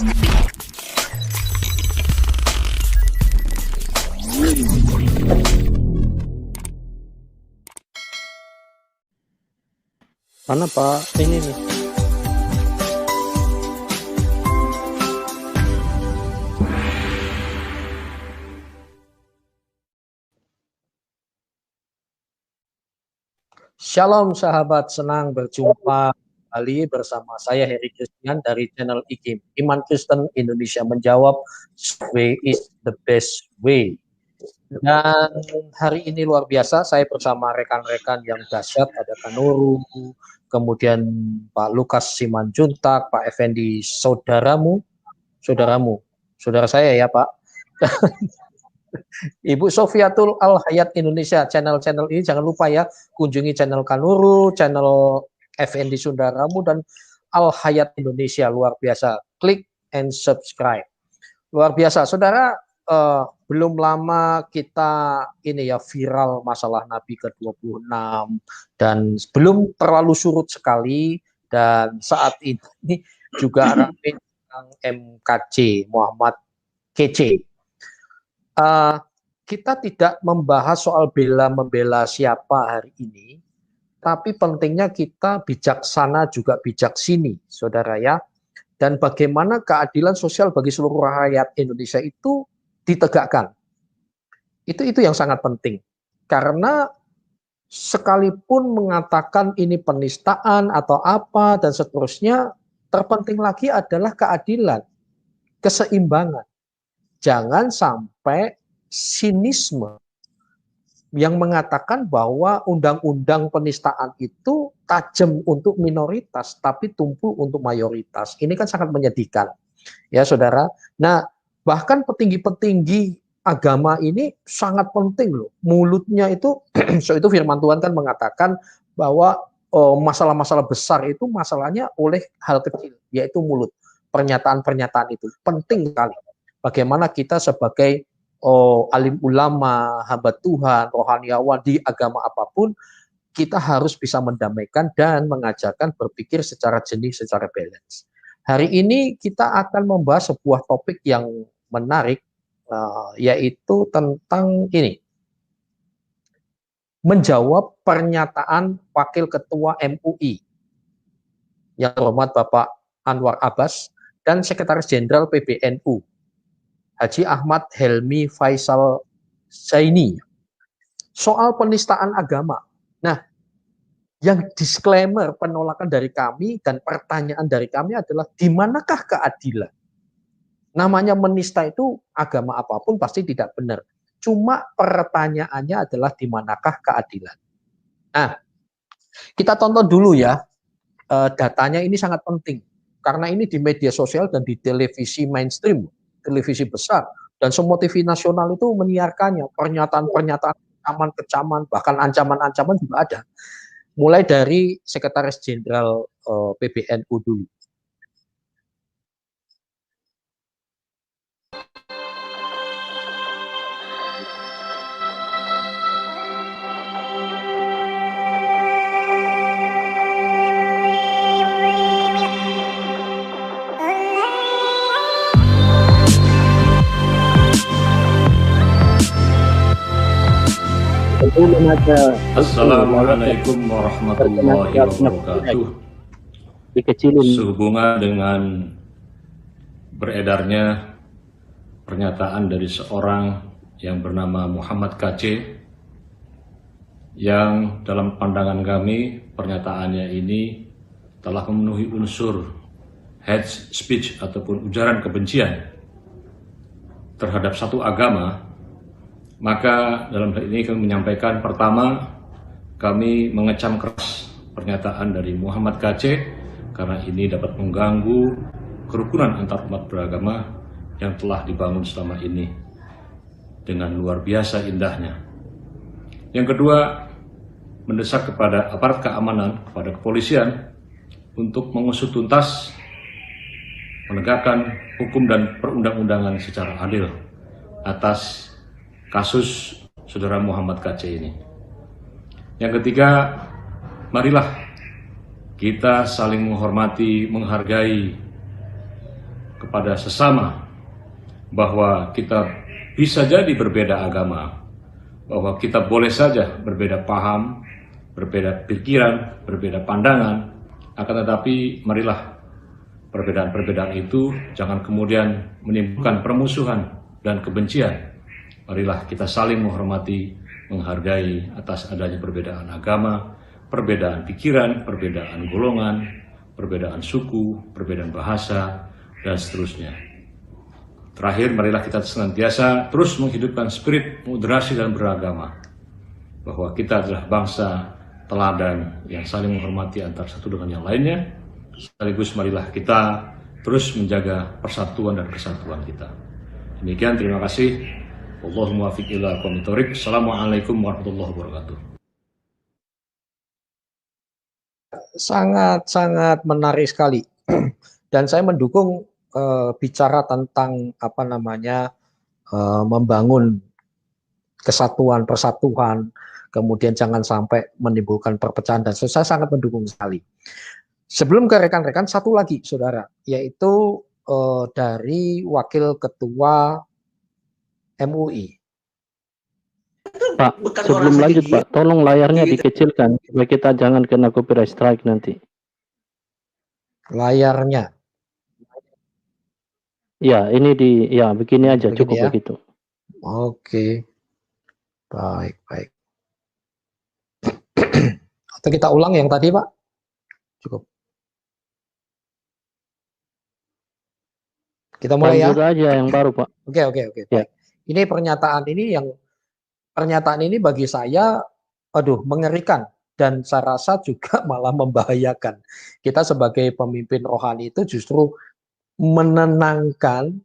Mana Pak? Ini nih. Shalom sahabat, senang berjumpa kembali bersama saya Heri Christian dari channel IKIM, Iman Kristen Indonesia Menjawab, Way is the best way. Dan hari ini luar biasa, saya bersama rekan-rekan yang dahsyat, ada Kanuru, kemudian Pak Lukas Simanjuntak, Pak Effendi, saudara saya ya Pak. Ibu Sofiatul Al-Hayat Indonesia, channel-channel ini jangan lupa ya, kunjungi channel Kanuru, channel FND Saudaramu, dan Al-Hayat Indonesia, luar biasa. Klik and subscribe. Luar biasa, saudara, belum lama kita ini ya viral masalah Nabi ke-26, dan belum terlalu surut sekali, dan saat ini juga ramai tentang MKC, Muhammad KC. Kita tidak membahas soal bela-membela siapa hari ini, tapi pentingnya kita bijaksana juga bijaksini, saudara ya. Dan bagaimana keadilan sosial bagi seluruh rakyat Indonesia itu ditegakkan. Itu yang sangat penting. Karena sekalipun mengatakan ini penistaan atau apa dan seterusnya, terpenting lagi adalah keadilan, keseimbangan. Jangan sampai sinisme yang mengatakan bahwa undang-undang penistaan itu tajam untuk minoritas tapi tumpul untuk mayoritas. Ini kan sangat menyedihkan, ya saudara. Nah, bahkan petinggi-petinggi agama ini sangat penting loh. Mulutnya itu, itu firman Tuhan kan mengatakan bahwa masalah-masalah besar itu masalahnya oleh hal kecil, yaitu mulut. Pernyataan-pernyataan itu penting sekali. Bagaimana kita sebagai alim ulama, hamba Tuhan, rohaniawan di agama apapun, kita harus bisa mendamaikan dan mengajarkan berpikir secara jernih, secara balance. Hari ini kita akan membahas sebuah topik yang menarik, yaitu tentang ini. Menjawab pernyataan Wakil Ketua MUI, yang terhormat Bapak Anwar Abbas, dan Sekretaris Jenderal PBNU, Haji Ahmad Helmi Faisal Zaini, soal penistaan agama. Nah, yang disclaimer penolakan dari kami dan pertanyaan dari kami adalah di manakah keadilan? Namanya menista itu agama apapun pasti tidak benar. Cuma pertanyaannya adalah di manakah keadilan? Nah, kita tonton dulu ya, datanya ini sangat penting. Karena ini di media sosial dan di televisi mainstream, televisi besar, dan semua TV nasional itu menyiarkannya, pernyataan-pernyataan kecaman, bahkan ancaman-ancaman juga ada. Mulai dari Sekretaris Jenderal PBNU dulu. Assalamualaikum warahmatullahi wabarakatuh. Sehubungan dengan beredarnya pernyataan dari seorang yang bernama Muhammad KC, yang dalam pandangan kami pernyataannya ini telah memenuhi unsur hate speech ataupun ujaran kebencian terhadap satu agama, maka dalam hal ini kami menyampaikan, pertama, kami mengecam keras pernyataan dari Muhammad KC karena ini dapat mengganggu kerukunan antar umat beragama yang telah dibangun selama ini dengan luar biasa indahnya. Yang kedua, mendesak kepada aparat keamanan, kepada kepolisian untuk mengusut tuntas, menegakkan hukum dan perundang-undangan secara adil atas kasus saudara Muhammad KC ini. Yang ketiga, marilah kita saling menghormati, menghargai kepada sesama bahwa kita bisa jadi berbeda agama, bahwa kita boleh saja berbeda paham, berbeda pikiran, berbeda pandangan, akan tetapi marilah perbedaan-perbedaan itu jangan kemudian menimbulkan permusuhan dan kebencian. Marilah kita saling menghormati, menghargai atas adanya perbedaan agama, perbedaan pikiran, perbedaan golongan, perbedaan suku, perbedaan bahasa, dan seterusnya. Terakhir, marilah kita senantiasa terus menghidupkan spirit moderasi dan beragama, bahwa kita adalah bangsa teladan yang saling menghormati antara satu dengan yang lainnya. Sekaligus marilah kita terus menjaga persatuan dan kesatuan kita. Demikian, terima kasih. Allahumma muwaffiq ila aqwamit thoriq. Assalamualaikum warahmatullahi wabarakatuh. Sangat-sangat menarik sekali. Dan saya mendukung bicara tentang membangun kesatuan, persatuan, kemudian jangan sampai menimbulkan perpecahan, dan saya sangat mendukung sekali. Sebelum ke rekan-rekan, satu lagi saudara, yaitu dari Wakil Ketua MUI. Pak, sebelum lanjut Pak, tolong layarnya dikecilkan supaya kita jangan kena copyright strike nanti. Layarnya. Ya, ini begini aja, begini cukup ya? Begitu. Oke. Baik. Atau kita ulang yang tadi, Pak? Cukup. Kita mulai lanjut ya. Aja yang baru, Pak. Oke. Ya. Ini pernyataan ini bagi saya, mengerikan, dan saya rasa juga malah membahayakan. Kita sebagai pemimpin rohani itu justru menenangkan,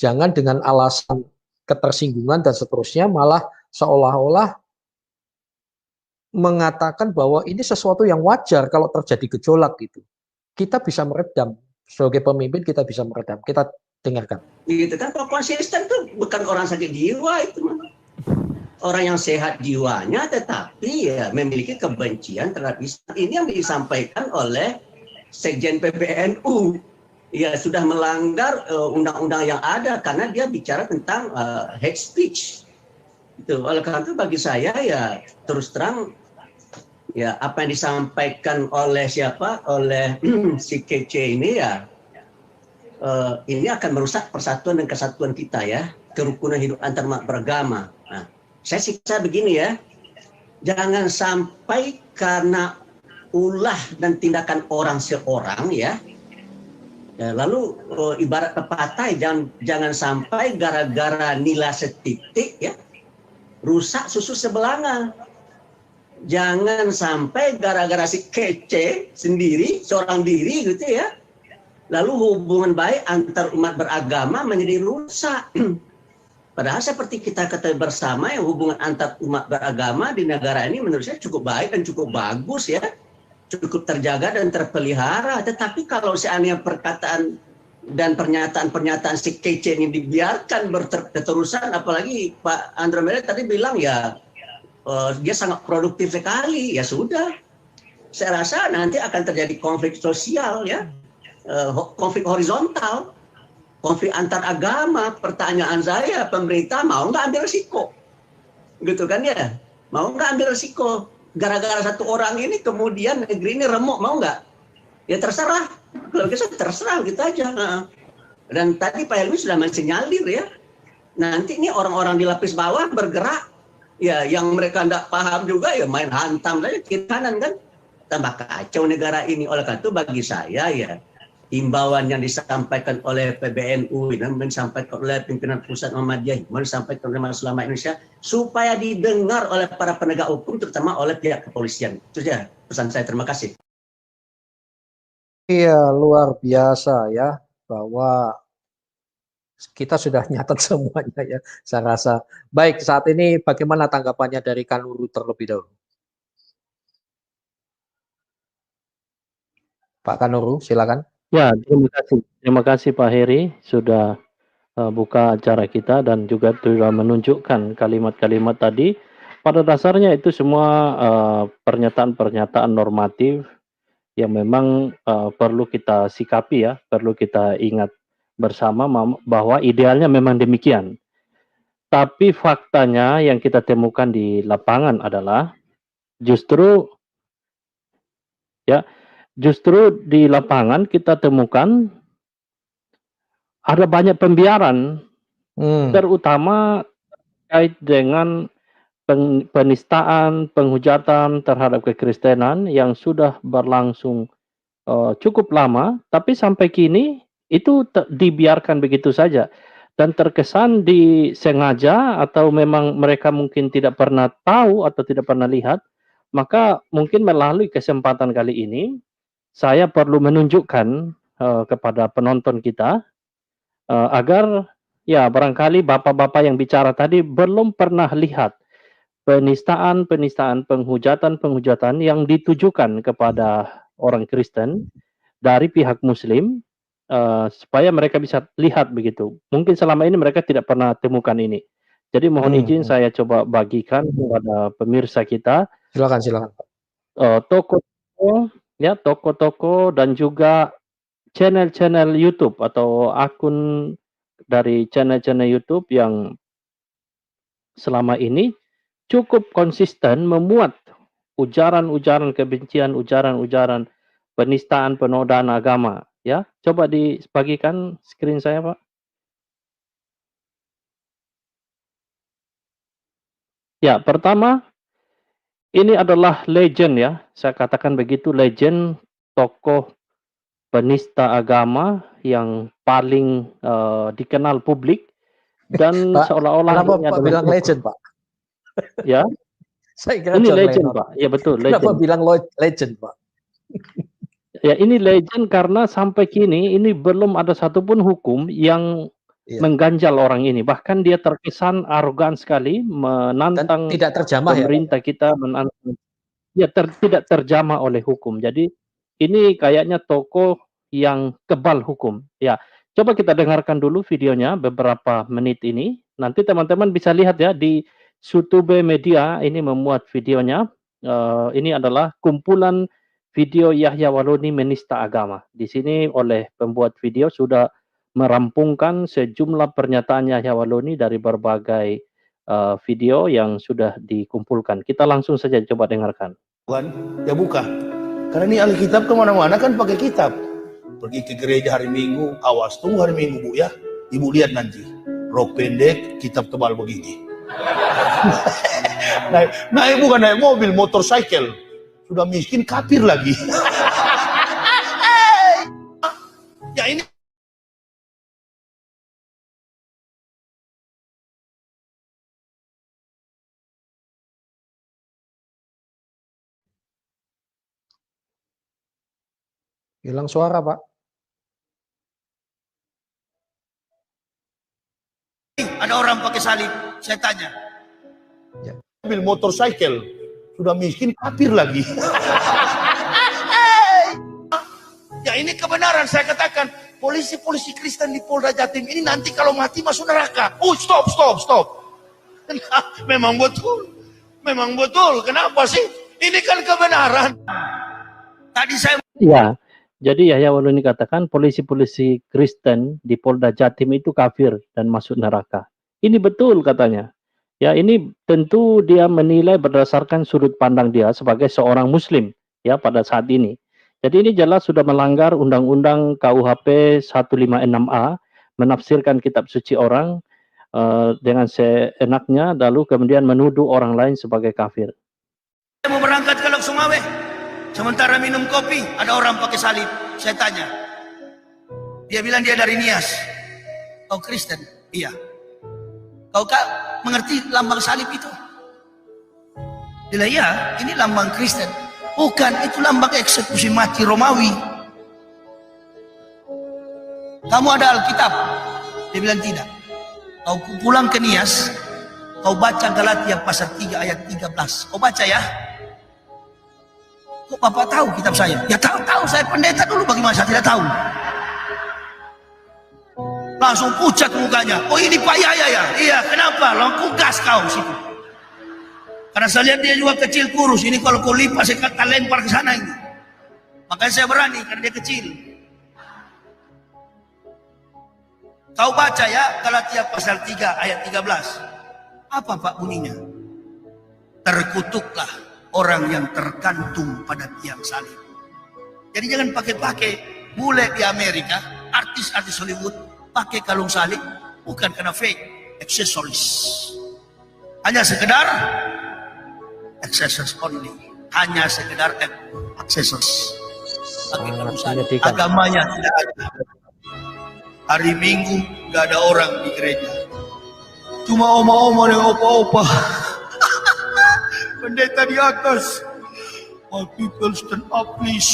jangan dengan alasan ketersinggungan dan seterusnya, malah seolah-olah mengatakan bahwa ini sesuatu yang wajar kalau terjadi gejolak gitu. Kita bisa meredam, sebagai pemimpin kita bisa meredam. Kita dengarkan. Gitu kan, kalau konsisten itu bukan orang sakit jiwa itu, orang yang sehat jiwanya tetapi ya memiliki kebencian terhadap Islam. Ini yang disampaikan oleh Sekjen PBNU. Ya sudah melanggar undang-undang yang ada karena dia bicara tentang hate speech. Itu oleh karena itu bagi saya ya terus terang ya apa yang disampaikan oleh oleh si Kece ini ya ini akan merusak persatuan dan kesatuan kita ya, kerukunan hidup antar umat beragama. Nah, saya siksa begini ya, jangan sampai karena ulah dan tindakan orang seorang ya, lalu ibarat pepatah, jangan sampai gara-gara nila setitik ya rusak susu sebelanga. Jangan sampai gara-gara si Kece sendiri, seorang diri gitu ya, lalu hubungan baik antar umat beragama menjadi rusak. Padahal seperti kita ketahui bersama yang hubungan antar umat beragama di negara ini menurut saya cukup baik dan cukup bagus ya, cukup terjaga dan terpelihara. Tetapi kalau seandainya perkataan dan pernyataan-pernyataan si Kece ini dibiarkan berterusan, apalagi Pak Andromeda tadi bilang ya dia sangat produktif sekali, ya sudah. Saya rasa nanti akan terjadi konflik sosial ya, konflik horizontal, konflik antar agama. Pertanyaan saya, pemerintah mau nggak ambil risiko? Gitu kan ya? Mau nggak ambil risiko? Gara-gara satu orang ini kemudian negeri ini remuk, mau nggak? Ya terserah. Kalau gitu terserah gitu aja. Dan tadi Pak Helmi sudah mensinyalir ya, nanti ini orang-orang di lapis bawah bergerak, ya yang mereka tidak paham juga ya main hantam saja kiri kanan kan, tambah kacau negara ini. Oleh karena itu bagi saya ya, himbauan yang disampaikan oleh PBNU dan disampaikan oleh pimpinan pusat Muhammadiyah, disampaikan oleh Majelis Ulama Indonesia supaya didengar oleh para penegak hukum, terutama oleh pihak kepolisian. Itu saja pesan saya. Terima kasih. Iya, luar biasa ya, bahwa kita sudah nyatat semuanya ya, saya rasa. Baik, saat ini bagaimana tanggapannya dari Kanuru terlebih dahulu? Pak Kanuru, silakan. Ya, terima kasih Pak Heri sudah buka acara kita dan juga sudah menunjukkan kalimat-kalimat tadi. Pada dasarnya itu semua pernyataan-pernyataan normatif yang memang perlu kita sikapi ya, perlu kita ingat bersama bahwa idealnya memang demikian. Tapi faktanya yang kita temukan di lapangan adalah justru di lapangan kita temukan ada banyak pembiaran, terutama terkait dengan penistaan, penghujatan terhadap kekristenan yang sudah berlangsung cukup lama, tapi sampai kini itu dibiarkan begitu saja dan terkesan disengaja atau memang mereka mungkin tidak pernah tahu atau tidak pernah lihat. Maka mungkin melalui kesempatan kali ini saya perlu menunjukkan kepada penonton kita agar ya barangkali bapak-bapak yang bicara tadi belum pernah lihat penistaan, penghujatan yang ditujukan kepada orang Kristen dari pihak Muslim, supaya mereka bisa lihat begitu. Mungkin selama ini mereka tidak pernah temukan ini. Jadi mohon izin saya coba bagikan kepada pemirsa kita. Silakan. Toko-toko dan juga channel-channel YouTube atau akun dari channel-channel YouTube yang selama ini cukup konsisten memuat ujaran-ujaran kebencian, ujaran-ujaran penistaan, penodaan agama. Ya, coba dibagikan screen saya, Pak. Ya, pertama ini adalah legend ya, saya katakan begitu, legend tokoh penista agama yang paling dikenal publik dan seolah-olah kenapa Pak bilang legend, Pak? Ya, saya kira ini John legend, Lennon. Pak. Ya betul, Kenapa legend. bilang legend, Pak? Ya, ini legend karena sampai kini ini belum ada satupun hukum yang mengganjal orang ini. Bahkan dia terkesan arogan sekali, menantang dan tidak terjamah pemerintah kita, tidak terjamah oleh hukum. Jadi ini kayaknya tokoh yang kebal hukum. Ya, coba kita dengarkan dulu videonya beberapa menit ini. Nanti teman-teman bisa lihat ya di Sutube Media ini memuat videonya. Ini adalah kumpulan video Yahya Waloni menista agama. Di sini oleh pembuat video sudah merampungkan sejumlah pernyataan Yahya Waloni dari berbagai video yang sudah dikumpulkan. Kita langsung saja coba dengarkan. Ya buka. Karena ini Alkitab kemana-mana kan pakai kitab. Pergi ke gereja hari Minggu, awas tunggu hari Minggu Bu ya. Ibu lihat nanti, rok pendek, kitab tebal begini. naik bukan naik mobil, motorcycle. Sudah miskin kafir lagi. Ya ini hilang suara, Pak. ada orang pakai salib, saya tanya. Ya. Mobil motorcycle, sudah miskin kafir lagi. Ya ini kebenaran, saya katakan polisi-polisi Kristen di Polda Jatim ini nanti kalau mati masuk neraka. Stop. Memang betul. Kenapa sih? Ini kan kebenaran. Tadi saya jadi Yahya Waloni katakan polisi-polisi Kristen di Polda Jatim itu kafir dan masuk neraka. Ini betul katanya. Ya, ini tentu dia menilai berdasarkan sudut pandang dia sebagai seorang Muslim ya pada saat ini. Jadi ini jelas sudah melanggar Undang-Undang KUHP 156A, menafsirkan kitab suci orang dengan seenaknya, lalu kemudian menuduh orang lain sebagai kafir. Saya mau berangkat ke Lok Sumawe, sementara minum kopi, ada orang pakai salib. Saya tanya, dia bilang dia dari Nias. Kau Kristen? Iya. Kau mengerti lambang salib itu? Dia bilang, iya, ini lambang Kristen. Bukan, itu lambang eksekusi mati Romawi. Kamu ada Alkitab? Dia bilang tidak. Kau pulang ke Nias, kau baca Galatia pasal 3 ayat 13. Kau baca ya. Kok Bapak tahu kitab saya? Ya tahu, saya pendeta dulu, bagaimana saya tidak tahu? Langsung pucat mukanya. Oh ini Pak Yahya ya? Iya, kenapa? Langsung gas kau situ. Karena saya lihat dia juga kecil kurus. Ini kalau kau lipat saya kata lempar ke sana ini. Makanya saya berani karena dia kecil. Kau baca ya Galatia pasal 3 ayat 13. Apa Pak bunyinya? Terkutuklah orang yang tergantung pada tiang salib. Jadi jangan pakai-pakai bule di Amerika, artis-artis Hollywood pakai kalung salib bukan karena fake, aksesoris. Hanya sekedar accessories only. Hanya sekedar accessories. Pakai kalung salib. Agamanya tidak ada. Hari Minggu gak ada orang di gereja. Cuma oma-oma dan opa-opa. Pendeta di atas. All people stand up please.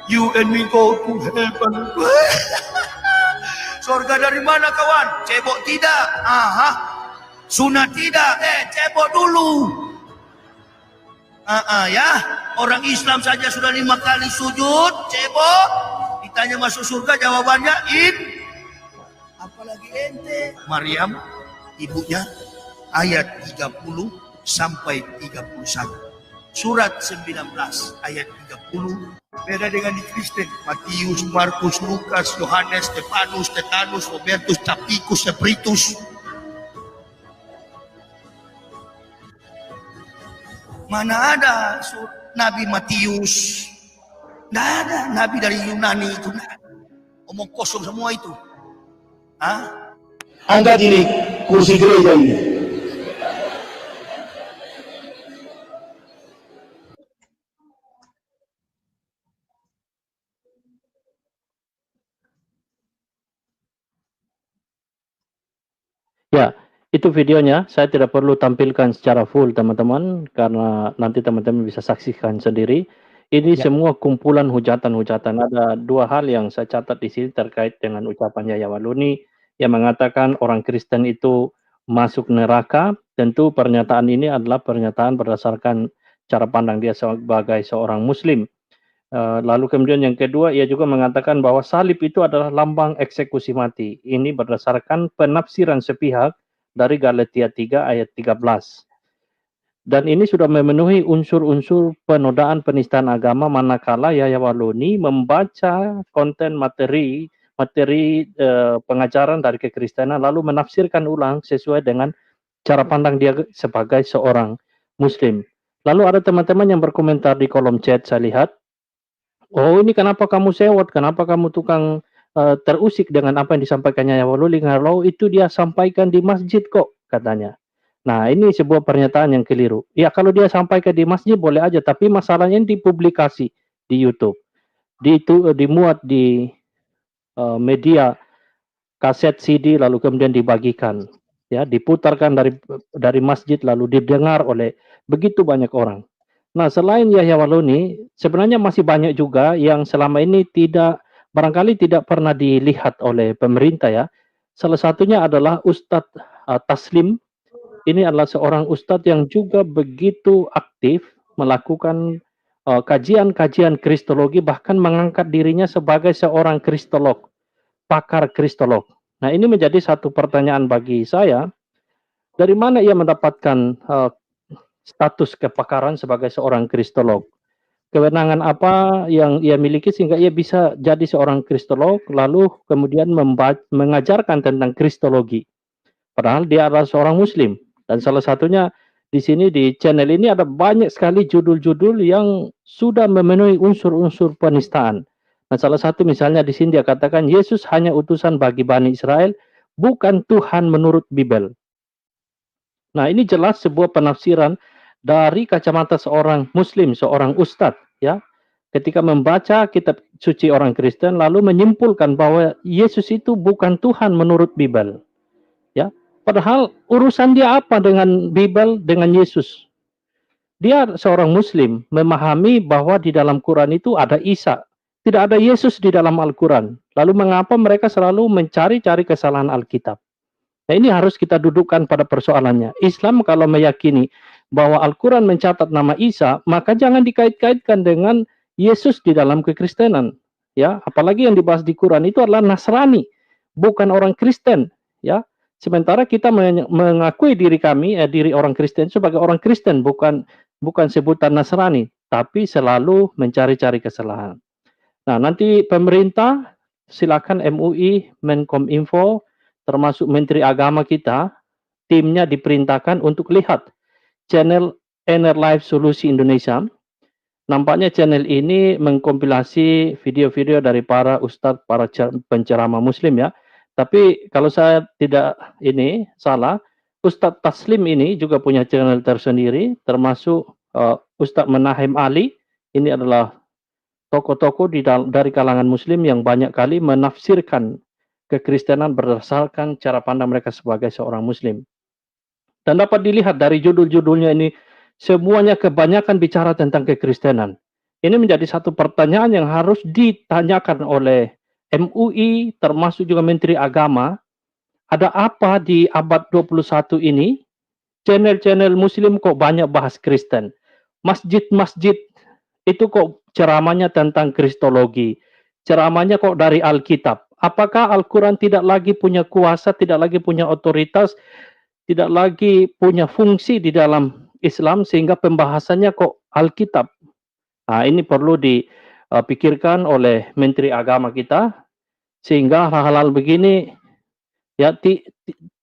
You and me go to heaven. Surga dari mana kawan? Cebok tidak. Aha. Sunat tidak. Cebok dulu. Ya. Orang Islam saja sudah 5 kali sujud. Cebok. Ditanya masuk surga, jawabannya apalagi ente. Maryam, ibunya, ayat 30 sampai 31. Surat 19 ayat 30. Beda dengan di Kristen. Matius, Markus, Lukas, Yohanes, Stefanus, Stetanus, Robertus, Tapikus, Sepritus. Mana ada Nabi Matius? Tidak ada nabi dari Yunani itu. Omong kosong semua itu. Angkat ini kursi gereja ini. Ya, itu videonya. Saya tidak perlu tampilkan secara full teman-teman, karena nanti teman-teman bisa saksikan sendiri. Ini semua kumpulan hujatan-hujatan. Ada 2 hal yang saya catat di sini terkait dengan ucapan Yahya Waluni yang mengatakan orang Kristen itu masuk neraka. Tentu pernyataan ini adalah pernyataan berdasarkan cara pandang dia sebagai seorang Muslim. Lalu kemudian yang kedua, ia juga mengatakan bahwa salib itu adalah lambang eksekusi mati. Ini berdasarkan penafsiran sepihak dari Galatia 3 ayat 13. Dan ini sudah memenuhi unsur-unsur penodaan penistaan agama manakala Yahya Waluni membaca konten materi pengajaran dari kekristenan lalu menafsirkan ulang sesuai dengan cara pandang dia sebagai seorang Muslim. Lalu ada teman-teman yang berkomentar di kolom chat, saya lihat, oh ini kenapa kamu sewot, kenapa kamu tukang terusik dengan apa yang disampaikan Yahya Waluni, kalau itu dia sampaikan di masjid kok, katanya. Nah, ini sebuah pernyataan yang keliru. Ya, kalau dia sampaikan di masjid boleh aja, tapi masalahnya ini dipublikasi di YouTube. Dimuat di media kaset CD lalu kemudian dibagikan. Ya, diputarkan dari masjid lalu didengar oleh begitu banyak orang. Nah, selain Yahya Waluni, sebenarnya masih banyak juga yang selama ini barangkali tidak pernah dilihat oleh pemerintah ya. Salah satunya adalah Ustadz Taslim. Ini adalah seorang ustadz yang juga begitu aktif melakukan kajian-kajian kristologi, bahkan mengangkat dirinya sebagai seorang kristolog, pakar kristolog. Nah, ini menjadi satu pertanyaan bagi saya, dari mana ia mendapatkan status kepakaran sebagai seorang kristolog? Kewenangan apa yang ia miliki sehingga ia bisa jadi seorang kristolog, lalu kemudian mengajarkan tentang kristologi? Padahal dia adalah seorang Muslim. Dan salah satunya di sini di channel ini ada banyak sekali judul-judul yang sudah memenuhi unsur-unsur penistaan. Nah, salah satu misalnya di sini dia katakan Yesus hanya utusan bagi Bani Israel, bukan Tuhan menurut Bible. Nah, ini jelas sebuah penafsiran dari kacamata seorang Muslim, seorang ustadz, ya. Ketika membaca kitab suci orang Kristen lalu menyimpulkan bahwa Yesus itu bukan Tuhan menurut Bible. Ya. Padahal urusan dia apa dengan Bible, dengan Yesus? Dia seorang Muslim, memahami bahwa di dalam Quran itu ada Isa. Tidak ada Yesus di dalam Al-Quran. Lalu mengapa mereka selalu mencari-cari kesalahan Alkitab? Nah, ini harus kita dudukkan pada persoalannya. Islam kalau meyakini bahwa Al-Quran mencatat nama Isa, maka jangan dikait-kaitkan dengan Yesus di dalam kekristenan. Ya, apalagi yang dibahas di Quran itu adalah Nasrani, bukan orang Kristen. Ya. Sementara kita mengakui diri kami, diri orang Kristen sebagai orang Kristen, bukan sebutan Nasrani, tapi selalu mencari-cari kesalahan. Nah, nanti pemerintah silakan MUI, Menkominfo, termasuk Menteri Agama kita, timnya diperintahkan untuk lihat channel Inner Life Solusi Indonesia. Nampaknya channel ini mengkompilasi video-video dari para ustadz, para penceramah muslim ya. Tapi kalau saya tidak ini salah, Ustadz Taslim ini juga punya channel tersendiri, termasuk Ustadz Menahem Ali. Ini adalah tokoh-tokoh dari kalangan muslim yang banyak kali menafsirkan kekristenan berdasarkan cara pandang mereka sebagai seorang muslim. Dan dapat dilihat dari judul-judulnya ini, semuanya kebanyakan bicara tentang kekristenan. Ini menjadi satu pertanyaan yang harus ditanyakan oleh MUI, termasuk juga Menteri Agama. Ada apa di abad 21 ini? Channel-channel muslim kok banyak bahas Kristen. Masjid-masjid itu kok ceramahnya tentang kristologi. Ceramahnya kok dari Alkitab. Apakah Al-Quran tidak lagi punya kuasa, tidak lagi punya otoritas, tidak lagi punya fungsi di dalam Islam sehingga pembahasannya kok Alkitab? Nah, ini perlu dipikirkan oleh Menteri Agama kita sehingga hal-hal begini ya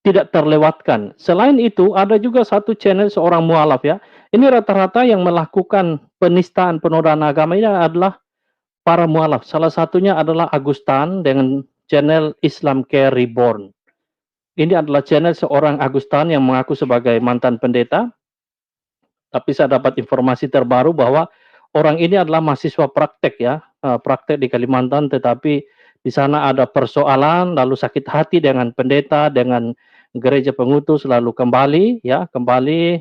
tidak terlewatkan. Selain itu ada juga satu channel seorang mualaf ya. Ini rata-rata yang melakukan penistaan penodaan agama ini adalah para mualaf. Salah satunya adalah Agustan dengan channel Islam Care Reborn. Ini adalah channel seorang Agustan yang mengaku sebagai mantan pendeta. Tapi saya dapat informasi terbaru bahwa orang ini adalah mahasiswa praktek ya, praktek di Kalimantan, tetapi di sana ada persoalan, lalu sakit hati dengan pendeta, dengan gereja pengutus, lalu kembali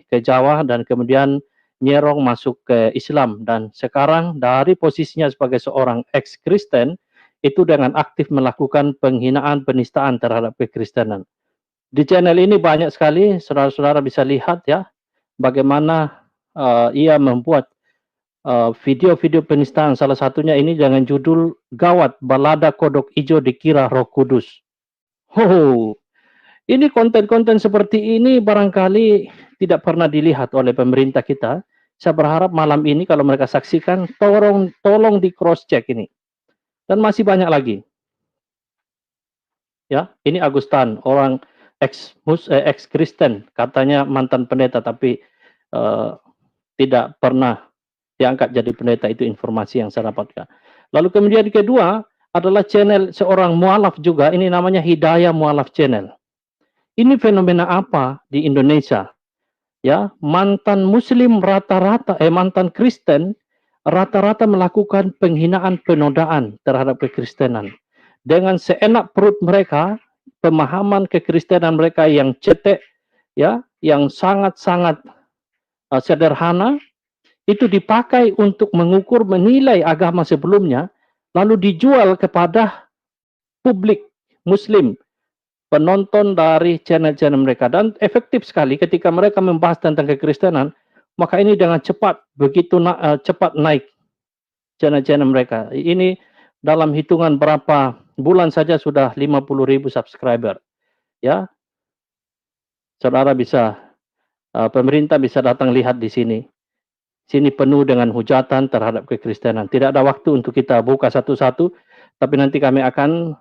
ke Jawa dan kemudian nyerong masuk ke Islam. Dan sekarang dari posisinya sebagai seorang ex-Kristen, itu dengan aktif melakukan penghinaan, penistaan terhadap kekristenan. Di channel ini banyak sekali, saudara-saudara bisa lihat ya, bagaimana ia membuat video-video penistaan. Salah satunya ini dengan judul Gawat Balada Kodok Ijo Dikira Roh Kudus. Ini konten-konten seperti ini barangkali tidak pernah dilihat oleh pemerintah kita. Saya berharap malam ini kalau mereka saksikan, tolong di cross check ini. Dan masih banyak lagi. Ya, ini Agustan, orang ex-Kristen, katanya mantan pendeta tapi tidak pernah diangkat jadi pendeta. Itu informasi yang saya dapatkan. Lalu kemudian kedua adalah channel seorang mualaf juga, ini namanya Hidayah Mualaf Channel. Ini fenomena apa di Indonesia? Ya, mantan muslim rata-rata, mantan Kristen rata-rata melakukan penghinaan, penodaan terhadap kekristenan. Dengan seenak perut mereka, pemahaman kekristenan mereka yang cetek, ya, yang sangat-sangat sederhana, itu dipakai untuk mengukur, menilai agama sebelumnya, lalu dijual kepada publik muslim, penonton dari channel-channel mereka. Dan efektif sekali ketika mereka membahas tentang kekristenan, maka ini dengan cepat, begitu cepat naik channel-channel mereka. Ini dalam hitungan berapa bulan saja sudah 50.000 subscriber. Ya, saudara bisa, pemerintah bisa datang lihat di sini. Sini penuh dengan hujatan terhadap kekristenan. Tidak ada waktu untuk kita buka satu-satu, tapi nanti kami akan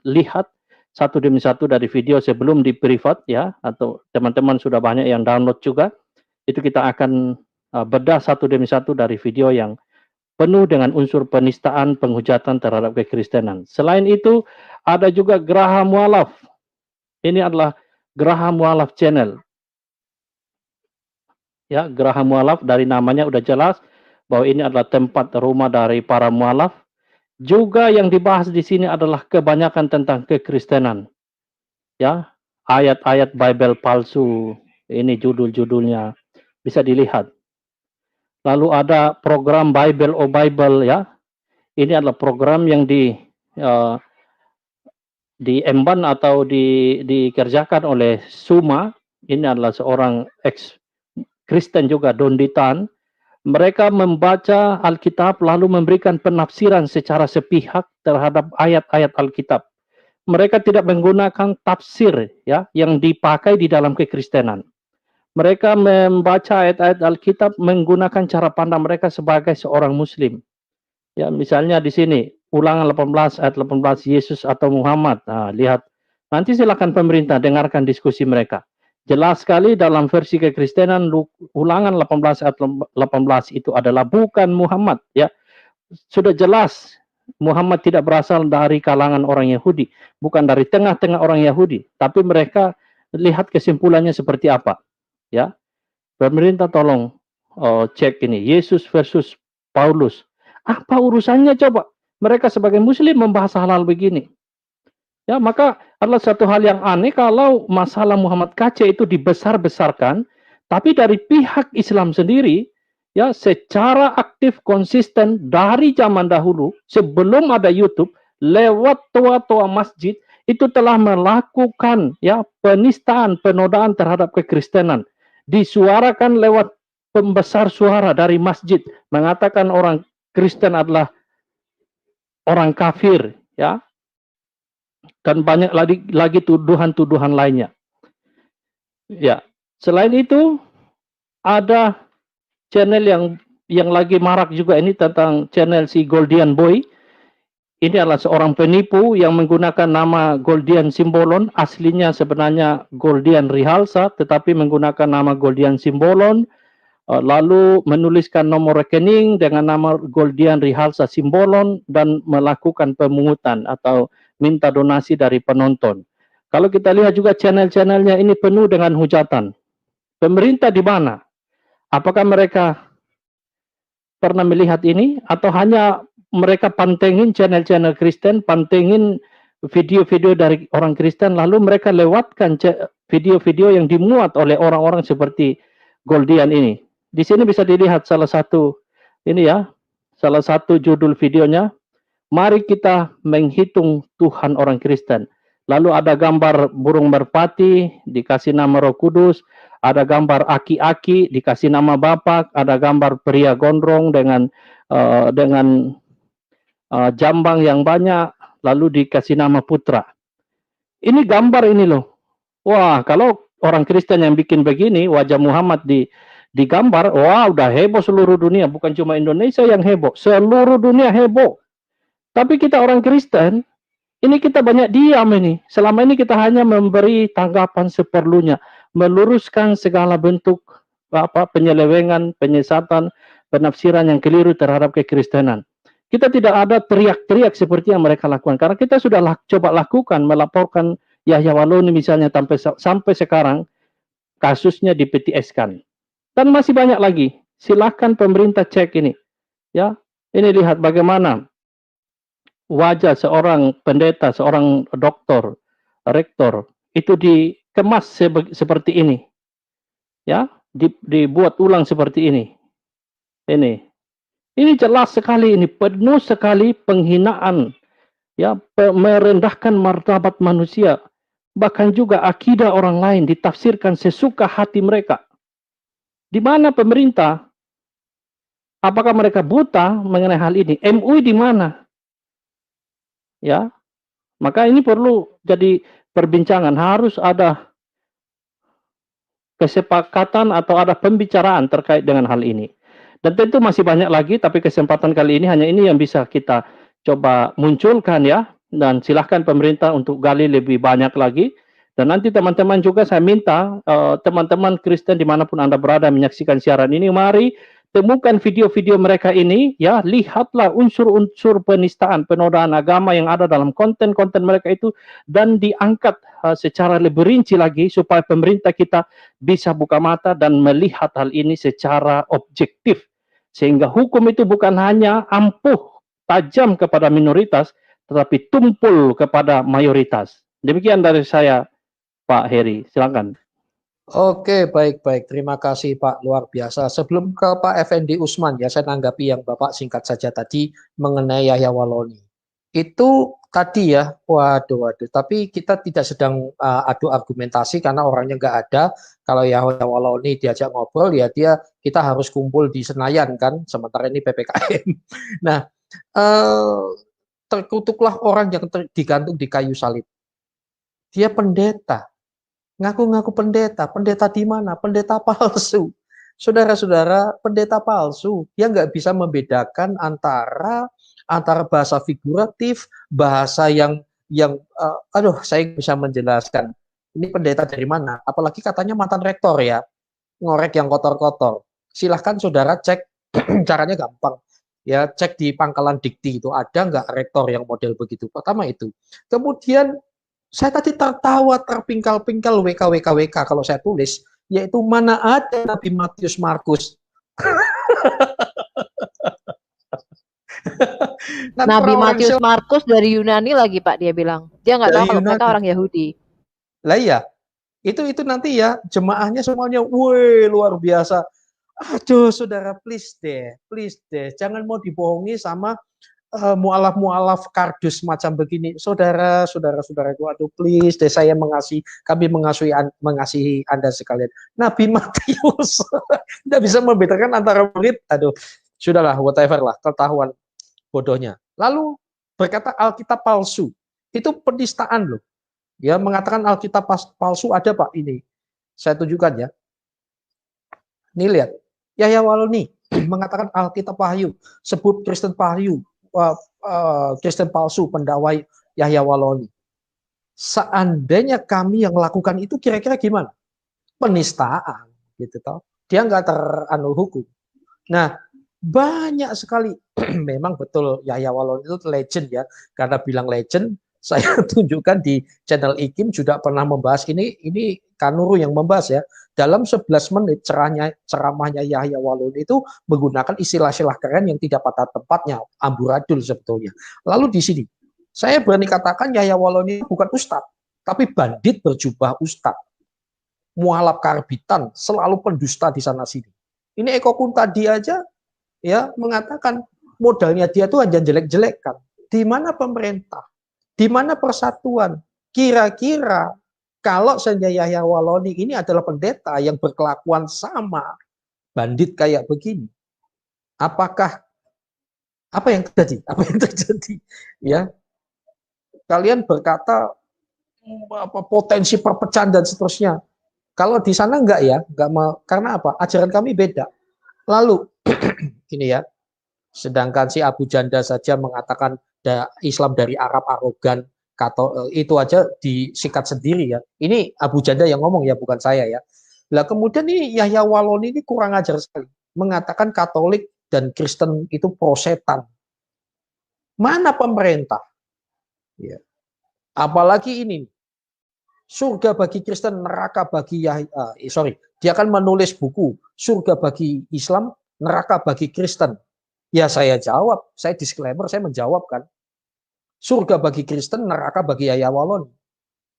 lihat satu demi satu dari video sebelum di privat ya, atau teman-teman sudah banyak yang download juga. Itu kita akan bedah satu demi satu dari video yang penuh dengan unsur penistaan, penghujatan terhadap kekristenan. Selain itu, ada juga Geraha Mualaf. Ini adalah Geraha Mualaf Channel. Ya, Geraha Mualaf dari namanya udah jelas bahwa ini adalah tempat rumah dari para mualaf. Juga yang dibahas di sini adalah kebanyakan tentang kekristenan. Ya, ayat-ayat Bible palsu. Ini judul-judulnya bisa dilihat. Lalu ada program Bible oh Bible ya. Ini adalah program yang diemban atau dikerjakan oleh Suma. Ini adalah seorang ex-Kristen juga, Donditan. Mereka membaca Alkitab lalu memberikan penafsiran secara sepihak terhadap ayat-ayat Alkitab. Mereka tidak menggunakan tafsir ya yang dipakai di dalam kekristenan. Mereka membaca ayat-ayat Alkitab menggunakan cara pandang mereka sebagai seorang muslim. Ya, misalnya di sini, Ulangan 18 ayat 18 Yesus atau Muhammad. Nah, lihat. Nanti silakan pemerintah dengarkan diskusi mereka. Jelas sekali dalam versi kekristenan Ulangan 18 ayat 18 itu adalah bukan Muhammad, ya. Sudah jelas Muhammad tidak berasal dari kalangan orang Yahudi, bukan dari tengah-tengah orang Yahudi, tapi mereka lihat kesimpulannya seperti apa, ya. Pemerintah tolong cek ini Yesus versus Paulus. Apa urusannya coba? Mereka sebagai muslim membahas hal-hal begini. Ya, maka adalah satu hal yang aneh kalau masalah Muhammad KC itu dibesar-besarkan, tapi dari pihak Islam sendiri, ya, secara aktif konsisten dari zaman dahulu, sebelum ada YouTube, lewat toa-toa masjid, itu telah melakukan, ya, penistaan, penodaan terhadap kekristenan. Disuarakan lewat pembesar suara dari masjid, mengatakan orang Kristen adalah orang kafir, ya, dan banyak lagi tuduhan-tuduhan lainnya. Ya, selain itu ada channel yang lagi marak juga ini tentang channel si Goldian Boy. Ini adalah seorang penipu yang menggunakan nama Goldian Simbolon, aslinya sebenarnya Goldian Rihalsa, tetapi menggunakan nama Goldian Simbolon, lalu menuliskan nomor rekening dengan nama Goldian Rihalsa Simbolon dan melakukan pemungutan atau minta donasi dari penonton. Kalau kita lihat juga channel-channelnya ini penuh dengan hujatan. Pemerintah di mana? Apakah mereka pernah melihat ini atau hanya mereka pantengin channel-channel Kristen, pantengin video-video dari orang Kristen, lalu mereka lewatkan video-video yang dimuat oleh orang-orang seperti Goldian ini. Di sini bisa dilihat salah satu ini, ya, salah satu judul videonya. Mari kita menghitung Tuhan orang Kristen. Lalu ada gambar burung merpati, dikasih nama Roh Kudus. Ada gambar aki-aki, dikasih nama Bapak. Ada gambar pria gondrong dengan jambang yang banyak. Lalu dikasih nama Putra. Ini gambar ini loh. Wah, kalau orang Kristen yang bikin begini, wajah Muhammad digambar, wah, udah heboh seluruh dunia. Bukan cuma Indonesia yang heboh, seluruh dunia heboh. Tapi kita orang Kristen, ini kita banyak diam ini. Selama ini kita hanya memberi tanggapan seperlunya, meluruskan segala bentuk penyelewengan, penyesatan, penafsiran yang keliru terhadap kekristenan. Kita tidak ada teriak-teriak seperti yang mereka lakukan, karena kita sudah coba lakukan, melaporkan Yahya Waloni misalnya sampai sekarang kasusnya di PTS-kan. Dan masih banyak lagi. Silakan pemerintah cek ini. Ya, ini lihat bagaimana wajah seorang pendeta, seorang doktor, rektor, itu dikemas seperti ini. Ya, dibuat ulang seperti ini. Ini jelas sekali, ini penuh sekali penghinaan, ya, merendahkan martabat manusia, bahkan juga akidah orang lain ditafsirkan sesuka hati mereka. Di mana pemerintah? Apakah mereka buta mengenai hal ini? MUI di mana? Ya, maka ini perlu jadi perbincangan. Harus ada kesepakatan atau ada pembicaraan terkait dengan hal ini. Dan tentu masih banyak lagi, tapi kesempatan kali ini hanya ini yang bisa kita coba munculkan, ya. Dan silahkan pemerintah untuk gali lebih banyak lagi. Dan nanti teman-teman juga saya minta teman-teman Kristen dimanapun Anda berada menyaksikan siaran ini, mari temukan video-video mereka ini, ya, lihatlah unsur-unsur penistaan, penodaan agama yang ada dalam konten-konten mereka itu, dan diangkat secara lebih rinci lagi supaya pemerintah kita bisa buka mata dan melihat hal ini secara objektif, sehingga hukum itu bukan hanya ampuh, tajam kepada minoritas, tetapi tumpul kepada mayoritas. Demikian dari saya, Pak Heri, silakan. Oke, baik. Terima kasih Pak, luar biasa. Sebelum ke Pak Effendi Usman, ya, saya tanggapi yang Bapak singkat saja tadi mengenai Yahya Waloni. Itu tadi, ya, waduh. Tapi kita tidak sedang adu argumentasi karena orangnya nggak ada. Kalau Yahya Waloni diajak ngobrol, ya kita harus kumpul di Senayan kan, sementara ini PPKM. Nah, terkutuklah orang yang digantung di kayu salib. Dia pendeta. Ngaku-ngaku pendeta di mana? Pendeta palsu. Saudara-saudara, pendeta palsu yang nggak bisa membedakan antara antara bahasa figuratif, bahasa yang saya bisa menjelaskan. Ini pendeta dari mana? Apalagi katanya mantan rektor ya, ngorek yang kotor-kotor. Silahkan saudara cek, caranya gampang. Ya, cek di pangkalan dikti itu ada nggak rektor yang model begitu. Pertama itu. Kemudian saya tadi tertawa terpingkal-pingkal WK kalau saya tulis, yaitu mana ada Nabi Matius Markus. Nabi Matius Markus dari Yunani lagi Pak, dia bilang. Dia nggak tahu kalau mereka orang Yahudi. Lah iya, itu nanti ya jemaahnya semuanya, woi luar biasa. Aduh saudara, please deh, jangan mau dibohongi sama mualaf kardus macam begini. Saudaraku, aduh please deh, kami mengasihi Anda sekalian. Nabi Matius tidak bisa membedakan antara murid, aduh sudahlah, whatever lah, ketahuan bodohnya. Lalu berkata Alkitab palsu, itu penistaan loh. Ya, mengatakan Alkitab palsu ada Pak, ini saya tunjukkan ya. Ini lihat, Yahya Waloni mengatakan Alkitab Wahyu, sebut Kristen Wahyu, Kristen palsu, pendakwa Yahya Waloni. Seandainya kami yang melakukan itu, kira-kira gimana? Penistaan, gitu toh. Dia nggak hukum. Nah, banyak sekali. Memang betul Yahya Waloni itu legend ya, karena bilang legend. Saya tunjukkan di channel IKIM juga pernah membahas ini Kanuru yang membahas ya. Dalam 11 menit ceramahnya Yahya Waloni itu menggunakan istilah-istilah keren yang tidak pada tempatnya, amburadul sebetulnya. Lalu di sini saya berani katakan Yahya Waloni bukan ustadz, tapi bandit berjubah ustadz. Mualaf karbitan, selalu pendusta di sana sini. Ini Eko Kuntadi aja ya mengatakan modalnya dia tuh hanya jelek-jelekkan. Di mana pemerintah? Di mana persatuan? Kira-kira kalau saja Yahya Waloni ini adalah pendeta yang berkelakuan sama bandit kayak begini, apakah apa yang terjadi? Ya, kalian berkata potensi perpecahan dan seterusnya. Kalau di sana enggak ya, karena apa? Ajaran kami beda. Lalu ini ya, sedangkan si Abu Janda saja mengatakan Islam dari Arab arogan, itu aja disikat sendiri ya. Ini Abu Janda yang ngomong ya, bukan saya ya. Lah kemudian ini Yahya Waloni ini kurang ajar sekali, mengatakan Katolik dan Kristen itu pro-setan. Mana pemerintah? Ya. Apalagi ini, surga bagi Kristen, neraka bagi dia akan menulis buku surga bagi Islam, neraka bagi Kristen. Ya saya jawab, saya disclaimer, saya menjawab kan. Surga bagi Kristen, neraka bagi Yahya Waloni.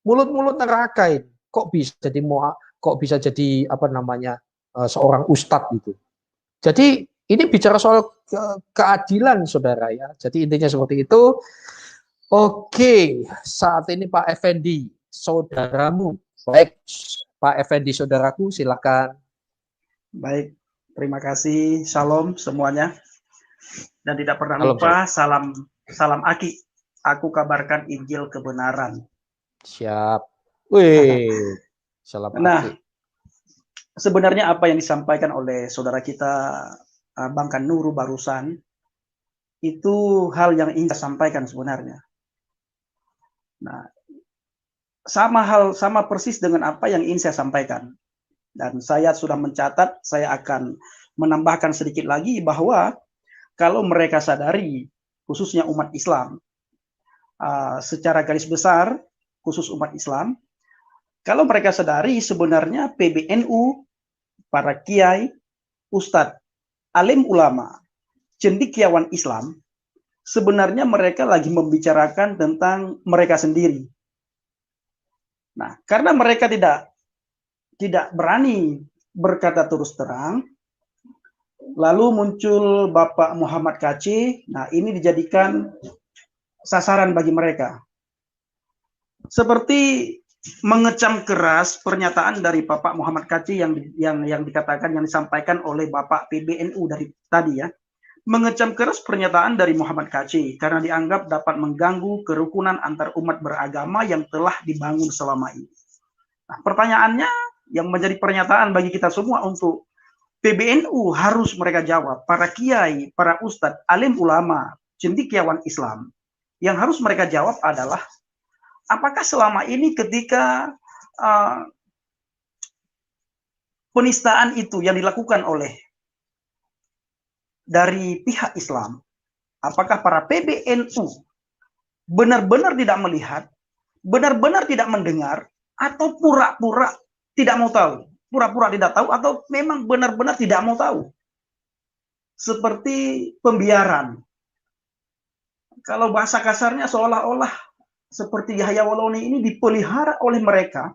Mulut-mulut neraka ini, kok bisa jadi apa namanya seorang ustadz gitu. Jadi ini bicara soal keadilan saudara ya. Jadi intinya seperti itu. Oke, saat ini Pak Effendi, saudaramu. Baik, Pak Effendi saudaraku, silakan. Baik, terima kasih. Shalom semuanya. Dan tidak pernah lupa salam Aki. Aku kabarkan Injil kebenaran. Siap. Wih, salam Aki. Nah, sebenarnya apa yang disampaikan oleh saudara kita Bang Kanuru barusan itu hal yang ingin saya sampaikan sebenarnya. Nah, sama persis dengan apa yang ingin saya sampaikan. Dan saya sudah mencatat, saya akan menambahkan sedikit lagi bahwa kalau mereka sadari, khususnya umat Islam, secara garis besar, khusus umat Islam, kalau mereka sadari sebenarnya PBNU, para kiai, ustadz, alim ulama, cendekiawan Islam, sebenarnya mereka lagi membicarakan tentang mereka sendiri. Nah, karena mereka tidak berani berkata terus terang, lalu muncul Bapak Muhammad KC. Nah, ini dijadikan sasaran bagi mereka. Seperti mengecam keras pernyataan dari Bapak Muhammad KC yang dikatakan, yang disampaikan oleh Bapak PBNU dari tadi ya. Mengecam keras pernyataan dari Muhammad KC karena dianggap dapat mengganggu kerukunan antar umat beragama yang telah dibangun selama ini. Nah, pertanyaannya yang menjadi pernyataan bagi kita semua untuk PBNU harus mereka jawab, para kiai, para ustadz, alim ulama, cendekiawan Islam, yang harus mereka jawab adalah, apakah selama ini ketika penistaan itu yang dilakukan oleh dari pihak Islam, apakah para PBNU benar-benar tidak melihat, benar-benar tidak mendengar, atau pura-pura tidak mau tahu, pura-pura tidak tahu, atau memang benar-benar tidak mau tahu? Seperti pembiaran. Kalau bahasa kasarnya seolah-olah seperti Yahya Waloni ini dipelihara oleh mereka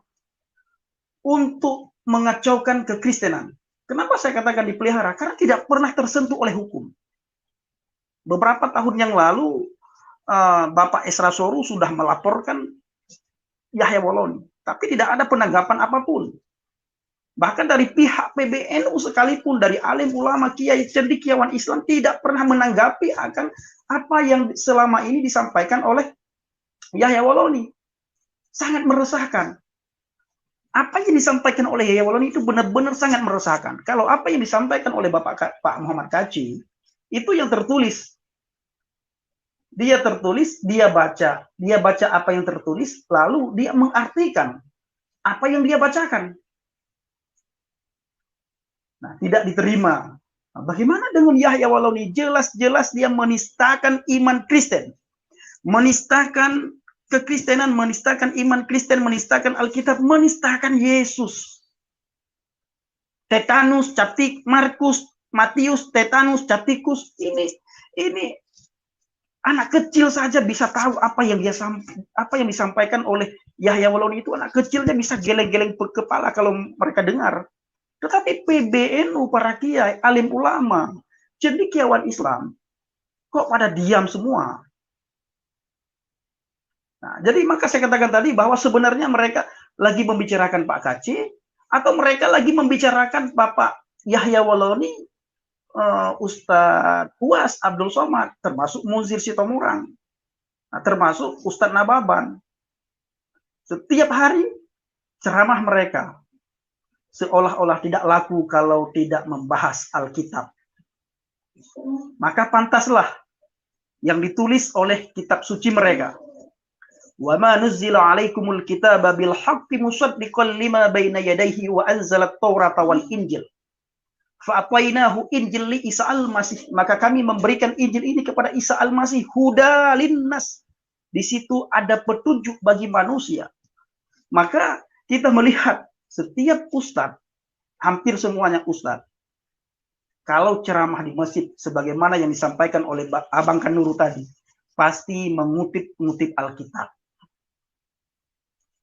untuk mengacaukan kekristenan. Kenapa saya katakan dipelihara? Karena tidak pernah tersentuh oleh hukum. Beberapa tahun yang lalu, Bapak Esra Soru sudah melaporkan Yahya Waloni, tapi tidak ada penanggapan apapun. Bahkan dari pihak PBNU sekalipun, dari alim ulama, kiai, cendekiawan Islam, tidak pernah menanggapi akan apa yang selama ini disampaikan oleh Yahya Waloni. Sangat meresahkan. Apa yang disampaikan oleh Yahya Waloni itu benar-benar sangat meresahkan. Kalau apa yang disampaikan oleh Pak Muhammad Kacci, itu yang tertulis. Dia tertulis, dia baca apa yang tertulis, lalu dia mengartikan apa yang dia bacakan. Nah, tidak diterima. Nah, bagaimana dengan Yahya Waloni? Jelas-jelas dia menistakan iman Kristen, menistakan kekristenan, menistakan iman Kristen, menistakan Alkitab, menistakan Yesus. Tetanus, Captik, Markus, Matius, Tetanus, Captikus, ini anak kecil saja bisa tahu apa yang disampaikan oleh Yahya Waloni itu. Anak kecilnya bisa geleng-geleng kepala kalau mereka dengar. Tetapi PBNU, para kiai, alim ulama, cendekiawan Islam, kok pada diam semua? Nah, jadi maka saya katakan tadi bahwa sebenarnya mereka lagi membicarakan Pak Kacci, atau mereka lagi membicarakan Bapak Yahya Waloni, Ustadz Uas Abdul Somad, termasuk Muzir Sitomorang, termasuk Ustadz Nababan. Setiap hari ceramah mereka seolah-olah tidak laku kalau tidak membahas Alkitab. Maka pantaslah yang ditulis oleh kitab suci mereka. Wa ma nuzzila 'alaikumul kitaba bil haqqi musaddiqan lima baina yadayhi wa anzala at-taurata wal injil. Fa atainahu injil li Isa al-Masih. Maka kami memberikan Injil ini kepada Isa al-Masih, huda linnas. Di situ ada petunjuk bagi manusia. Maka kita melihat setiap ustadz, hampir semuanya ustadz, kalau ceramah di masjid sebagaimana yang disampaikan oleh Abang Kanuru tadi, pasti mengutip Alkitab.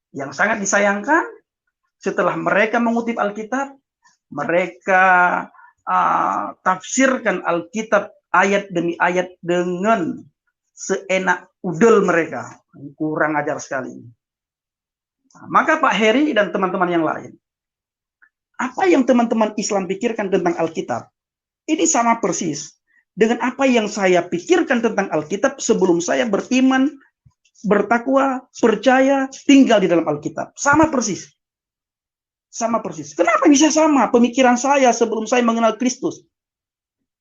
Yang sangat disayangkan, setelah mereka mengutip Alkitab, mereka tafsirkan Alkitab ayat demi ayat dengan seenak udel mereka. Kurang ajar sekali. Maka Pak Heri dan teman-teman yang lain, apa yang teman-teman Islam pikirkan tentang Alkitab, ini sama persis dengan apa yang saya pikirkan tentang Alkitab sebelum saya beriman, bertakwa, percaya, tinggal di dalam Alkitab. Sama persis. Sama persis. Kenapa bisa sama pemikiran saya sebelum saya mengenal Kristus?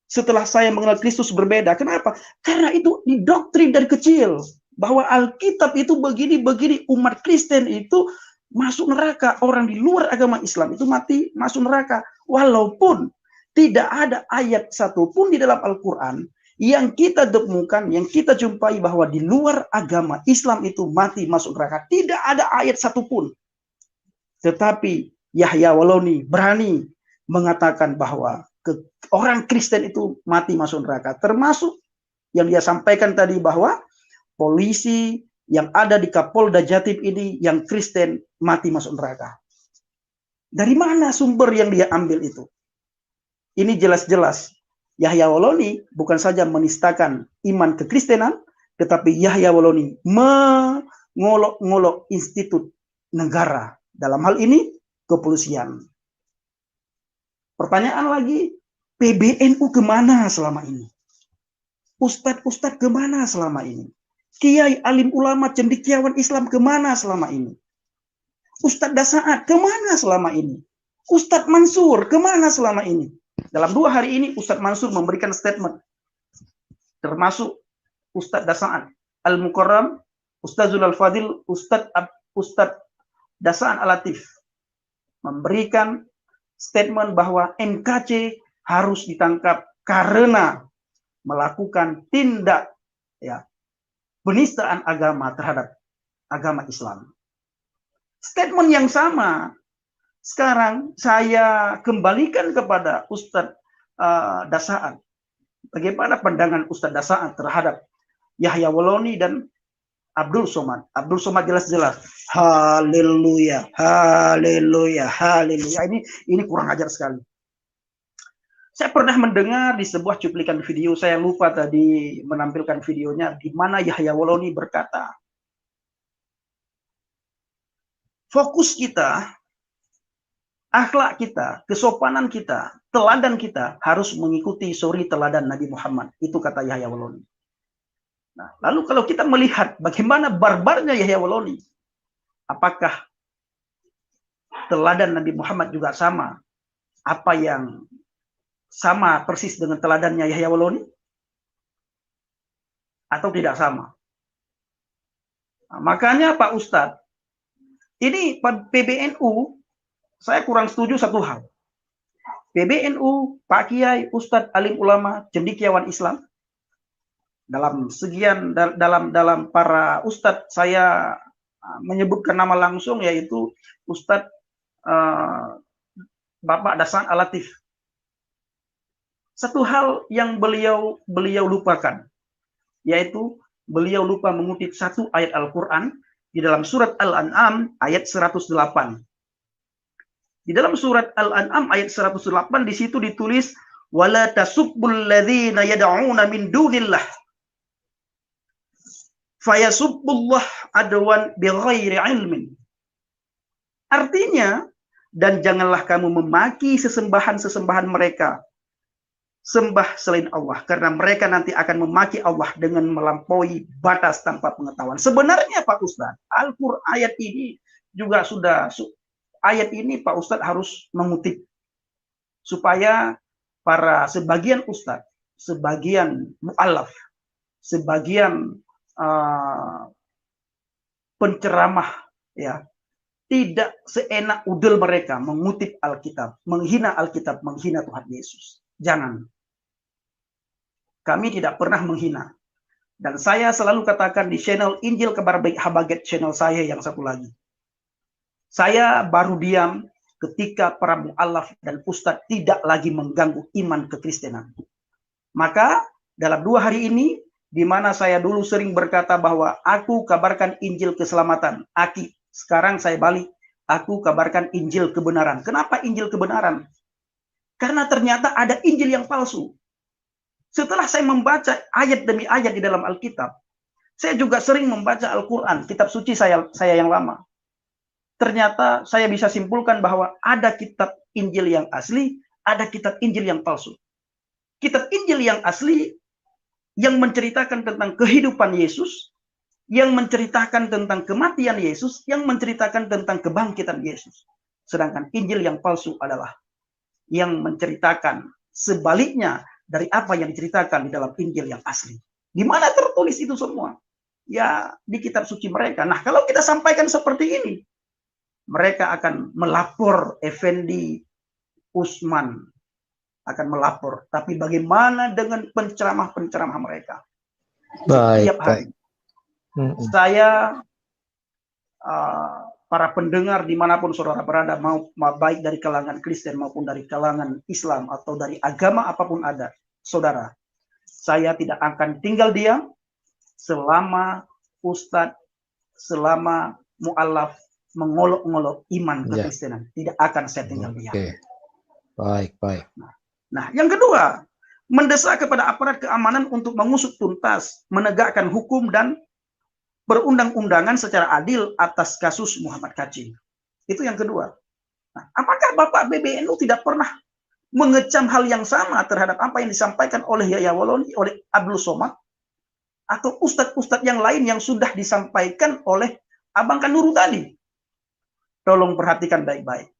Setelah saya mengenal Kristus berbeda. Kenapa? Karena itu didoktrin dari kecil. Bahwa Alkitab itu begini-begini, umat Kristen itu masuk neraka, orang di luar agama Islam itu mati masuk neraka. Walaupun tidak ada ayat satupun di dalam Al-Quran yang kita temukan, yang kita jumpai bahwa di luar agama Islam itu mati masuk neraka. Tidak ada ayat satupun. Tetapi Yahya Waloni berani mengatakan bahwa orang Kristen itu mati masuk neraka. Termasuk yang dia sampaikan tadi bahwa polisi yang ada di Kapolda Jatim ini yang Kristen mati masuk neraka. Dari mana sumber yang dia ambil itu? Ini jelas-jelas Yahya Waloni bukan saja menistakan iman kekristenan, tetapi Yahya Waloni mengolok-ngolok institut negara. Dalam hal ini kepolisian. Pertanyaan lagi, PBNU kemana selama ini? Ustadz-ustadz kemana selama ini? Kiai, alim ulama, cendekiawan Islam kemana selama ini? Ustadz Dasaat kemana selama ini? Ustadz Mansur kemana selama ini? Dalam 2 hari ini Ustadz Mansur memberikan statement, termasuk Ustadz Dasaan Al-Mukarram, Ustazul Al-Fadil, Ustadz Dasaan Al-Latif memberikan statement bahwa MKC harus ditangkap karena melakukan tindak penistaan agama terhadap agama Islam. Statement yang sama sekarang saya kembalikan kepada Ustadz Dasaan. Bagaimana pandangan Ustadz Dasaan terhadap Yahya Waloni dan Abdul Somad? Abdul Somad jelas-jelas haleluya, haleluya, haleluya. Ini kurang ajar sekali. Saya pernah mendengar di sebuah cuplikan video, saya lupa tadi menampilkan videonya, di mana Yahya Waloni berkata, fokus kita, akhlak kita, kesopanan kita, teladan kita harus mengikuti suri teladan Nabi Muhammad. Itu kata Yahya Waloni. Nah, lalu kalau kita melihat bagaimana barbarnya Yahya Waloni, apakah teladan Nabi Muhammad juga sama? Apa yang sama persis dengan teladannya Yahya Waloni? Atau tidak sama? Nah, makanya Pak Ustadz, ini PBNU, saya kurang setuju satu hal. PBNU, Pak Kiai, Ustadz, alim ulama, cendekiawan Islam, dalam para Ustadz saya menyebutkan nama langsung, yaitu Ustadz Bapak Dasaan Al-Latif. Satu hal yang beliau lupakan, yaitu beliau lupa mengutip satu ayat Al-Quran di dalam surat Al-An'am ayat 108. Di dalam surat Al-An'am ayat 108 di situ ditulis wala tasubbul ladzina yad'una min dunillah fayasubbullah adwan bighairi ilmin. Artinya, dan janganlah kamu memaki sesembahan-sesembahan mereka, sembah selain Allah, karena mereka nanti akan memaki Allah dengan melampaui batas tanpa pengetahuan. Sebenarnya Pak Ustadz, Al-Quran ayat ini juga sudah, ayat ini Pak Ustadz harus mengutip supaya sebagian Ustadz, sebagian mu'alaf, sebagian penceramah tidak seenak udel mereka mengutip Alkitab, menghina Alkitab, menghina Tuhan Yesus. Jangan. Kami tidak pernah menghina. Dan saya selalu katakan di channel Injil Kabar Baik Habagat, channel saya yang satu lagi, saya baru diam ketika para mu'alaf dan ustadz tidak lagi mengganggu iman kekristenan. Maka dalam 2 hari ini, di mana saya dulu sering berkata bahwa aku kabarkan Injil keselamatan, sekarang saya balik, aku kabarkan Injil kebenaran. Kenapa Injil kebenaran? Karena ternyata ada Injil yang palsu. Setelah saya membaca ayat demi ayat di dalam Alkitab, saya juga sering membaca Al-Quran, kitab suci saya yang lama. Ternyata saya bisa simpulkan bahwa ada kitab Injil yang asli, ada kitab Injil yang palsu. Kitab Injil yang asli yang menceritakan tentang kehidupan Yesus, yang menceritakan tentang kematian Yesus, yang menceritakan tentang kebangkitan Yesus. Sedangkan Injil yang palsu adalah yang menceritakan sebaliknya dari apa yang diceritakan di dalam Injil yang asli. Di mana tertulis itu semua? Ya, di kitab suci mereka. Nah, kalau kita sampaikan seperti ini, mereka akan melapor, Effendi Usman akan melapor. Tapi bagaimana dengan penceramah-penceramah mereka? Setiap hari. Saya, para pendengar dimanapun saudara berada, mau baik dari kalangan Kristen maupun dari kalangan Islam atau dari agama apapun ada, saudara, saya tidak akan tinggal diam selama ustadz, selama mu'alaf mengolok-ngolok iman kekristenan. Tidak akan saya tinggal diam. Baik. Nah, yang kedua, mendesak kepada aparat keamanan untuk mengusut tuntas, menegakkan hukum dan perundang-undangan secara adil atas kasus Muhammad Kacing. Itu yang kedua. Nah, apakah Bapak PBNU tidak pernah mengecam hal yang sama terhadap apa yang disampaikan oleh Yahya Waloni, oleh Abdul Somad, atau ustadz-ustadz yang lain yang sudah disampaikan oleh Abang Kanuru tadi? Tolong perhatikan baik-baik.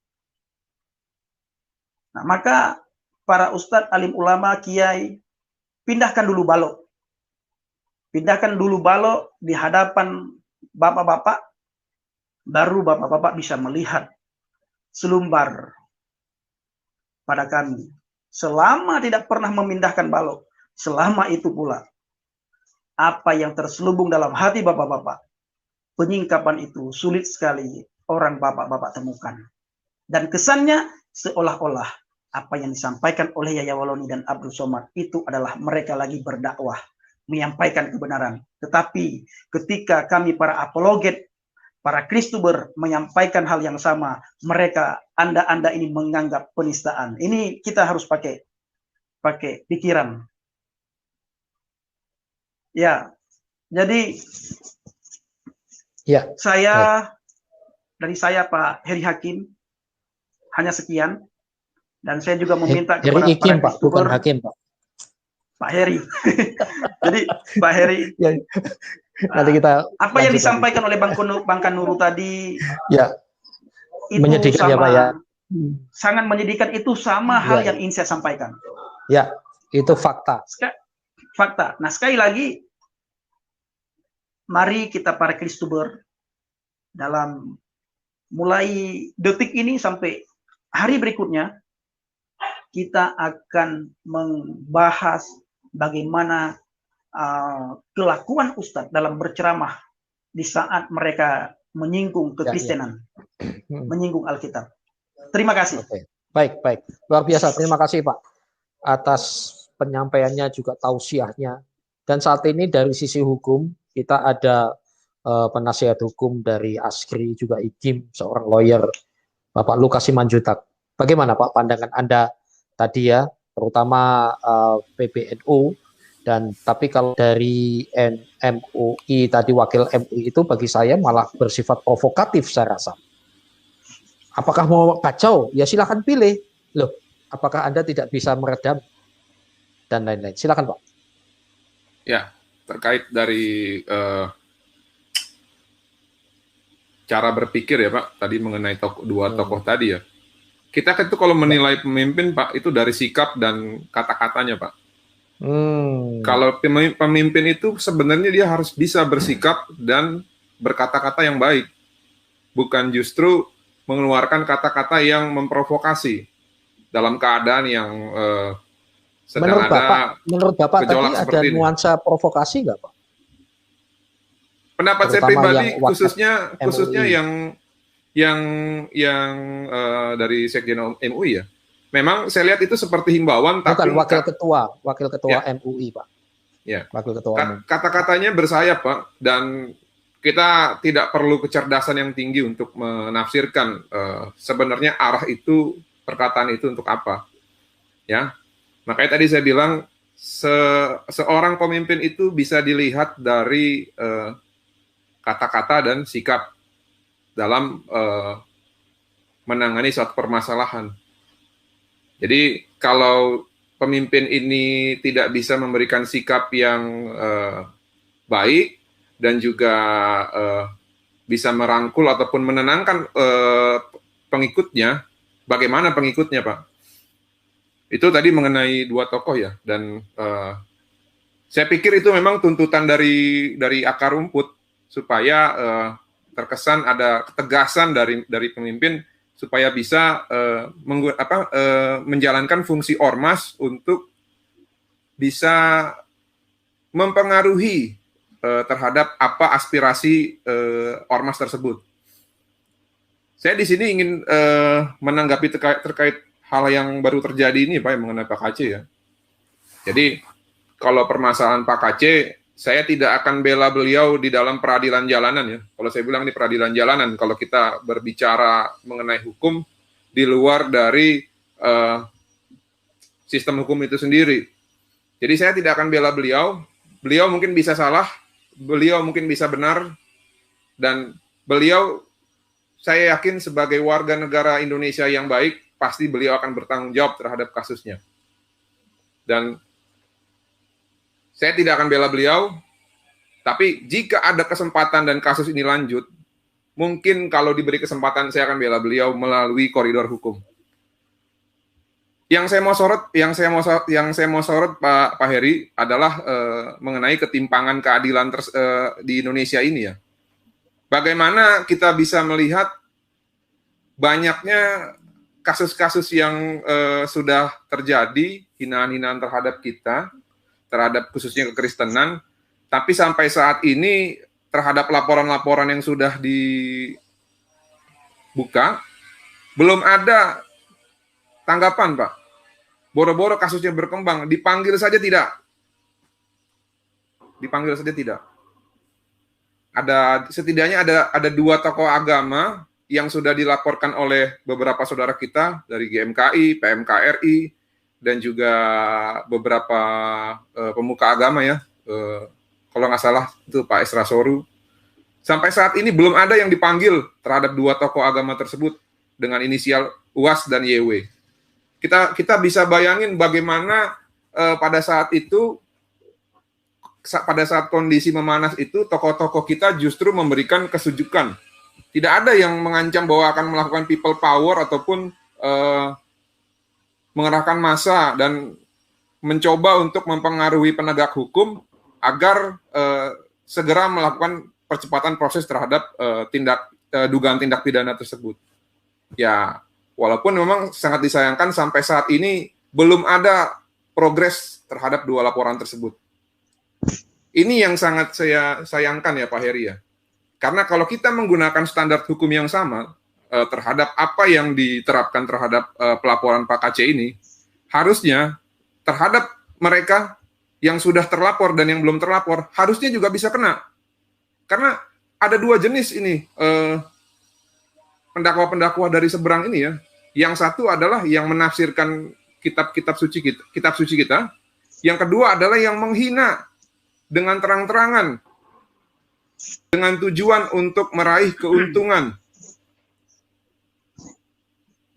Nah, maka para ustadz, alim ulama, kiai, pindahkan dulu balok. Pindahkan dulu balok di hadapan bapak-bapak, baru bapak-bapak bisa melihat selumbar pada kami. Selama tidak pernah memindahkan balok, selama itu pula apa yang terselubung dalam hati bapak-bapak, penyingkapan itu sulit sekali orang bapak-bapak temukan. Dan kesannya seolah-olah apa yang disampaikan oleh Yaya Waloni dan Abdul Somad itu adalah mereka lagi berdakwah, menyampaikan kebenaran. Tetapi ketika kami para apologet, para Kristuber menyampaikan hal yang sama, mereka, Anda ini menganggap penistaan. Ini kita harus pakai pikiran. Ya, jadi Ya, dari saya Pak Heri Hakim hanya sekian, dan saya juga meminta kepada Ikim, para Pak, bukan Kristuber, Hakim, Pak. Pak Heri. Jadi Pak Heri, Ya, nanti kita apa yang disampaikan oleh Bang Kanuru tadi, ya, itu menyedihkan sama, ya, Pak ya. sangat menyedihkan. Itu sama hal yang ingin saya sampaikan. Ya, itu fakta. Fakta. Nah, sekali lagi, mari kita para Kristuber dalam mulai detik ini sampai hari berikutnya, kita akan membahas bagaimana kelakuan Ustadz dalam berceramah di saat mereka menyinggung kekristenan, menyinggung Alkitab. Terima kasih. Oke. Baik. Luar biasa. Terima kasih, Pak, atas penyampaiannya, juga tausiahnya. Dan saat ini dari sisi hukum, kita ada penasihat hukum dari Askri, juga Ikim, seorang lawyer, Bapak Lukas Simanjuntak. Bagaimana, Pak, pandangan Anda tadi ya, terutama PBNU, dan tapi kalau dari MUI tadi, wakil MUI itu bagi saya malah bersifat provokatif saya rasa. Apakah mau kacau? Ya silakan pilih. Loh, apakah Anda tidak bisa meredam dan lain-lain? Silakan, Pak. Ya, terkait dari cara berpikir ya, Pak, tadi mengenai dua tokoh tadi ya. Kita kan itu kalau menilai pemimpin, Pak, itu dari sikap dan kata-katanya, Pak. Kalau pemimpin itu sebenarnya dia harus bisa bersikap dan berkata-kata yang baik, bukan justru mengeluarkan kata-kata yang memprovokasi dalam keadaan yang sedang menurut Bapak tadi ada nuansa provokasi nggak, Pak? Pendapat saya pribadi, khususnya yang dari Sekjen MUI ya. Memang saya lihat itu seperti himbauan, bukan wakil ketua MUI, Pak. Ya. Wakil ketua. Kata-katanya bersayap, Pak, dan kita tidak perlu kecerdasan yang tinggi untuk menafsirkan sebenarnya arah itu, perkataan itu untuk apa. Ya. Makanya tadi saya bilang seorang pemimpin itu bisa dilihat dari kata-kata dan sikap dalam menangani suatu permasalahan. Jadi kalau pemimpin ini tidak bisa memberikan sikap yang baik dan juga bisa merangkul ataupun menenangkan pengikutnya, bagaimana pengikutnya, Pak? Itu tadi mengenai dua tokoh ya, dan saya pikir itu memang tuntutan dari akar rumput supaya terkesan ada ketegasan dari pemimpin supaya bisa menjalankan fungsi ormas untuk bisa mempengaruhi terhadap apa aspirasi ormas tersebut. Saya di sini ingin menanggapi terkait hal yang baru terjadi ini, Pak, mengenai Pak KC ya. Jadi kalau permasalahan Pak KC, saya tidak akan bela beliau di dalam peradilan jalanan ya. Kalau saya bilang di peradilan jalanan, kalau kita berbicara mengenai hukum di luar dari sistem hukum itu sendiri. Jadi saya tidak akan bela beliau. Beliau mungkin bisa salah, beliau mungkin bisa benar, dan beliau, saya yakin sebagai warga negara Indonesia yang baik, pasti beliau akan bertanggung jawab terhadap kasusnya. Dan saya tidak akan bela beliau, tapi jika ada kesempatan dan kasus ini lanjut, mungkin kalau diberi kesempatan saya akan bela beliau melalui koridor hukum. Yang saya mau sorot Pak Heri adalah mengenai ketimpangan keadilan di Indonesia ini ya. Bagaimana kita bisa melihat banyaknya kasus-kasus yang sudah terjadi, hinaan-hinaan terhadap kita, terhadap khususnya kekristenan, tapi sampai saat ini terhadap laporan-laporan yang sudah dibuka, belum ada tanggapan, Pak. Boro-boro kasusnya berkembang, dipanggil saja tidak. Setidaknya ada 2 tokoh agama yang sudah dilaporkan oleh beberapa saudara kita dari GMKI, PMKRI, dan juga beberapa pemuka agama ya. Kalau nggak salah itu Pak Esra Soru. Sampai saat ini belum ada yang dipanggil terhadap 2 tokoh agama tersebut dengan inisial UAS dan YW. Kita bisa bayangin bagaimana pada saat itu, pada saat kondisi memanas itu, tokoh-tokoh kita justru memberikan kesejukan. Tidak ada yang mengancam bahwa akan melakukan people power ataupun mengerahkan massa dan mencoba untuk mempengaruhi penegak hukum agar segera melakukan percepatan proses terhadap dugaan tindak pidana tersebut. Ya, walaupun memang sangat disayangkan sampai saat ini belum ada progres terhadap 2 laporan tersebut. Ini yang sangat saya sayangkan ya Pak Heri ya. Karena kalau kita menggunakan standar hukum yang sama terhadap apa yang diterapkan terhadap pelaporan Pak KC ini, harusnya terhadap mereka yang sudah terlapor dan yang belum terlapor, harusnya juga bisa kena. Karena ada 2 jenis ini pendakwa-pendakwa dari seberang ini ya. Yang satu adalah yang menafsirkan kitab suci kita. Yang kedua adalah yang menghina dengan terang-terangan dengan tujuan untuk meraih keuntungan.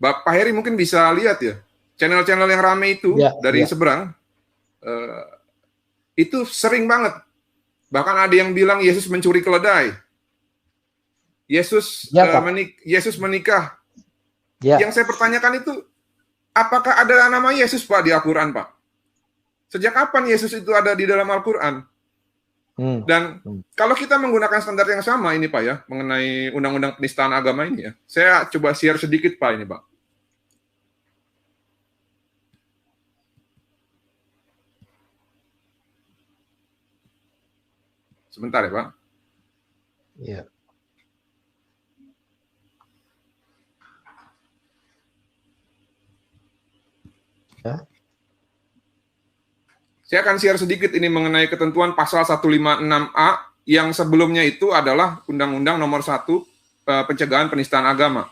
Pak Heri mungkin bisa lihat ya, channel-channel yang ramai itu dari seberang, itu sering banget. Bahkan ada yang bilang Yesus mencuri keledai. Yesus menikah. Yang saya pertanyakan itu, apakah ada nama Yesus Pak di Al-Quran Pak? Sejak kapan Yesus itu ada di dalam Al-Quran? Dan kalau kita menggunakan standar yang sama ini Pak ya, mengenai undang-undang penistaan agama ini ya, saya coba share sedikit Pak ini Pak. Sebentar ya Pak. Iya. Ya. Saya akan share sedikit ini mengenai ketentuan pasal 156A yang sebelumnya itu adalah Undang-Undang Nomor 1 Pencegahan Penistaan Agama.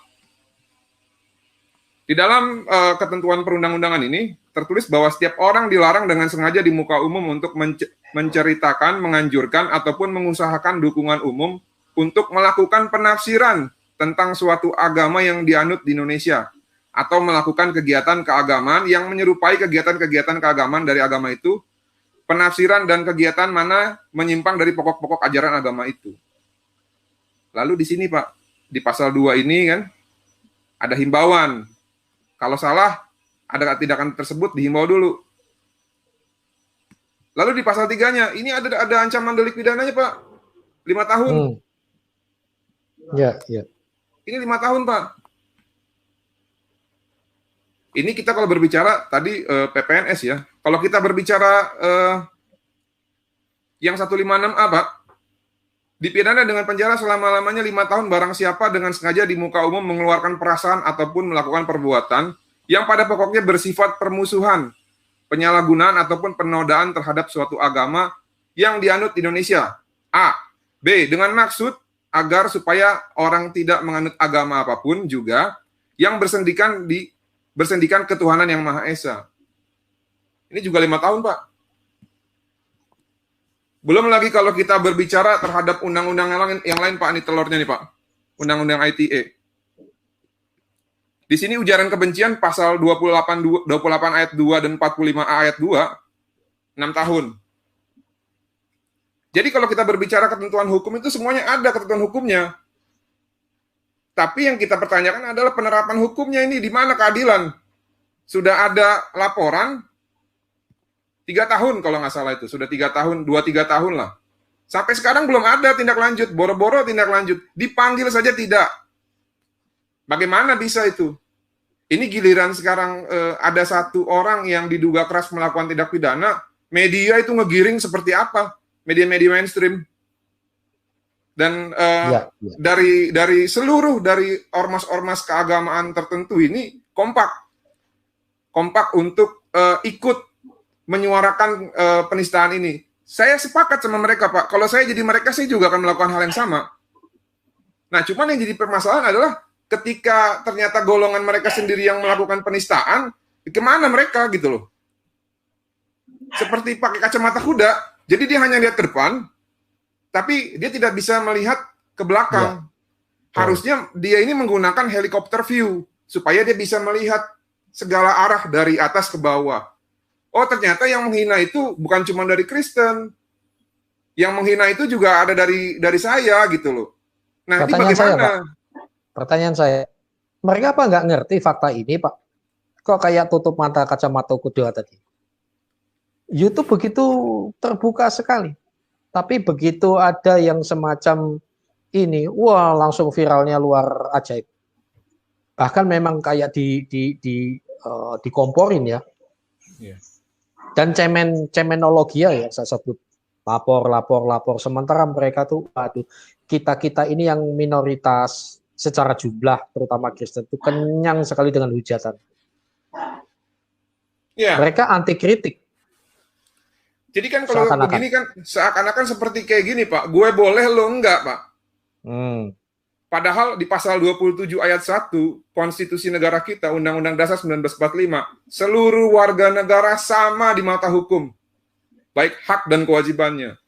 Di dalam ketentuan perundang-undangan ini tertulis bahwa setiap orang dilarang dengan sengaja di muka umum untuk menceritakan, menganjurkan, ataupun mengusahakan dukungan umum untuk melakukan penafsiran tentang suatu agama yang dianut di Indonesia, atau melakukan kegiatan keagamaan yang menyerupai kegiatan-kegiatan keagamaan dari agama itu, penafsiran dan kegiatan mana menyimpang dari pokok-pokok ajaran agama itu. Lalu di sini Pak, di pasal 2 ini kan, ada himbauan. Kalau salah, ada tindakan tersebut dihimbau dulu. Lalu di pasal 3-nya, ini ada ancaman delik pidananya Pak, 5 tahun. Ya. Ini 5 tahun Pak. Ini kita kalau berbicara tadi PPNS ya. Kalau kita berbicara yang 156A Pak, dipidana dengan penjara selama-lamanya 5 tahun barang siapa dengan sengaja di muka umum mengeluarkan perasaan ataupun melakukan perbuatan yang pada pokoknya bersifat permusuhan, penyalahgunaan ataupun penodaan terhadap suatu agama yang dianut di Indonesia. A. B. Dengan maksud agar supaya orang tidak menganut agama apapun juga yang bersendikan ketuhanan yang Maha Esa. Ini juga 5 tahun, Pak. Belum lagi kalau kita berbicara terhadap undang-undang yang lain, Pak, ini telurnya nih, Pak. Undang-undang ITE. Di sini ujaran kebencian pasal 28 ayat 2 dan 45A ayat 2, 6 tahun. Jadi kalau kita berbicara ketentuan hukum itu semuanya ada ketentuan hukumnya. Tapi yang kita pertanyakan adalah penerapan hukumnya ini, di mana keadilan? sudah ada laporan 3 tahun kalau nggak salah itu, sudah 3 tahun, 2-3 tahun lah. Sampai sekarang belum ada tindak lanjut, boro-boro tindak lanjut, dipanggil saja tidak. Bagaimana bisa itu? Ini giliran sekarang ada satu orang yang diduga keras melakukan tindak pidana, media itu ngegiring seperti apa? Media-media mainstream. Dan dari seluruh dari ormas-ormas keagamaan tertentu ini kompak untuk ikut menyuarakan penistaan ini. Saya sepakat sama mereka, Pak. Kalau saya jadi mereka, saya juga akan melakukan hal yang sama. Nah, cuman yang jadi permasalahan adalah ketika ternyata golongan mereka sendiri yang melakukan penistaan, kemana mereka gitu loh. Seperti pakai kacamata kuda, jadi dia hanya lihat ke depan, tapi dia tidak bisa melihat ke belakang. Harusnya dia ini menggunakan helikopter view, supaya dia bisa melihat segala arah dari atas ke bawah. Oh, ternyata yang menghina itu bukan cuma dari Kristen. Yang menghina itu juga ada dari saya gitu loh. Nah, ini bagaimana? Pertanyaan saya, mereka apa nggak ngerti fakta ini, Pak? Kok kayak tutup mata kacamata kuda tadi? YouTube begitu terbuka sekali. Tapi begitu ada yang semacam ini, wah langsung viralnya luar ajaib. Bahkan memang kayak dikomporin ya. Dan cemenologi ya saya sebut lapor. Sementara mereka tuh, aduh, kita ini yang minoritas secara jumlah, terutama Kristen itu kenyang sekali dengan hujatan. Mereka anti kritik. Jadi kan kalau begini kan seakan-akan seperti kayak gini, Pak. Gue boleh, lo enggak, Pak. Padahal di pasal 27 ayat 1 Konstitusi negara kita, Undang-Undang Dasar 1945, seluruh warga negara sama di mata hukum, baik hak dan kewajibannya.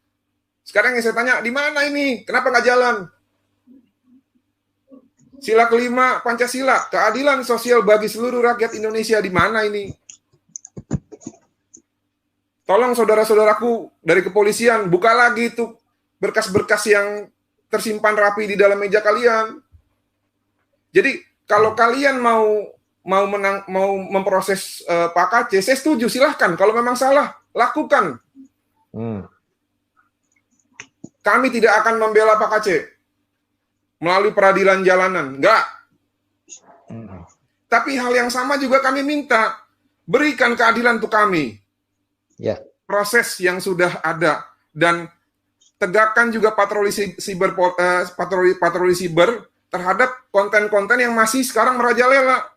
Sekarang yang saya tanya, di mana ini? Kenapa nggak jalan? Sila kelima Pancasila, keadilan sosial bagi seluruh rakyat Indonesia, di mana ini? Tolong saudara-saudaraku dari kepolisian, buka lagi itu berkas-berkas yang tersimpan rapi di dalam meja kalian. Jadi kalau kalian mau memproses Pak KC, saya setuju, silahkan. Kalau memang salah, lakukan. Kami tidak akan membela Pak KC melalui peradilan jalanan, enggak. Tapi hal yang sama juga kami minta, berikan keadilan untuk kami. Proses yang sudah ada dan tegakkan juga patroli siber terhadap konten-konten yang masih sekarang merajalela.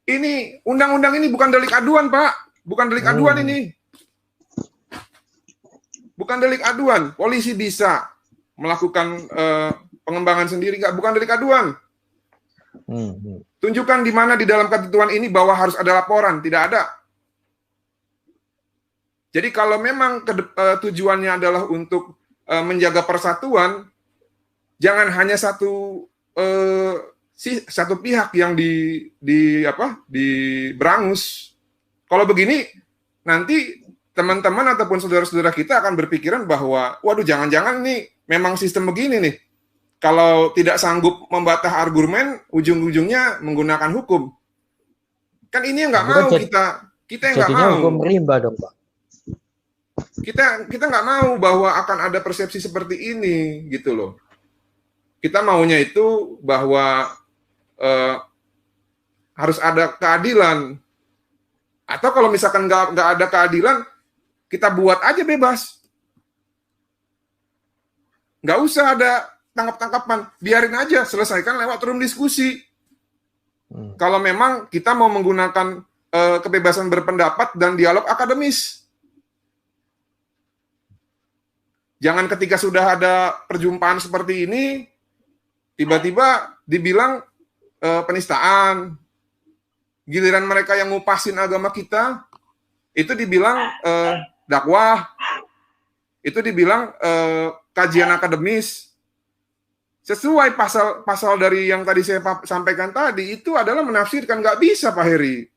Ini undang-undang ini bukan delik aduan, Pak. Bukan delik aduan ini. Bukan delik aduan. Polisi bisa melakukan pengembangan sendiri, bukan delik aduan. Tunjukkan di mana di dalam ketentuan ini bahwa harus ada laporan, tidak ada. Jadi kalau memang tujuannya adalah untuk menjaga persatuan, jangan hanya satu pihak yang diberangus. Kalau begini, nanti teman-teman ataupun saudara-saudara kita akan berpikiran bahwa, waduh, jangan-jangan nih memang sistem begini nih. Kalau tidak sanggup membantah argumen, ujung-ujungnya menggunakan hukum. Kan ini yang nggak mau kita yang nggak mau. Hukum rimba dong, Pak. Kita nggak mau bahwa akan ada persepsi seperti ini, gitu loh. Kita maunya itu bahwa harus ada keadilan. Atau kalau misalkan nggak ada keadilan, kita buat aja bebas. Nggak usah ada tangkap-tangkapan, biarin aja, selesaikan lewat room diskusi. Kalau memang kita mau menggunakan kebebasan berpendapat dan dialog akademis. Jangan ketika sudah ada perjumpaan seperti ini, tiba-tiba dibilang penistaan. Giliran mereka yang ngupasin agama kita, itu dibilang dakwah, itu dibilang kajian akademis. Sesuai pasal dari yang tadi saya sampaikan tadi, itu adalah menafsirkan, nggak bisa Pak Heri.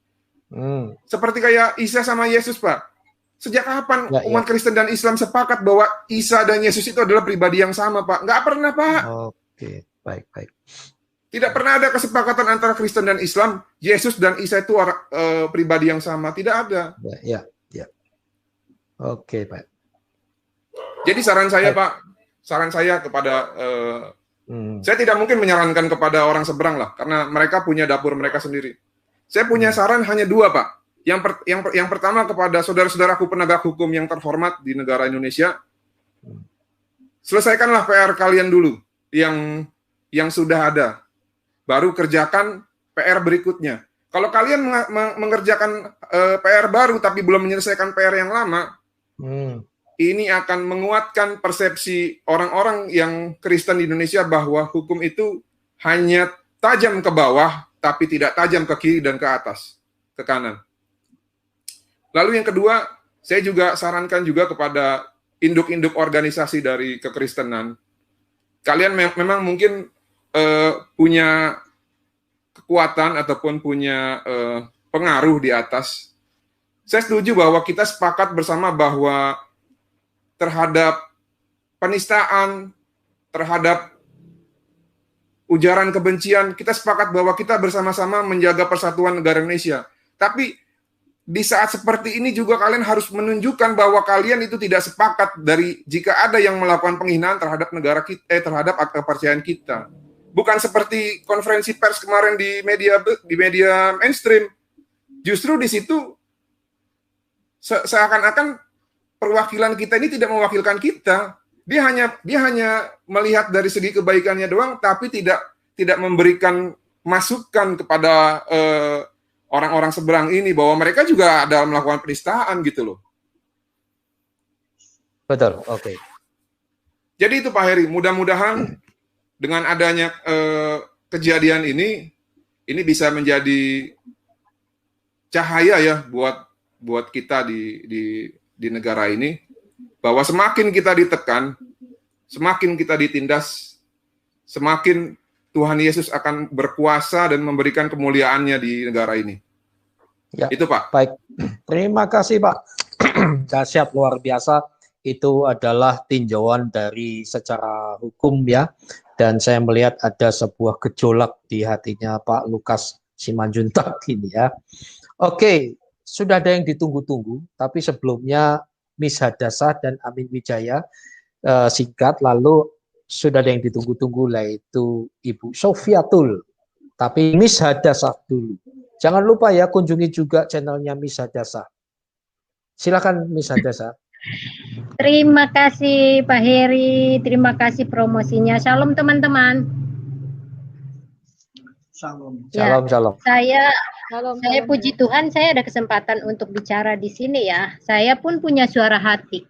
Seperti kayak Isa sama Yesus, Pak. Sejak kapan umat Kristen dan Islam sepakat bahwa Isa dan Yesus itu adalah pribadi yang sama, Pak? Nggak pernah, Pak. Oke, baik. Tidak pernah ada kesepakatan antara Kristen dan Islam, Yesus dan Isa itu pribadi yang sama. Tidak ada. Ya. Oke, Pak. Jadi saran saya, Pak, saran saya kepada saya tidak mungkin menyarankan kepada orang seberang lah, karena mereka punya dapur mereka sendiri. Saya punya saran hanya dua, Pak. Yang pertama kepada saudara-saudaraku penegak hukum yang terhormat di negara Indonesia, selesaikanlah PR kalian dulu yang sudah ada. Baru kerjakan PR berikutnya. Kalau kalian mengerjakan PR baru tapi belum menyelesaikan PR yang lama, ini akan menguatkan persepsi orang-orang yang Kristen di Indonesia bahwa hukum itu hanya tajam ke bawah, tapi tidak tajam ke kiri dan ke atas, ke kanan. Lalu yang kedua, saya juga sarankan juga kepada induk-induk organisasi dari kekristenan. Kalian memang mungkin punya kekuatan ataupun punya pengaruh di atas. Saya setuju bahwa kita sepakat bersama bahwa terhadap penistaan, terhadap ujaran kebencian, kita sepakat bahwa kita bersama-sama menjaga persatuan negara Indonesia. Tapi di saat seperti ini juga kalian harus menunjukkan bahwa kalian itu tidak sepakat dari jika ada yang melakukan penghinaan terhadap negara kita, terhadap kepercayaan kita. Bukan seperti konferensi pers kemarin di media mainstream. Justru di situ seakan-akan perwakilan kita ini tidak mewakilkan kita. Dia hanya melihat dari segi kebaikannya doang, tapi tidak memberikan masukan kepada orang-orang seberang ini bahwa mereka juga dalam melakukan penistaan gitu loh. Betul, oke. Jadi itu Pak Heri, mudah-mudahan dengan adanya kejadian ini bisa menjadi cahaya ya buat kita di negara ini, bahwa semakin kita ditekan, semakin kita ditindas, semakin Tuhan Yesus akan berkuasa dan memberikan kemuliaannya di negara ini. Ya, itu Pak. Baik, terima kasih Pak. Dahsyat, luar biasa. Itu adalah tinjauan dari secara hukum ya. Dan saya melihat ada sebuah gejolak di hatinya Pak Lukas Simanjuntak ini ya. Oke, sudah ada yang ditunggu-tunggu, tapi sebelumnya Miss Hadassah dan Amin Wijaya singkat, lalu sudah ada yang ditunggu-tunggu yaitu Ibu Sofiatul. Tapi Miss Hadassah dulu. Jangan lupa ya kunjungi juga channelnya Miss Hadassah. Silakan Miss Hadassah. Terima kasih Pak Heri, terima kasih promosinya. Shalom teman-teman. Shalom. Ya, Shalom. Saya Shalom. puji Tuhan, saya ada kesempatan untuk bicara di sini ya. Saya pun punya suara hati.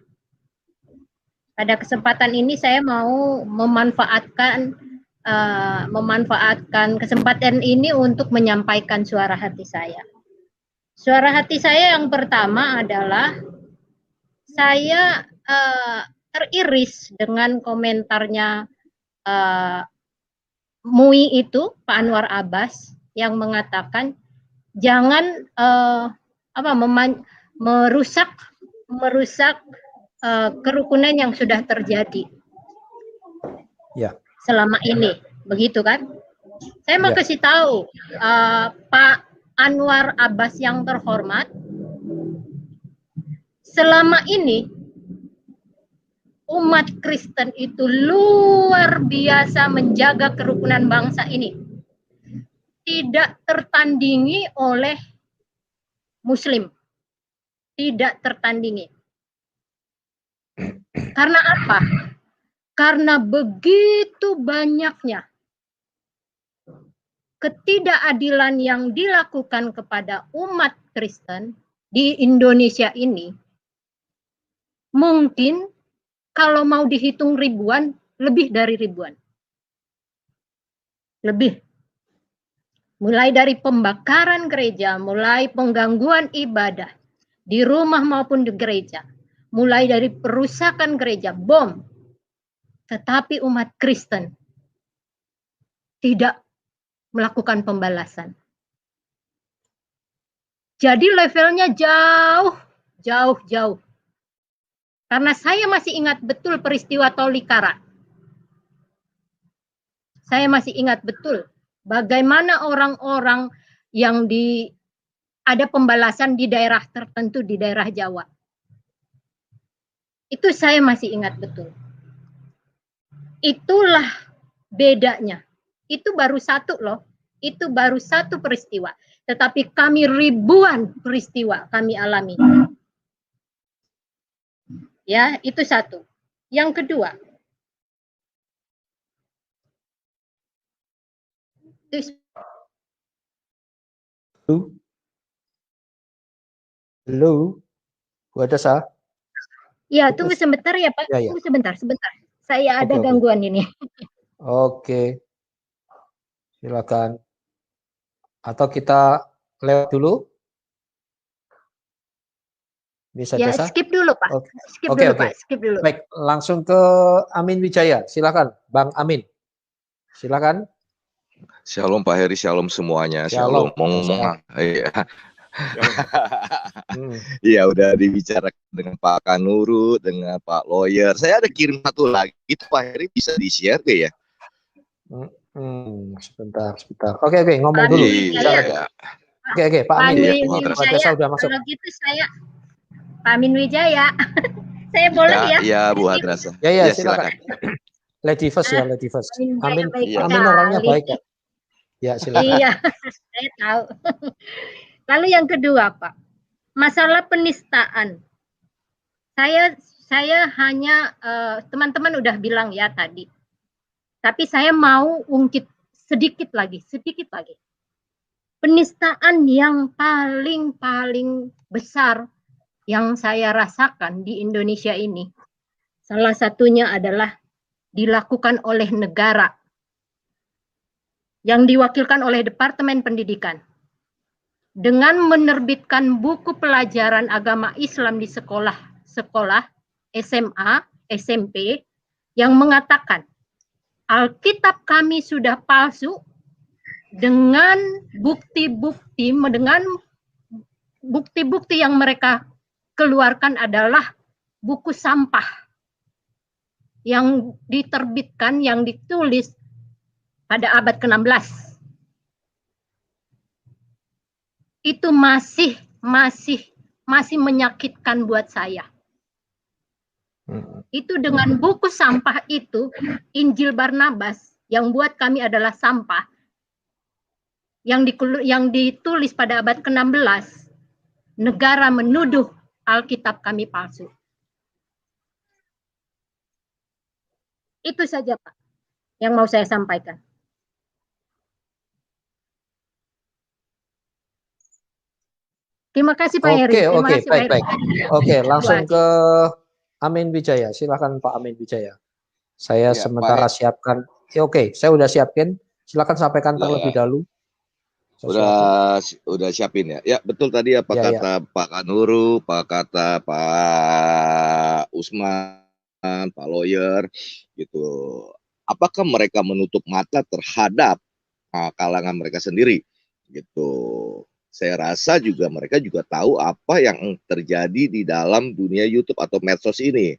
Pada kesempatan ini saya mau memanfaatkan kesempatan ini untuk menyampaikan suara hati saya. Suara hati saya yang pertama adalah saya teriris dengan komentarnya MUI itu, Pak Anwar Abbas, yang mengatakan jangan merusak kerukunan yang sudah terjadi selama ini, begitu kan? Saya mau kasih tahu Pak Anwar Abbas yang terhormat, selama ini umat Kristen itu luar biasa menjaga kerukunan bangsa ini, tidak tertandingi oleh Muslim, tidak tertandingi. Karena apa? Karena begitu banyaknya ketidakadilan yang dilakukan kepada umat Kristen di Indonesia ini, mungkin kalau mau dihitung ribuan, lebih dari ribuan. Lebih. Mulai dari pembakaran gereja, mulai penggangguan ibadah di rumah maupun di gereja, mulai dari perusakan gereja, bom. Tetapi umat Kristen tidak melakukan pembalasan. Jadi levelnya jauh. Karena saya masih ingat betul peristiwa Tolikara. Saya masih ingat betul Bagaimana orang-orang yang ada pembalasan di daerah tertentu di daerah Jawa. Itu saya masih ingat betul. Itulah bedanya. Itu baru satu loh. Itu baru satu peristiwa. Tetapi kami ribuan peristiwa kami alami. Ya, itu satu. Yang kedua. Halo, Bu Adasa. Ya, tunggu sebentar ya Pak. Ya, ya. Tunggu sebentar. Saya ada gangguan ini. Oke. Silakan. Atau kita lewat dulu? Bisa ya, Desa? Skip dulu Pak. Skip Oke. dulu Pak. Skip dulu. Baik, langsung ke Amin Wijaya. Silakan, Bang Amin. Silakan. Shalom Pak Heri, shalom semuanya. Shalom. Iya. Iya, udah dibicarakan dengan Pak Kanuru, dengan Pak Lawyer. Saya ada kirim satu lagi, itu Pak Heri bisa di-share ke ya? Sebentar. Oke, ngomong dulu. Oke, Pak Amin. Wijaya, udah masuk. Kalau gitu saya Pak Amin Wijaya. Saya boleh ya? Iya, Bu Hadrasa. Ya, silakan. Lady first ya, Lady first. Amin orangnya baik ya. Ya, silakan. Iya, saya tahu. Lalu yang kedua, Pak, masalah penistaan. Saya hanya teman-teman udah bilang ya tadi. Tapi saya mau ungkit sedikit lagi. Penistaan yang paling besar yang saya rasakan di Indonesia ini, salah satunya adalah dilakukan oleh negara yang diwakilkan oleh Departemen Pendidikan dengan menerbitkan buku pelajaran agama Islam di sekolah SMA, SMP yang mengatakan Alkitab kami sudah palsu dengan bukti-bukti yang mereka keluarkan adalah buku sampah yang diterbitkan, yang ditulis pada abad ke-16. Itu masih menyakitkan buat saya. Itu dengan buku sampah itu, Injil Barnabas yang buat kami adalah sampah, yang ditulis pada abad ke-16, negara menuduh Alkitab kami palsu. Itu saja Pak yang mau saya sampaikan. Terima kasih Pak Heri. Baik. Oke, langsung ke Amin Wijaya. Silakan Pak Amin Wijaya. Saya sementara siapkan. Oke, saya udah siapin. Silakan sampaikan terlebih dahulu. Udah siapin ya. Ya, betul tadi apa kata Pak Kanuru, kata Pak Usman, Pak Lawyer gitu. Apakah mereka menutup mata terhadap kalangan mereka sendiri gitu. Saya rasa juga mereka juga tahu apa yang terjadi di dalam dunia YouTube atau medsos ini.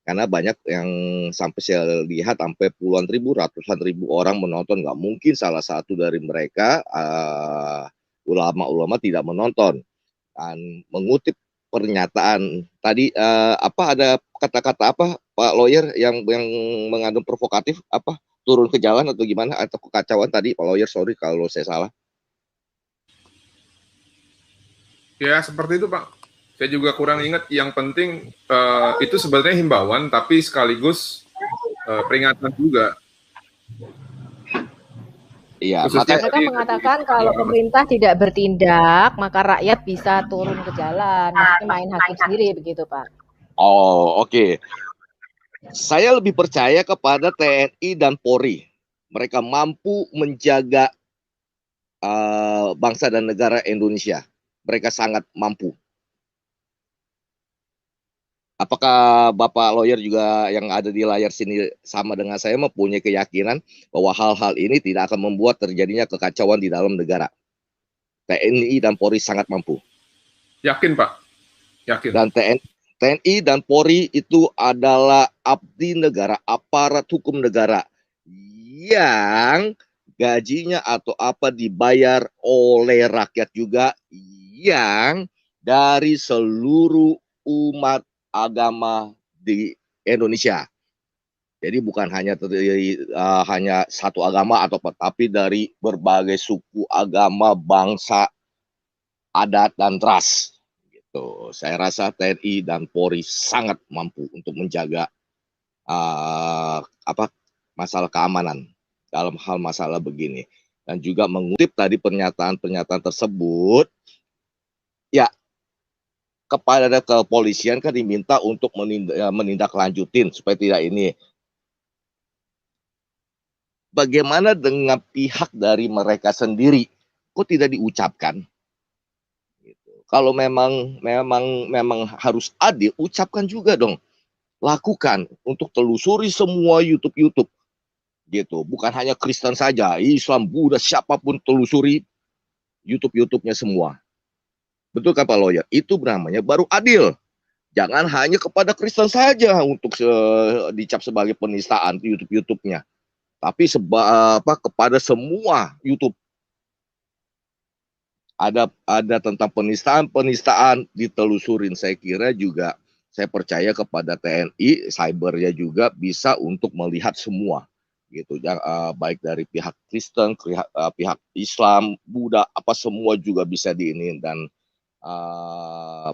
Karena banyak yang sampai saya lihat sampai puluhan ribu, ratusan ribu orang menonton. Nggak mungkin salah satu dari mereka ulama-ulama tidak menonton. Dan mengutip pernyataan tadi ada kata-kata apa Pak Lawyer yang mengandung provokatif, turun ke jalan atau gimana, atau kekacauan tadi Pak Lawyer, sorry kalau saya salah. Ya, seperti itu, Pak. Saya juga kurang ingat. Yang penting itu sebenarnya himbauan, tapi sekaligus peringatan juga. Iya, mereka mengatakan kalau pemerintah tidak bertindak, maka rakyat bisa turun ke jalan. Maksudnya main hakim sendiri, begitu, Pak. Oh, oke. Saya lebih percaya kepada TNI dan Polri. Mereka mampu menjaga bangsa dan negara Indonesia. Mereka sangat mampu. Apakah Bapak Lawyer juga yang ada di layar sini sama dengan saya mempunyai keyakinan bahwa hal-hal ini tidak akan membuat terjadinya kekacauan di dalam negara? TNI dan Polri sangat mampu. Yakin, Pak. Yakin. Dan TNI dan Polri itu adalah abdi negara, aparat hukum negara yang gajinya atau apa dibayar oleh rakyat juga yang dari seluruh umat agama di Indonesia. Jadi bukan hanya hanya satu agama atau tapi dari berbagai suku, agama, bangsa, adat dan ras. Gitu. Saya rasa TNI dan Polri sangat mampu untuk menjaga masalah keamanan dalam hal masalah begini. Dan juga mengutip tadi pernyataan-pernyataan tersebut, ya kepada kepolisian kan diminta untuk menindaklanjutin supaya tidak ini. Bagaimana dengan pihak dari mereka sendiri? Kok tidak diucapkan? Gitu. Kalau memang harus adil, ucapkan juga dong. Lakukan untuk telusuri semua YouTube. Gitu. Bukan hanya Kristen saja, Islam, Buddha, siapapun telusuri YouTube-nya semua. Betul kan Pak Lawyer? Itu namanya baru adil. Jangan hanya kepada Kristen saja untuk dicap sebagai penistaan YouTube-nya. Tapi kepada semua YouTube. Ada tentang penistaan ditelusurin. Saya kira juga, saya percaya kepada TNI, cybernya juga bisa untuk melihat semua. Gitu, baik dari pihak Kristen, pihak Islam, Buddha, apa semua juga bisa diinin. Dan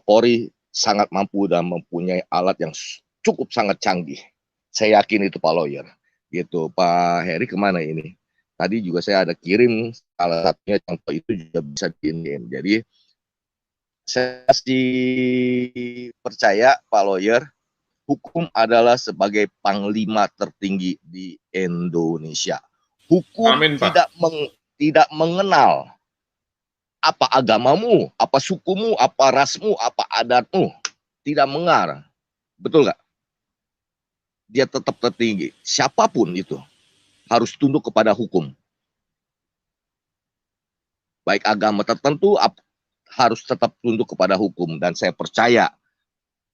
Polri sangat mampu dan mempunyai alat yang cukup sangat canggih. Saya yakin itu Pak Lawyer. Gitu, Pak Heri kemana ini? Tadi juga saya ada kirim salah satunya contoh itu juga bisa diinin. Jadi saya masih percaya Pak Lawyer, hukum adalah sebagai panglima tertinggi di Indonesia. Hukum Amin, Pak. tidak mengenal apa agamamu, apa sukumu, apa rasmu, apa adatmu. Tidak mengarah. Betul nggak? Dia tetap tertinggi. Siapapun itu harus tunduk kepada hukum. Baik agama tertentu harus tetap tunduk kepada hukum. Dan saya percaya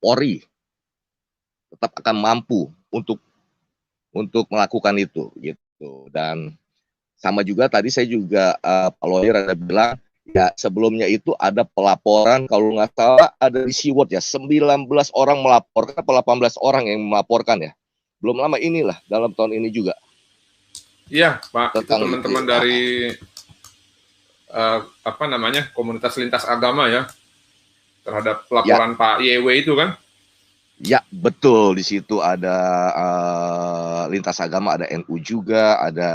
Polri tetap akan mampu untuk melakukan itu. Gitu. Dan sama juga tadi saya juga Pak Lawyer ada bilang, ya sebelumnya itu ada pelaporan, kalau nggak salah ada di Siwot ya, 19 orang melaporkan, 18 orang yang melaporkan ya. Belum lama inilah, dalam tahun ini juga. Iya, Pak. Itu teman-teman dari komunitas lintas agama ya, terhadap pelaporan Pak YW itu kan? Ya, betul. Di situ ada lintas agama, ada NU juga, ada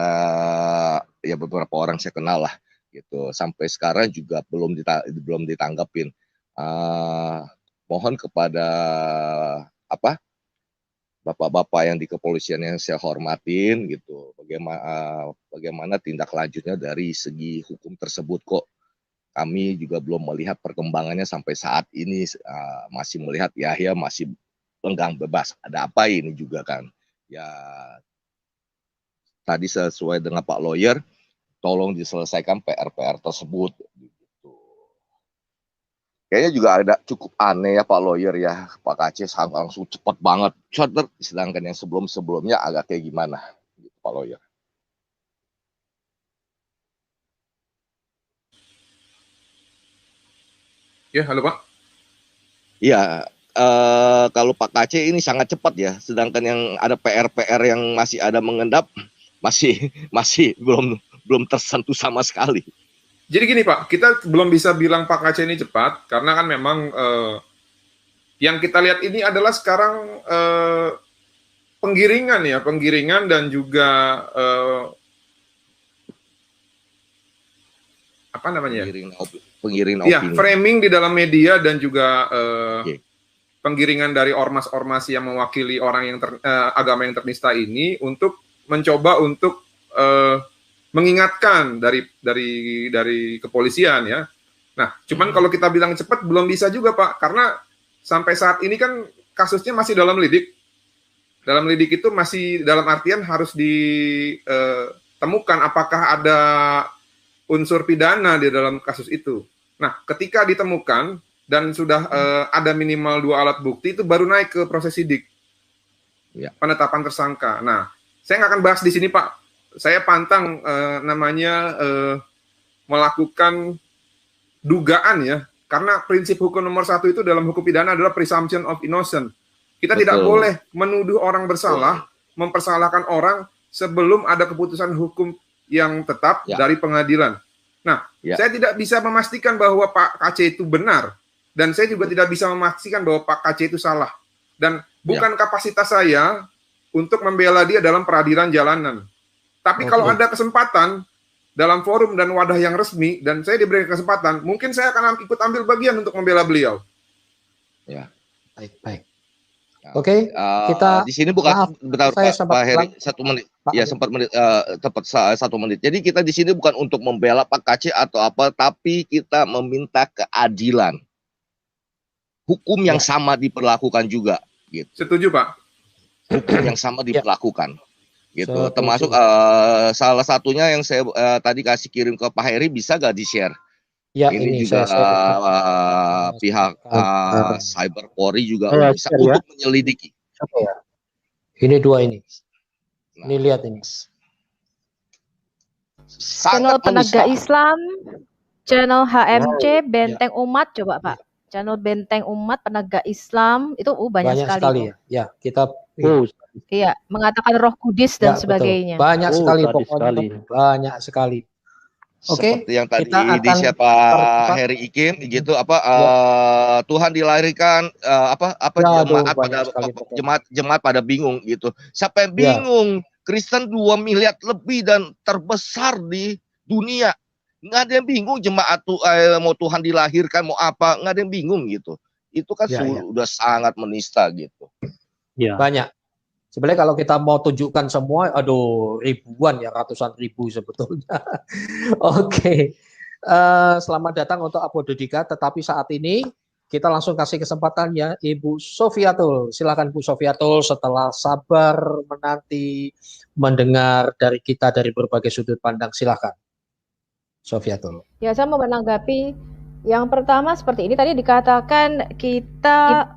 ya beberapa orang saya kenal lah. Gitu. Sampai sekarang juga belum ditanggapin. Mohon kepada bapak-bapak yang di kepolisian yang saya hormatin gitu, bagaimana tindak lanjutnya dari segi hukum tersebut. Kok kami juga belum melihat perkembangannya sampai saat ini, masih melihat Yahya masih lenggang bebas. Ada apa ini juga kan? Ya tadi sesuai dengan Pak Lawyer, tolong diselesaikan PR-PR tersebut. Kayaknya juga ada cukup aneh ya Pak Lawyer ya, Pak Aceh langsung cepat banget, sedangkan yang sebelum-sebelumnya agak kayak gimana, gitu, Pak Lawyer. Ya, halo Pak. Iya, kalau Pak Aceh ini sangat cepat ya, sedangkan yang ada PR-PR yang masih ada mengendap, masih belum tersentuh sama sekali. Jadi gini Pak, kita belum bisa bilang Pak Aceh ini cepat, karena kan memang yang kita lihat ini adalah sekarang penggiringan dan juga penggiringan ya, opini. framing di dalam media dan juga penggiringan dari ormas-ormas yang mewakili orang yang agama yang ternista ini untuk mencoba untuk mengingatkan dari kepolisian ya. Nah, cuman kalau kita bilang cepat belum bisa juga Pak, karena sampai saat ini kan kasusnya masih dalam lidik. Dalam lidik itu masih dalam artian harus ditemukan apakah ada unsur pidana di dalam kasus itu. Nah, ketika ditemukan dan sudah ada minimal 2 alat bukti, itu baru naik ke proses sidik. Ya. Penetapan tersangka. Nah, saya nggak akan bahas di sini Pak saya pantang melakukan dugaan ya, karena prinsip hukum nomor 1 itu dalam hukum pidana adalah presumption of innocence. Kita tidak boleh menuduh orang bersalah, mempersalahkan orang sebelum ada keputusan hukum yang tetap dari pengadilan. Nah, saya tidak bisa memastikan bahwa Pak KC itu benar, dan saya juga tidak bisa memastikan bahwa Pak KC itu salah. Dan bukan kapasitas saya untuk membela dia dalam peradilan jalanan. Tapi kalau ada kesempatan dalam forum dan wadah yang resmi, dan saya diberikan kesempatan, mungkin saya akan ikut ambil bagian untuk membela beliau. Ya, baik. Oke, kita di sini bukan bentar Pak Heri, 1 menit. Ya, sempat tepat 1 menit. Jadi kita di sini bukan untuk membela Pak KC atau apa, tapi kita meminta keadilan. Hukum yang sama diperlakukan juga, gitu. Setuju, Pak. Hukum yang sama diperlakukan, gitu. Termasuk salah satunya yang saya tadi kasih kirim ke Pak Heri, bisa gak di-share? Ya, ini juga pihak Cyber Polri juga bisa untuk menyelidiki. Ini 2 ini. Ini lihat ini. Channel Penegak Islam, channel HMC, Benteng Umat, coba Pak. Channel Benteng Umat, Penegak Islam, itu banyak sekali ya. Kita iya, mengatakan Roh Kudus dan sebagainya. Banyak sekali pokoknya, banyak sekali. Seperti yang tadi di-share Pak Heri Ikim gitu, Tuhan dilahirkan jemaat pada bingung gitu. Siapa yang bingung? Kristen 2 miliar lebih dan terbesar di dunia. Nggak ada yang bingung jemaat mau Tuhan dilahirkan mau apa, nggak ada yang bingung gitu. Itu kan sudah sangat menista gitu. Banyak. Sebenarnya kalau kita mau tunjukkan semua, ribuan ya, ratusan ribu sebetulnya. Oke. Selamat datang untuk Apododika, tetapi saat ini kita langsung kasih kesempatan ya Ibu Sofiatul. Silakan Bu Sofiatul, setelah sabar menanti mendengar dari kita dari berbagai sudut pandang, silakan. Sofiatul. Ya, saya mau menanggapi yang pertama seperti ini, tadi dikatakan kita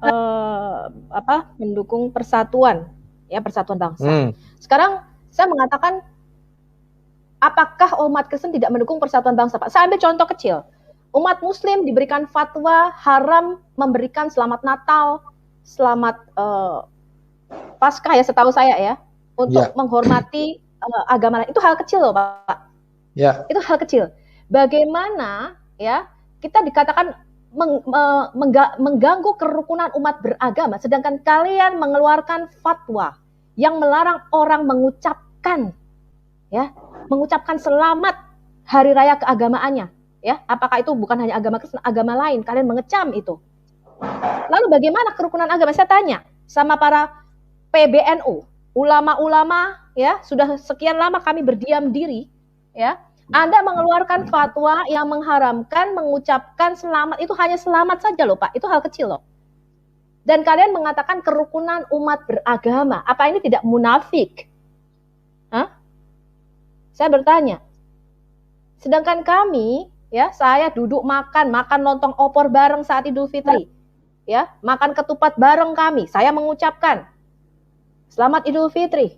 mendukung persatuan, ya, persatuan bangsa. Sekarang saya mengatakan, apakah umat Kristen tidak mendukung persatuan bangsa, Pak? Saya ambil contoh kecil. Umat Muslim diberikan fatwa haram memberikan selamat Natal, selamat Paskah ya, setahu saya ya, untuk menghormati agama lain. Itu hal kecil loh, Pak. Ya. Itu hal kecil. Bagaimana ya kita dikatakan mengganggu kerukunan umat beragama, sedangkan kalian mengeluarkan fatwa yang melarang orang mengucapkan selamat hari raya keagamaannya. Ya, apakah itu bukan hanya agama Kristen, agama lain, kalian mengecam itu. Lalu bagaimana kerukunan agama? Saya tanya sama para PBNU, ulama-ulama ya, sudah sekian lama kami berdiam diri ya. Anda mengeluarkan fatwa yang mengharamkan mengucapkan selamat, itu hanya selamat saja loh Pak, itu hal kecil loh. Dan kalian mengatakan kerukunan umat beragama, apa ini tidak munafik? Hah? Saya bertanya. Sedangkan kami ya, saya duduk makan lontong opor bareng saat Idul Fitri. Ya, makan ketupat bareng kami. Saya mengucapkan selamat Idul Fitri.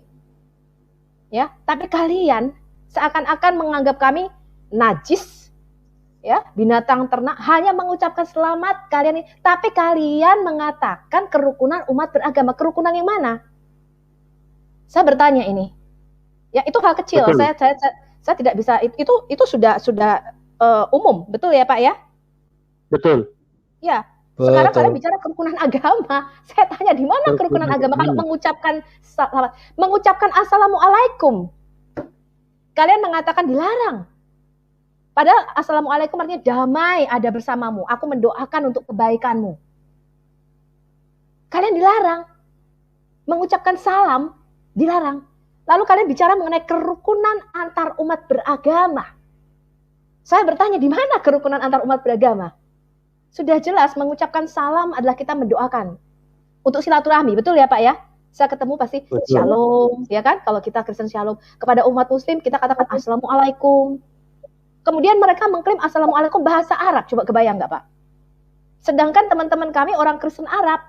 Ya, tapi kalian seakan-akan menganggap kami najis. Ya, binatang ternak, hanya mengucapkan selamat kalian ini, tapi kalian mengatakan kerukunan umat beragama. Kerukunan yang mana? Saya bertanya ini. Ya, itu hal kecil. Saya tidak bisa, itu sudah umum, betul ya Pak ya? Betul. Ya, sekarang kalian bicara kerukunan agama. Saya tanya di mana kerukunan agama kalau mengucapkan assalamualaikum. Kalian mengatakan dilarang. Padahal assalamualaikum artinya damai ada bersamamu. Aku mendoakan untuk kebaikanmu. Kalian dilarang. Mengucapkan salam dilarang. Lalu kalian bicara mengenai kerukunan antar umat beragama. Saya bertanya, di mana kerukunan antar umat beragama? Sudah jelas mengucapkan salam adalah kita mendoakan untuk silaturahmi, betul ya Pak ya? Saya ketemu pasti shalom, ya kan? Kalau kita Kristen shalom. Kepada umat Muslim kita katakan assalamualaikum. Kemudian mereka mengklaim assalamualaikum bahasa Arab. Coba kebayang nggak Pak? Sedangkan teman-teman kami orang Kristen Arab.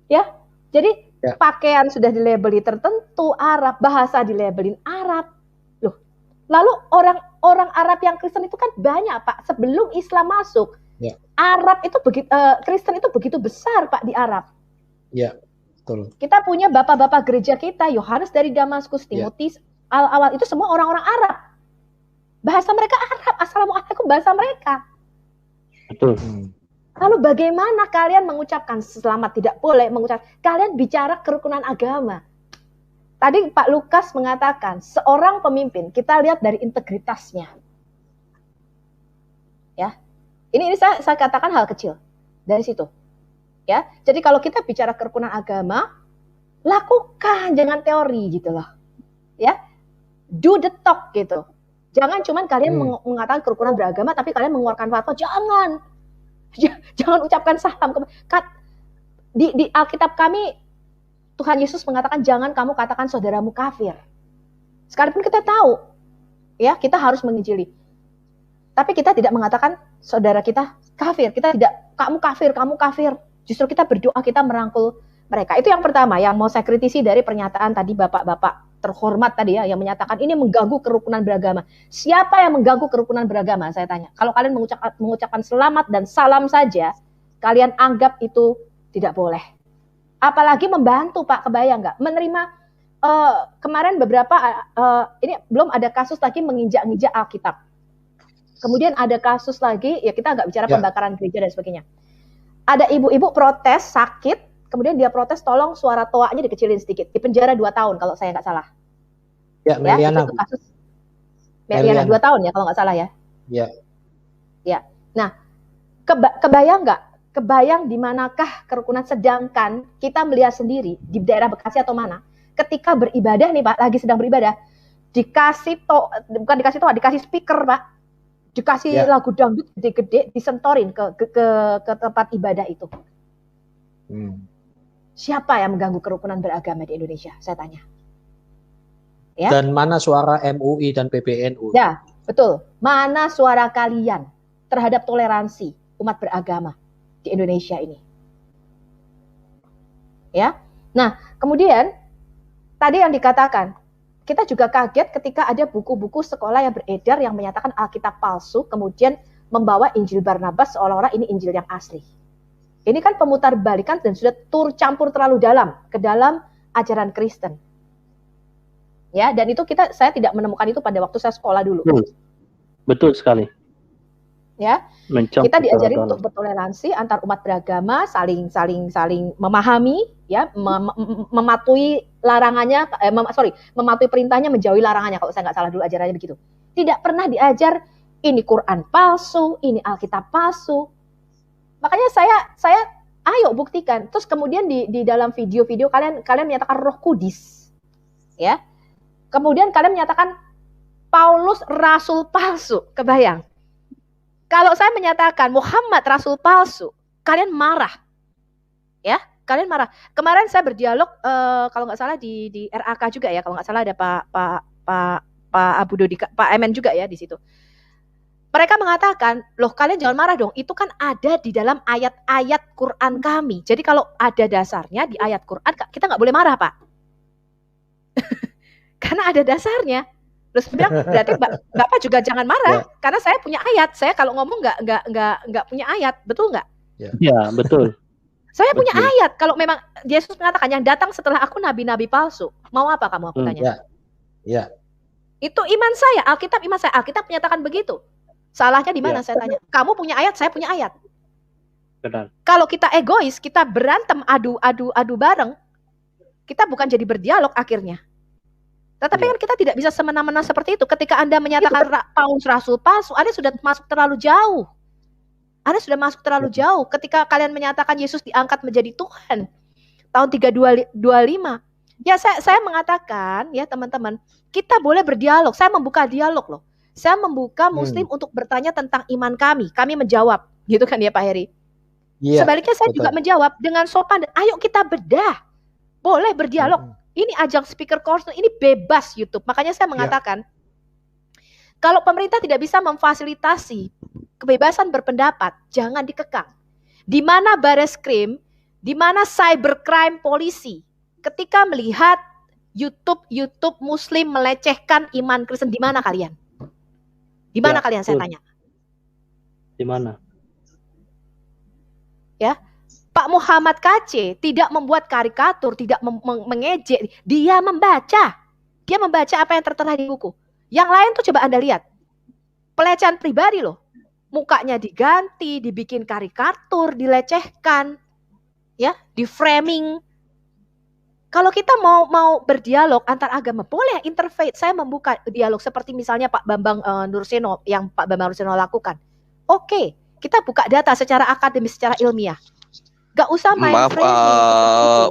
Ya, jadi Ya. Pakaian sudah dilabeli tertentu Arab, bahasa dilabelin Arab. Loh, lalu orang Arab yang Kristen itu kan banyak, Pak. Sebelum Islam masuk, Ya. Arab itu Kristen itu begitu besar, Pak, di Arab. Ya, betul. Kita punya bapak-bapak gereja kita, Yohanes dari Damaskus, Timotius awal itu semua orang-orang Arab. Bahasa mereka Arab, assalamualaikum bahasa mereka. Betul. Lalu bagaimana kalian mengucapkan selamat tidak boleh mengucapkan? Kalian bicara kerukunan agama. Tadi Pak Lukas mengatakan seorang pemimpin kita lihat dari integritasnya. Ya, ini saya katakan hal kecil dari situ. Ya, jadi kalau kita bicara kerukunan agama, lakukan jangan teori gitu loh. Ya, do the talk gitu. Jangan cuman kalian mengatakan kerukunan beragama, tapi kalian mengeluarkan fatwa. Jangan ucapkan salam. Di Alkitab kami, Tuhan Yesus mengatakan jangan kamu katakan saudaramu kafir. Sekalipun kita tahu, ya kita harus menginjili. Tapi kita tidak mengatakan saudara kita kafir. Kita tidak, kamu kafir. Justru kita berdoa, kita merangkul mereka. Itu yang pertama yang mau saya kritisi dari pernyataan tadi bapak-bapak terhormat tadi ya, yang menyatakan ini mengganggu kerukunan beragama. Siapa yang mengganggu kerukunan beragama? Saya tanya. Kalau kalian mengucapkan selamat dan salam saja, kalian anggap itu tidak boleh. Apalagi membantu, Pak, kebayang nggak? Menerima kemarin beberapa ini belum ada kasus lagi menginjak-injak Alkitab. Kemudian ada kasus lagi, ya kita nggak bicara pembakaran gereja dan sebagainya. Ada ibu-ibu protes sakit. Kemudian dia protes, tolong suara toaknya dikecilin sedikit. Di penjara 2 tahun kalau saya nggak salah. Ya, Meliana. Itu kasus Meliana 2 tahun ya kalau nggak salah ya. Ya. Ya. Nah, kebayang nggak? Kebayang di manakah kerukunan, sedangkan kita melihat sendiri di daerah Bekasi atau mana, ketika beribadah nih Pak, lagi sedang beribadah, dikasih speaker Pak, dikasih lagu dangdut gede-gede, disentorin ke tempat ibadah itu. Siapa yang mengganggu kerukunan beragama di Indonesia? Saya tanya. Ya? Dan mana suara MUI dan PBNU? Ya, betul. Mana suara kalian terhadap toleransi umat beragama di Indonesia ini? Ya. Nah, kemudian tadi yang dikatakan, kita juga kaget ketika ada buku-buku sekolah yang beredar yang menyatakan Alkitab palsu, kemudian membawa Injil Barnabas seolah-olah ini Injil yang asli. Ini kan pemutarbalikan dan sudah campur terlalu dalam ke dalam ajaran Kristen. Ya, dan itu saya tidak menemukan itu pada waktu saya sekolah dulu. Betul sekali. Ya. Kita diajari untuk bertoleransi antar umat beragama, saling memahami, ya, mematuhi larangannya, mematuhi perintahnya, menjauhi larangannya kalau saya nggak salah dulu ajarannya begitu. Tidak pernah diajar ini Quran palsu, ini Alkitab palsu. Makanya saya ayo buktikan. Terus kemudian di dalam video-video kalian menyatakan Roh Kudus. Ya. Kemudian kalian menyatakan Paulus rasul palsu. Kebayang? Kalau saya menyatakan Muhammad rasul palsu, kalian marah. Ya, kalian marah. Kemarin saya berdialog kalau nggak salah di RAK juga ya, kalau nggak salah ada Pak Abu Dodi, Pak Emen juga ya di situ. Mereka mengatakan, loh kalian jangan marah dong, itu kan ada di dalam ayat-ayat Quran kami. Jadi kalau ada dasarnya di ayat Quran, kita nggak boleh marah, Pak. Karena ada dasarnya. Terus bilang, berarti Bapak juga jangan marah, karena saya punya ayat. Saya kalau ngomong nggak punya ayat, betul nggak? Ya, betul. Saya punya ayat. Kalau memang Yesus mengatakan yang datang setelah aku nabi-nabi palsu, mau apa kamu? Aku tanya. Ya. Itu iman saya, Alkitab iman saya. Alkitab menyatakan begitu. Salahnya di mana saya tanya? Kamu punya ayat, saya punya ayat. Benar. Kalau kita egois, kita berantem adu bareng, kita bukan jadi berdialog akhirnya. Tetapi kan kita tidak bisa semena-mena seperti itu. Ketika Anda menyatakan Paulus rasul palsu, Anda sudah masuk terlalu jauh. Anda sudah masuk terlalu jauh. Ketika kalian menyatakan Yesus diangkat menjadi Tuhan tahun 325, ya saya mengatakan ya teman-teman, kita boleh berdialog. Saya membuka dialog loh. Saya membuka Muslim untuk bertanya tentang iman kami. Kami menjawab, gitu kan ya Pak Heri? Yeah, sebaliknya saya juga menjawab dengan sopan. Ayo kita bedah. Boleh berdialog. Ini ajang speaker course, ini bebas YouTube. Makanya saya mengatakan, kalau pemerintah tidak bisa memfasilitasi kebebasan berpendapat, jangan dikekang. Di mana Bareskrim, di mana cybercrime polisi, ketika melihat YouTube Muslim melecehkan iman Kristen, di mana kalian? Di mana Ya, kalian, saya betul. tanya? Di mana? Ya, Pak Muhammad KC tidak membuat karikatur, tidak mengejek, dia membaca. Dia membaca apa yang tertera di buku. Yang lain tuh coba Anda lihat. Pelecehan pribadi loh. Mukanya diganti, dibikin karikatur, dilecehkan, ya, di framing. Kalau kita mau berdialog antar agama, boleh interfaith. Saya membuka dialog seperti misalnya Pak Bambang Nurseno yang Pak Bambang Nurseno lakukan. Oke, kita buka data secara akademis, secara ilmiah. Gak usah main Maaf, framing.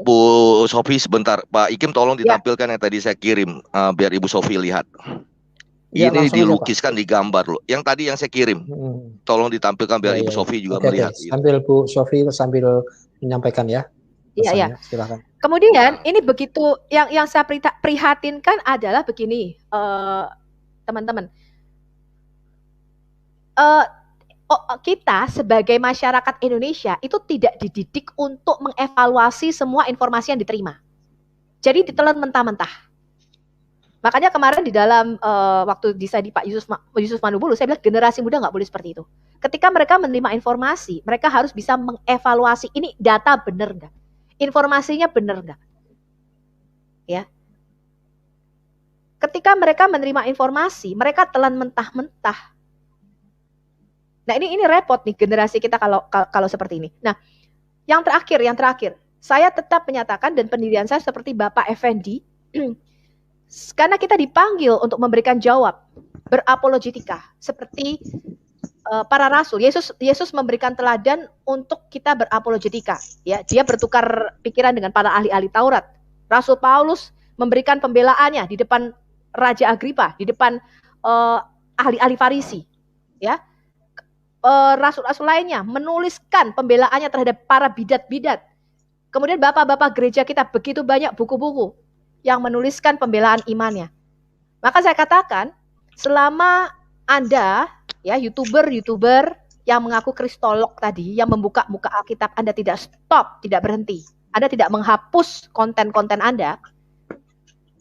Bu Sofi sebentar. Pak Ikim tolong Ya. ditampilkan yang tadi saya kirim, biar Ibu Sofi lihat. Ya, Ini langsung aja, Pak. dilukiskan di gambar loh. Yang tadi yang saya kirim, tolong ditampilkan biar Ya, Ibu ya. Sofi juga Oke, melihat. sambil Bu Sofi sambil menyampaikan ya. Iya, iya. Silakan. Kemudian ini begitu yang saya prihatinkan adalah begini, teman-teman. Kita sebagai masyarakat Indonesia itu tidak dididik untuk mengevaluasi semua informasi yang diterima. Jadi ditelan mentah-mentah. Makanya kemarin di dalam waktu di Pak Yusuf Manubulu, saya bilang generasi muda nggak boleh seperti itu. Ketika mereka menerima informasi, mereka harus bisa mengevaluasi ini data benar nggak, informasinya benar nggak, ya. Ketika mereka menerima informasi, mereka telan mentah-mentah. Nah ini repot nih generasi kita kalau seperti ini. Nah yang terakhir, saya tetap menyatakan dan pendirian saya seperti Bapak Effendi. Karena kita dipanggil untuk memberikan jawab, berapologetika seperti para rasul. Yesus memberikan teladan untuk kita berapologetika. Ya, dia bertukar pikiran dengan para ahli-ahli Taurat. Rasul Paulus memberikan pembelaannya di depan Raja Agripa, di depan ahli-ahli Farisi. Ya, rasul-rasul lainnya menuliskan pembelaannya terhadap para bidat-bidat. Kemudian bapak-bapak gereja kita begitu banyak buku-buku yang menuliskan pembelaan imannya. Maka saya katakan, selama Anda, ya YouTuber yang mengaku kristolog tadi, yang membuka muka Alkitab, Anda tidak stop, tidak berhenti. Anda tidak menghapus konten-konten Anda,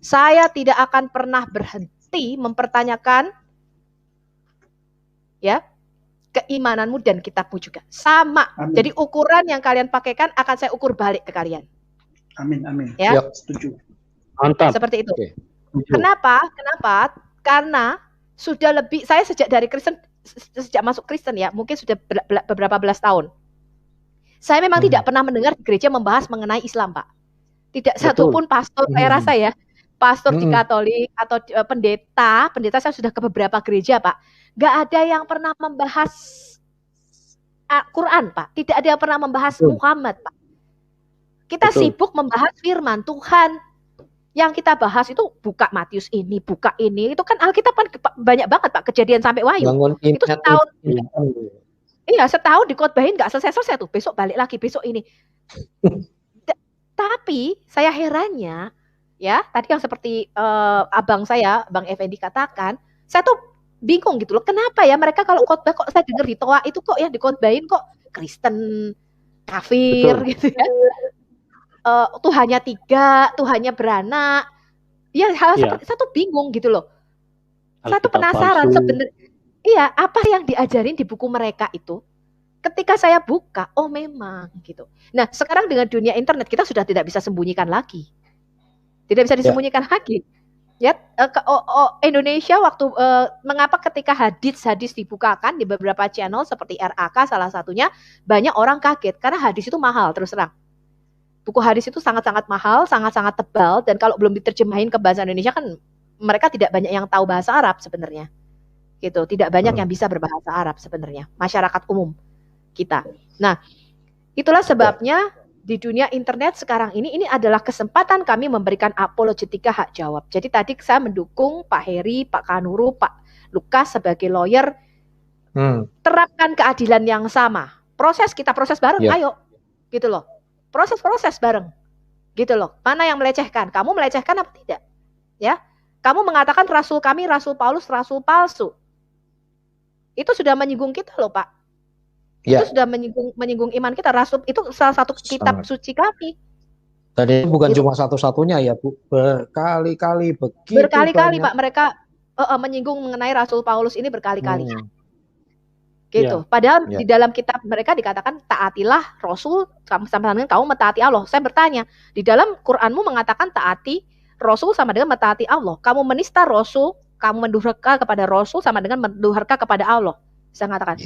saya tidak akan pernah berhenti mempertanyakan ya keimananmu dan kitabmu juga. Sama. Amin. Jadi ukuran yang kalian pakaikan akan saya ukur balik ke kalian. Amin, amin. Ya. Setuju. Mantap. Seperti itu. Oke. Kenapa? Karena sudah lebih, saya sejak masuk Kristen ya, mungkin sudah beberapa belas tahun. Saya memang tidak pernah mendengar gereja membahas mengenai Islam, Pak. Tidak satupun pastor, saya rasa ya, pastor di Katolik atau pendeta saya sudah ke beberapa gereja, Pak. Nggak ada yang pernah membahas Al-Quran, Pak. Tidak ada yang pernah membahas Muhammad, Pak. Kita sibuk membahas firman Tuhan. Yang kita bahas itu buka Matius ini, buka ini. Itu kan Alkitab kan banyak banget, Pak. Kejadian sampai Wahyu. Itu setahun. Iya, setahun dikotbahin nggak selesai-selesai tuh. Besok balik lagi, besok ini. Tapi saya herannya, ya, tadi yang seperti abang saya, Bang Effendi katakan, saya tuh bingung gitu loh. Kenapa ya mereka kalau khotbah kok saya dengar di Toa itu kok ya dikotbahin kok Kristen, kafir gitu ya. Tuhannya 3, Tuhannya beranak. Ya hal seperti saya tuh bingung gitu loh. Saya tuh penasaran sebenarnya. Iya, apa yang diajarin di buku mereka itu? Ketika saya buka, oh memang gitu. Nah, sekarang dengan dunia internet kita sudah tidak bisa sembunyikan lagi. Tidak bisa disembunyikan lagi. Ya, Indonesia waktu mengapa ketika hadis dibukakan di beberapa channel seperti RAK salah satunya, banyak orang kaget karena hadis itu mahal terus terang. Buku hadis itu sangat-sangat mahal, sangat-sangat tebal, dan kalau belum diterjemahin ke bahasa Indonesia kan mereka tidak banyak yang tahu bahasa Arab sebenarnya. Gitu, tidak banyak yang bisa berbahasa Arab sebenarnya, masyarakat umum kita. Nah, itulah sebabnya di dunia internet sekarang ini adalah kesempatan kami memberikan apologetika hak jawab. Jadi tadi saya mendukung Pak Heri, Pak Kanuru, Pak Lukas sebagai lawyer, terapkan keadilan yang sama. Kita proses bareng, ayo. Gitu loh. Proses bareng. Gitu loh. Mana yang melecehkan? Kamu melecehkan apa tidak? Ya. Kamu mengatakan rasul kami, Rasul Paulus, rasul palsu. Itu sudah menyinggung kita loh, Pak. Itu sudah menyinggung iman kita. Rasul itu salah satu kitab suci kami. Tadi bukan cuma satu-satunya ya Bu, berkali-kali begitu Berkali-kali banyak. Pak mereka menyinggung mengenai Rasul Paulus ini berkali-kali. Gitu. Ya. Padahal Ya. di dalam kitab mereka dikatakan taatilah Rasul sama dengan kamu mentaati Allah. Saya bertanya, di dalam Quranmu mengatakan taati Rasul sama dengan mentaati Allah. Kamu menista Rasul, kamu mendurhaka kepada Rasul sama dengan mendurhaka kepada Allah. Saya katakan.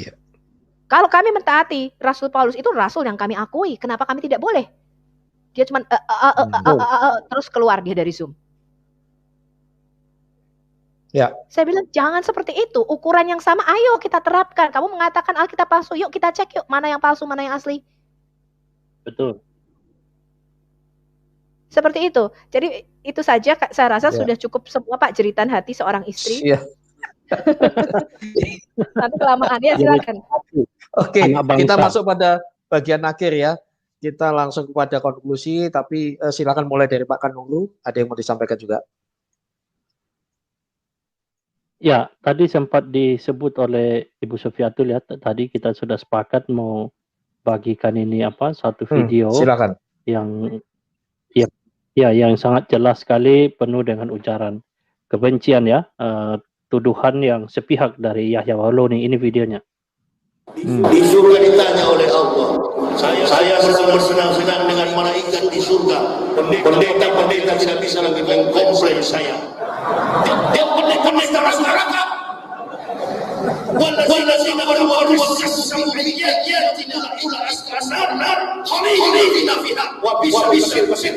Kalau kami mentaati Rasul Paulus itu Rasul yang kami akui, kenapa kami tidak boleh? Dia cuma terus keluar dia dari Zoom. Ya. Saya bilang jangan seperti itu. Ukuran yang sama, ayo kita terapkan. Kamu mengatakan Alkitab palsu, yuk kita cek yuk mana yang palsu, mana yang asli. Betul. Seperti itu. Jadi itu saja saya rasa sudah cukup semua Pak jeritan hati seorang istri. Iya. Nanti kelamaan ya silakan. Oke, kita masuk pada bagian akhir ya. Kita langsung kepada konklusi, tapi silakan mulai dari Pak Kanuru. Ada yang mau disampaikan juga? Ya, tadi sempat disebut oleh Ibu Sofiatul ya. Tadi kita sudah sepakat mau bagikan ini satu video. Silakan. Yang yang sangat jelas sekali penuh dengan ujaran kebencian ya, tuduhan yang sepihak dari Yahya Wahloni. Ini videonya. Di surga ditanya oleh Allah, saya sedang bersenang-senang dengan malaikat di surga. Pendeta-pendeta tidak bisa lagi mengkomplain saya. Dia pendeta neraka. Wallazina baru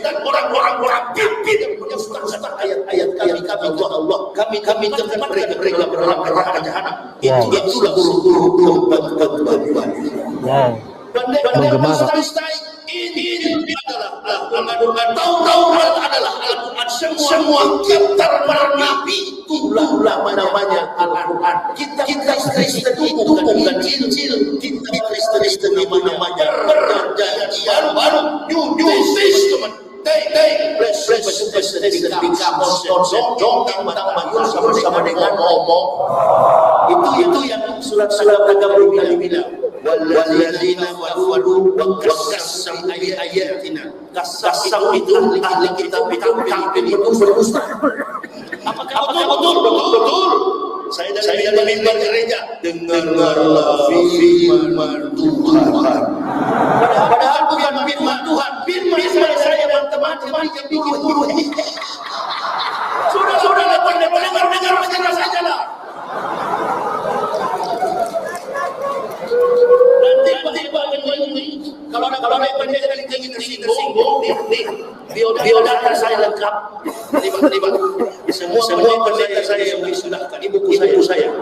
dan orang-orang pimpin yang suka ayat-ayat kami Allah. Kami tempat mereka berlaku neraka jahanam. Itulah guru-guru Wow. Menggema. Ini adalah Taurat adalah Al-Quran. Semua kitab Nabi itulah namanya Al-Quran. Kita Kristen itu bukan Injil. Kita Kristen namanya Perjanjian Baru, New Testament. Sama dengan ngomong. Itu yang surat-surat agama bilang. Walladzina wadu kasam ayatina. Kasam itu ahli kitab itu berdusta. Apakah betul? Saya dari mimbar gereja dengarlah firman Tuhan. Padahal bukan firman Tuhan, firman saya teman-teman yang bikin guru ini. Sudah dengar sajalah. Kalau ada pendeta yang ingin tersinggung, biodata saya lengkap. Semua pendeta saya yang disunahkan, ibuku saya.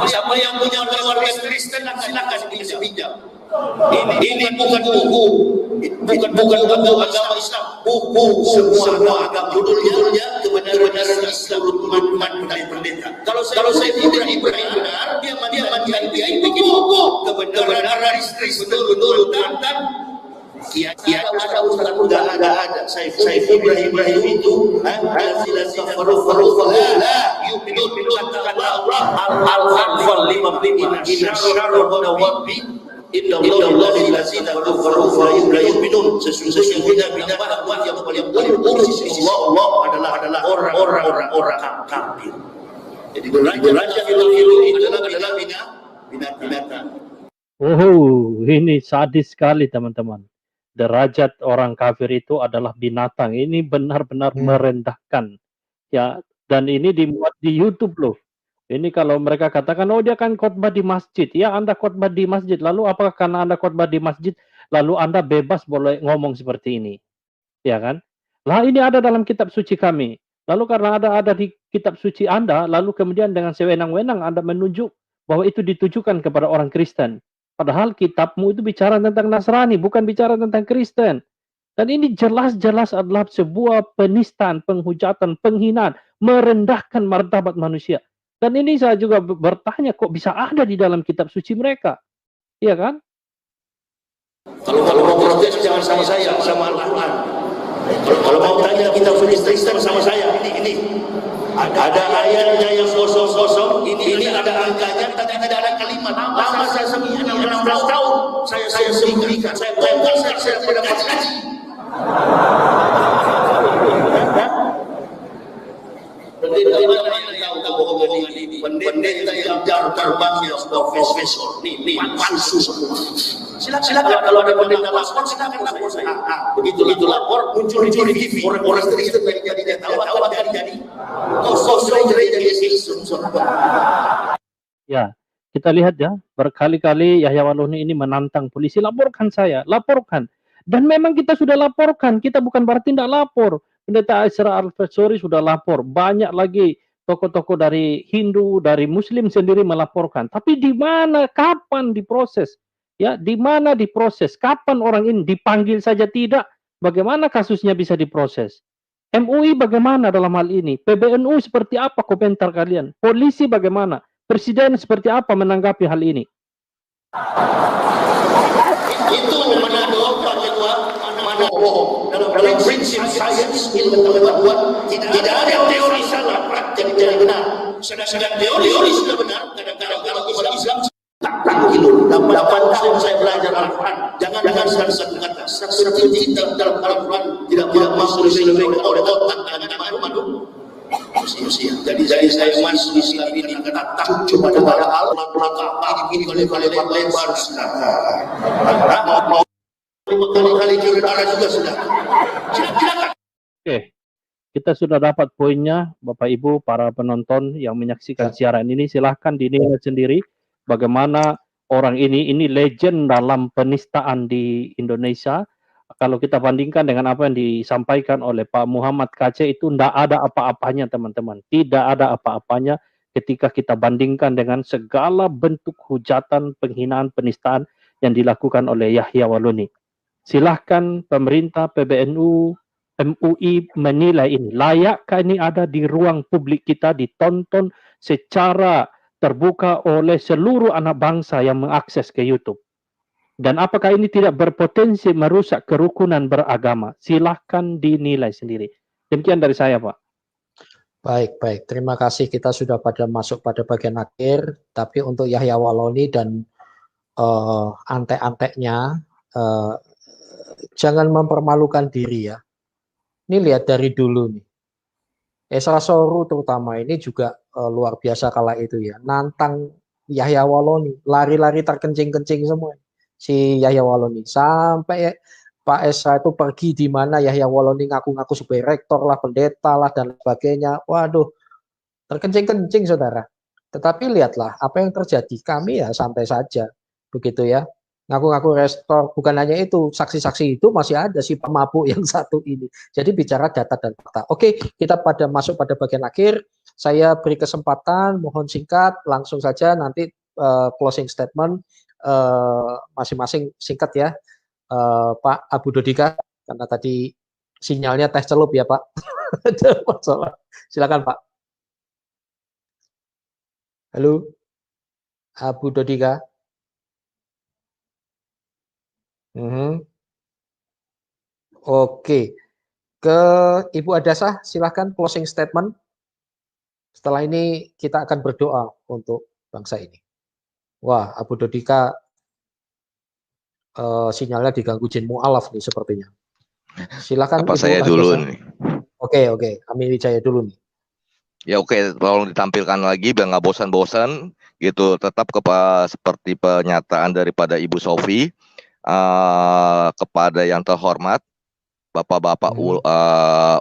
Siapa yang punya keluarga Kristen, silakan dipinjam. Ini bukan buku, bukan agama Islam, buku semua agama. Judulnya kebenaran Islam teman-teman pendeta. Kalau saya tidak benar, dia bikin buku kebenaran Islam betul dan ada Ustaz muda ada saya Ibrahim itu al-lazina faru la yu'minun Allah al-anfal 55 Inna Allah lazina faru la yu'minun. Sesungguhnya binatang yang paling buruk sisi Allah adalah orang-orang kafir. Jadi raja itu adalah binatang. Oh, ini sadis sekali teman-teman. Derajat orang kafir itu adalah binatang. Ini benar-benar merendahkan. Ya, dan ini dimuat di YouTube loh. Ini kalau mereka katakan, oh dia kan khotbah di masjid. Ya, Anda khotbah di masjid. Lalu apakah karena Anda khotbah di masjid, lalu Anda bebas boleh ngomong seperti ini? Ya kan? Lah ini ada dalam kitab suci kami. Lalu karena ada di kitab suci Anda, lalu kemudian dengan sewenang-wenang Anda menunjuk bahwa itu ditujukan kepada orang Kristen. Padahal kitabmu itu bicara tentang Nasrani, bukan bicara tentang Kristen. Dan ini jelas-jelas adalah sebuah penistaan, penghujatan, penghinaan, merendahkan martabat manusia. Dan ini saya juga bertanya, kok bisa ada di dalam kitab suci mereka? Iya kan? Kalau mau protes jangan sama saya, sama Al-Quran. Kalau mau tanya kitab suci Kristen sama saya, ini. Ada ayatnya yang kosong, ini ada angkanya, tapi tidak ada kalimat. Lama saya 16 tahun, saya berikan, saya bongkar, saya dapat haji. Pendeta mana yang tahu kebohongan ini? Pendeta yang terbangnya profesor, ini palsu semua. Silakan kalau ada pendeta lapor, silakan lapor saya. Begitu lapor muncul di TV, orang-orang Kristen yang tidak tahu apa jadi. Kosong gereja Yesus. Ya, kita lihat ya, berkali-kali Yahya Waloni ini menantang polisi, laporkan saya, laporkan. Dan memang kita sudah laporkan, kita bukan berarti tidak lapor. Pendeta Isra Al-Fasori sudah lapor, banyak lagi tokoh-tokoh dari Hindu, dari Muslim sendiri melaporkan. Tapi di mana, kapan diproses? Ya, di mana diproses? Kapan orang ini dipanggil saja tidak? Bagaimana kasusnya bisa diproses? MUI bagaimana dalam hal ini? PBNU seperti apa komentar kalian? Polisi bagaimana? Presiden seperti apa menanggapi hal ini? Itu mana Pak Ketua, mana bohong. Dalam prinsip sains ilmu pengetahuan tidak ada teori salah, praktek tidak benar. Sedangkan teori sudah benar. Kadang-kadang kalau umat Islam tak hidup. 8 tahun saya belajar Al-Quran. Jangan satu kata. Satu titik dalam Al-Quran tidak masuk diselesaikan oleh otak dan malu. Jadi saya masuk di Islam ini kata takut pada hal maka ini kali-kali lebar mau kali-kali kira juga sudah. Oke, kita sudah dapat poinnya, Bapak Ibu, para penonton yang menyaksikan siaran ini, silahkan dinilai sendiri bagaimana orang ini legend dalam penistaan di Indonesia. Kalau kita bandingkan dengan apa yang disampaikan oleh Pak Muhammad KC itu tidak ada apa-apanya, teman-teman. Tidak ada apa-apanya ketika kita bandingkan dengan segala bentuk hujatan, penghinaan, penistaan yang dilakukan oleh Yahya Waloni. Silahkan pemerintah, PBNU, MUI menilai ini. Layakkah ini ada di ruang publik kita, ditonton secara terbuka oleh seluruh anak bangsa yang mengakses ke YouTube? Dan apakah ini tidak berpotensi merusak kerukunan beragama? Silahkan dinilai sendiri. Demikian dari saya, Pak. Baik. Terima kasih. Kita sudah masuk pada bagian akhir. Tapi untuk Yahya Waloni dan antek-anteknya, jangan mempermalukan diri ya. Ini lihat dari dulu nih. Esra Soru terutama ini juga luar biasa kala itu ya. Nantang Yahya Waloni, lari-lari terkencing-kencing semua. Si Yahya Waloni sampai Pak Esra itu pergi di mana Yahya Waloni ngaku-ngaku sebagai rektor lah, pendeta lah dan sebagainya. Waduh, terkencing-kencing saudara. Tetapi lihatlah apa yang terjadi. Kami ya santai saja, begitu ya. Ngaku-ngaku rektor, bukan hanya itu, saksi-saksi itu masih ada si pemabuk yang satu ini. Jadi bicara data dan fakta. Oke, kita masuk pada bagian akhir. Saya beri kesempatan, mohon singkat, langsung saja nanti closing statement. Masing-masing singkat ya, Pak Abu Dodika, karena tadi sinyalnya teh celup ya Pak. Ada masalah. Silakan Pak. Halo, Abu Dodika. Oke, ke Ibu Adasah, silakan closing statement. Setelah ini kita akan berdoa untuk bangsa ini. Wah, Abu Dodika sinyalnya diganggu jin mu'alaf nih sepertinya. Silakan. Apa saya dulu nih? Oke, Amin Wijaya dulu nih. Ya oke, tolong ditampilkan lagi biar nggak bosan-bosan gitu. Tetap seperti pernyataan daripada Ibu Sofi kepada yang terhormat Bapak-bapak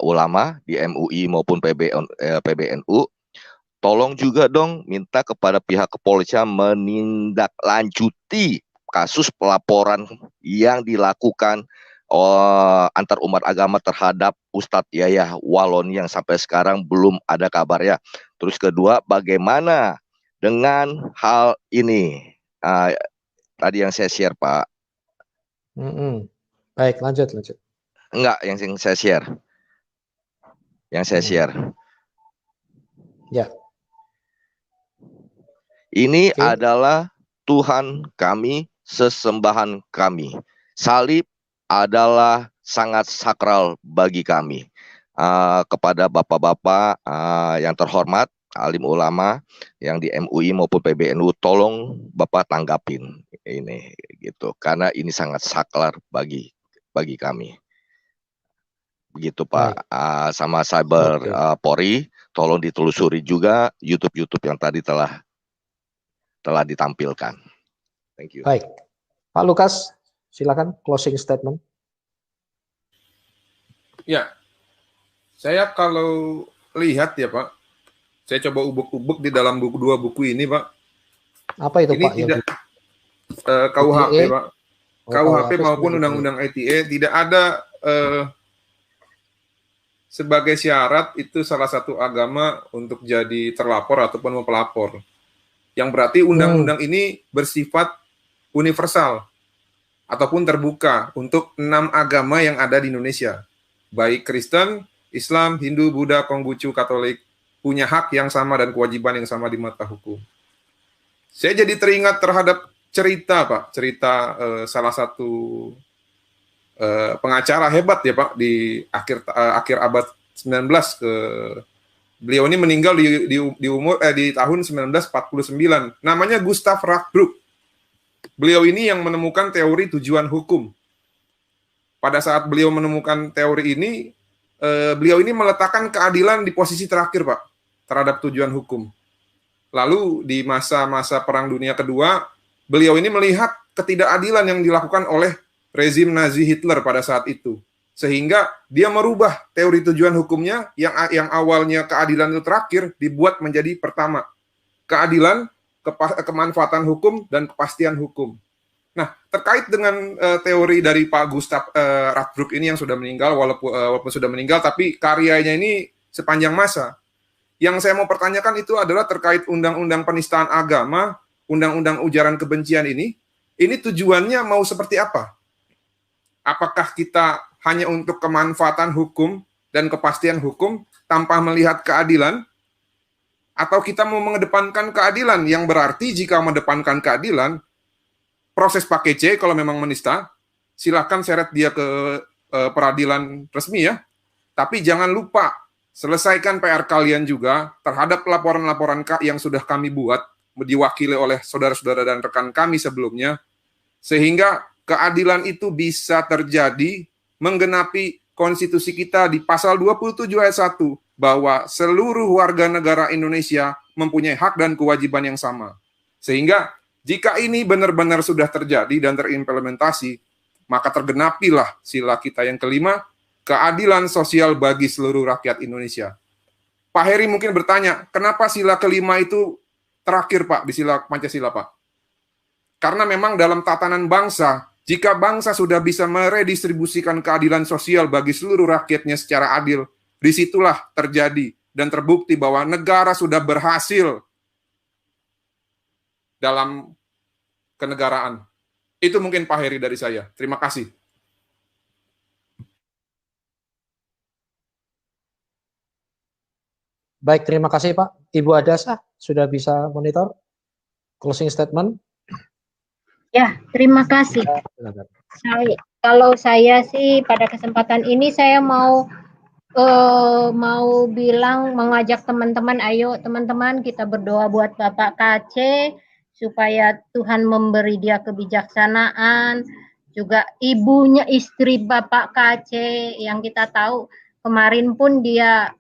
ulama di MUI maupun PBNU. Tolong juga dong minta kepada pihak kepolisian menindaklanjuti kasus pelaporan yang dilakukan antar umat agama terhadap Ustadz Yahya Waloni yang sampai sekarang belum ada kabarnya. Terus kedua, bagaimana dengan hal ini? Tadi yang saya share, Pak. Baik, lanjut. Enggak, yang saya share. Ya. Ini adalah Tuhan kami, sesembahan kami. Salib adalah sangat sakral bagi kami. Kepada bapak-bapak yang terhormat, alim ulama yang di MUI maupun PBNU, tolong Bapak tanggapin ini gitu, karena ini sangat sakral bagi kami. begitu Pak. Sama Cyber Polri, tolong ditelusuri juga YouTube yang tadi telah ditampilkan. Thank you. Baik, Pak Lukas, silakan closing statement. Ya, saya kalau lihat ya Pak, saya coba ubek-ubek di dalam dua buku ini Pak. Apa itu ini Pak? Tidak KUHP Pak. KUHP maupun Undang-Undang ITE tidak ada sebagai syarat itu salah satu agama untuk jadi terlapor ataupun mempelapor. Yang berarti undang-undang ini bersifat universal ataupun terbuka untuk 6 agama yang ada di Indonesia. Baik Kristen, Islam, Hindu, Buddha, Konghucu, Katolik punya hak yang sama dan kewajiban yang sama di mata hukum. Saya jadi teringat terhadap cerita Pak, cerita salah satu pengacara hebat ya Pak di akhir abad 19 beliau ini meninggal di tahun 1949. Namanya Gustav Radbruch. Beliau ini yang menemukan teori tujuan hukum. Pada saat beliau menemukan teori ini, beliau ini meletakkan keadilan di posisi terakhir Pak terhadap tujuan hukum. Lalu di masa-masa Perang Dunia Kedua, beliau ini melihat ketidakadilan yang dilakukan oleh rezim Nazi Hitler pada saat itu. Sehingga dia merubah teori tujuan hukumnya yang awalnya keadilan itu terakhir dibuat menjadi pertama. Keadilan, kemanfaatan hukum, dan kepastian hukum. Nah, terkait dengan teori dari Pak Gustav Radbruch ini yang sudah meninggal, walaupun sudah meninggal, tapi karyanya ini sepanjang masa. Yang saya mau pertanyakan itu adalah terkait undang-undang penistaan agama, undang-undang ujaran kebencian ini tujuannya mau seperti apa? Apakah kita hanya untuk kemanfaatan hukum dan kepastian hukum tanpa melihat keadilan? Atau kita mau mengedepankan keadilan yang berarti jika mengedepankan keadilan, proses pakai C kalau memang menista, silakan seret dia ke peradilan resmi ya. Tapi jangan lupa selesaikan PR kalian juga terhadap laporan-laporan yang sudah kami buat, diwakili oleh saudara-saudara dan rekan kami sebelumnya, sehingga keadilan itu bisa terjadi menggenapi konstitusi kita di pasal 27 ayat 1 bahwa seluruh warga negara Indonesia mempunyai hak dan kewajiban yang sama. Sehingga jika ini benar-benar sudah terjadi dan terimplementasi, maka tergenapilah sila kita yang kelima, keadilan sosial bagi seluruh rakyat Indonesia. Pak Heri mungkin bertanya, kenapa sila kelima itu terakhir Pak di sila Pancasila Pak? Karena memang dalam tatanan bangsa, jika bangsa sudah bisa meredistribusikan keadilan sosial bagi seluruh rakyatnya secara adil, disitulah terjadi dan terbukti bahwa negara sudah berhasil dalam kenegaraan. Itu mungkin Pak Heri dari saya. Terima kasih. Baik, terima kasih Pak. Ibu Adasa sudah bisa monitor closing statement. Ya, terima kasih. Kalau saya sih pada kesempatan ini saya mau mengajak teman-teman, ayo teman-teman kita berdoa buat Bapak KC supaya Tuhan memberi dia kebijaksanaan, juga ibunya istri Bapak KC yang kita tahu kemarin pun dia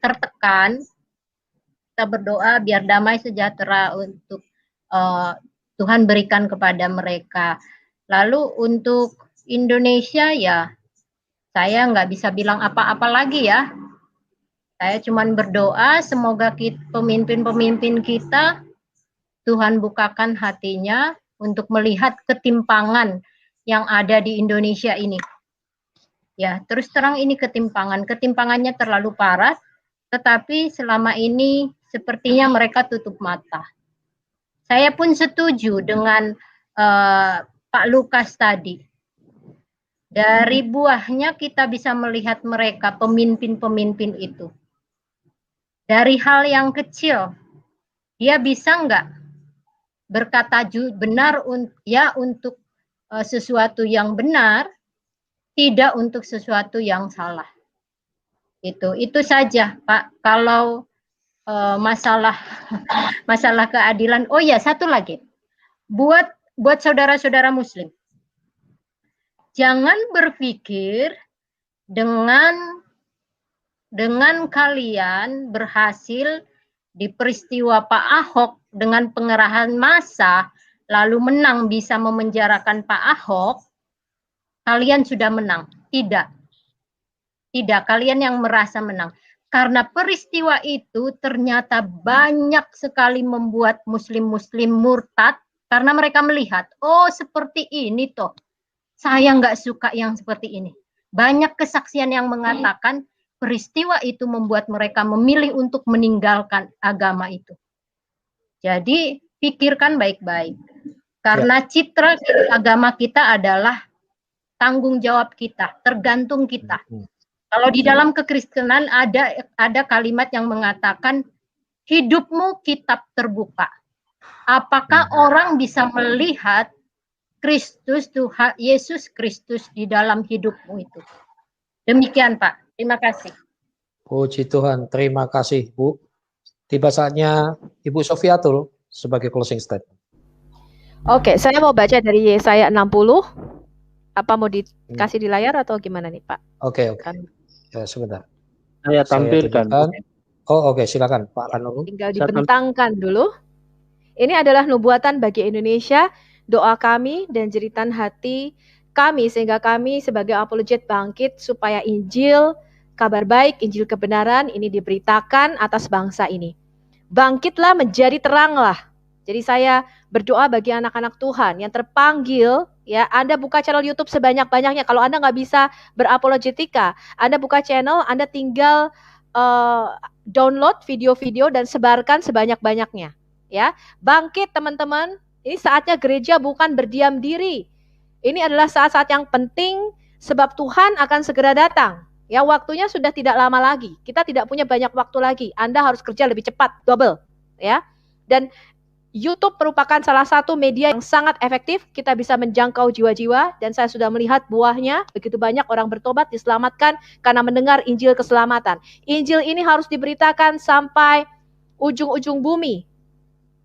tertekan. Kita berdoa biar damai sejahtera untuk Tuhan berikan kepada mereka. Lalu untuk Indonesia ya, saya nggak bisa bilang apa-apa lagi ya. Saya cuma berdoa semoga pemimpin-pemimpin kita, Tuhan bukakan hatinya untuk melihat ketimpangan yang ada di Indonesia ini. Ya, terus terang ini ketimpangannya terlalu parah, tetapi selama ini sepertinya mereka tutup mata. Saya pun setuju dengan Pak Lukas tadi. Dari buahnya kita bisa melihat mereka, pemimpin-pemimpin itu. Dari hal yang kecil, dia bisa nggak berkata benar untuk sesuatu yang benar, tidak untuk sesuatu yang salah. Itu saja, Pak. Kalau masalah keadilan. Oh ya, satu lagi. Buat saudara-saudara muslim. Jangan berpikir dengan kalian berhasil di peristiwa Pak Ahok dengan pengerahan massa lalu menang bisa memenjarakan Pak Ahok, kalian sudah menang. Tidak, kalian yang merasa menang. Karena peristiwa itu ternyata banyak sekali membuat muslim-muslim murtad karena mereka melihat, oh seperti ini toh, saya nggak suka yang seperti ini. Banyak kesaksian yang mengatakan peristiwa itu membuat mereka memilih untuk meninggalkan agama itu. Jadi pikirkan baik-baik. Karena citra agama kita adalah tanggung jawab kita, tergantung kita. Kalau di dalam kekristenan ada kalimat yang mengatakan hidupmu kitab terbuka. Apakah orang bisa melihat Kristus Tuhan Yesus Kristus di dalam hidupmu itu? Demikian Pak. Terima kasih. Puji Tuhan, terima kasih Bu. Tiba saatnya Ibu Sofiatul sebagai closing statement. Oke, saya mau baca dari Yesaya 60. Apa mau dikasih di layar atau gimana nih Pak? Oke. Ya, sebentar. Saya tampilkan. Oke, silakan Pak Kanuru. Tinggal dibentangkan dulu. Ini adalah nubuatan bagi Indonesia, doa kami dan jeritan hati kami sehingga kami sebagai apologet bangkit supaya Injil, kabar baik, Injil kebenaran ini diberitakan atas bangsa ini. Bangkitlah menjadi teranglah. Jadi saya berdoa bagi anak-anak Tuhan yang terpanggil, ya, Anda buka channel YouTube sebanyak-banyaknya. Kalau Anda nggak bisa berapologetika, Anda buka channel, Anda tinggal download video-video dan sebarkan sebanyak-banyaknya. Ya, bangkit teman-teman. Ini saatnya gereja bukan berdiam diri. Ini adalah saat-saat yang penting sebab Tuhan akan segera datang. Ya, waktunya sudah tidak lama lagi. Kita tidak punya banyak waktu lagi. Anda harus kerja lebih cepat, double, ya. Dan YouTube merupakan salah satu media yang sangat efektif. Kita bisa menjangkau jiwa-jiwa dan saya sudah melihat buahnya. Begitu banyak orang bertobat, diselamatkan karena mendengar Injil keselamatan. Injil ini harus diberitakan sampai ujung-ujung bumi.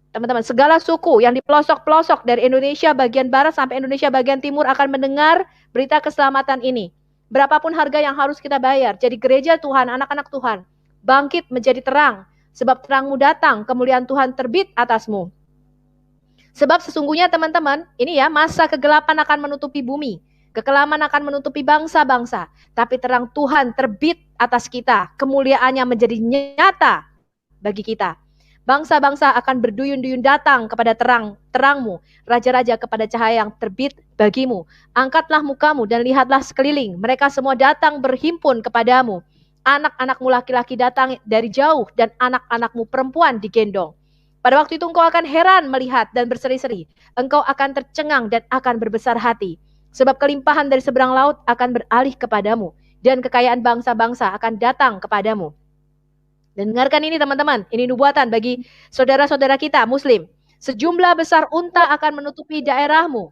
Teman-teman, segala suku yang di pelosok-pelosok dari Indonesia bagian barat sampai Indonesia bagian timur akan mendengar berita keselamatan ini. Berapapun harga yang harus kita bayar. Jadi gereja Tuhan, anak-anak Tuhan, bangkit menjadi terang. Sebab terangmu datang, kemuliaan Tuhan terbit atasmu. Sebab sesungguhnya teman-teman, ini ya, masa kegelapan akan menutupi bumi. Kekelaman akan menutupi bangsa-bangsa. Tapi terang Tuhan terbit atas kita. Kemuliaannya menjadi nyata bagi kita. Bangsa-bangsa akan berduyun-duyun datang kepada terangmu. Raja-raja kepada cahaya yang terbit bagimu. Angkatlah mukamu dan lihatlah sekeliling. Mereka semua datang berhimpun kepadamu. Anak-anakmu laki-laki datang dari jauh dan anak-anakmu perempuan digendong. Pada waktu itu engkau akan heran melihat dan berseri-seri. Engkau akan tercengang dan akan berbesar hati. Sebab kelimpahan dari seberang laut akan beralih kepadamu. Dan kekayaan bangsa-bangsa akan datang kepadamu. Dan dengarkan ini teman-teman. Ini nubuatan bagi saudara-saudara kita muslim. Sejumlah besar unta akan menutupi daerahmu.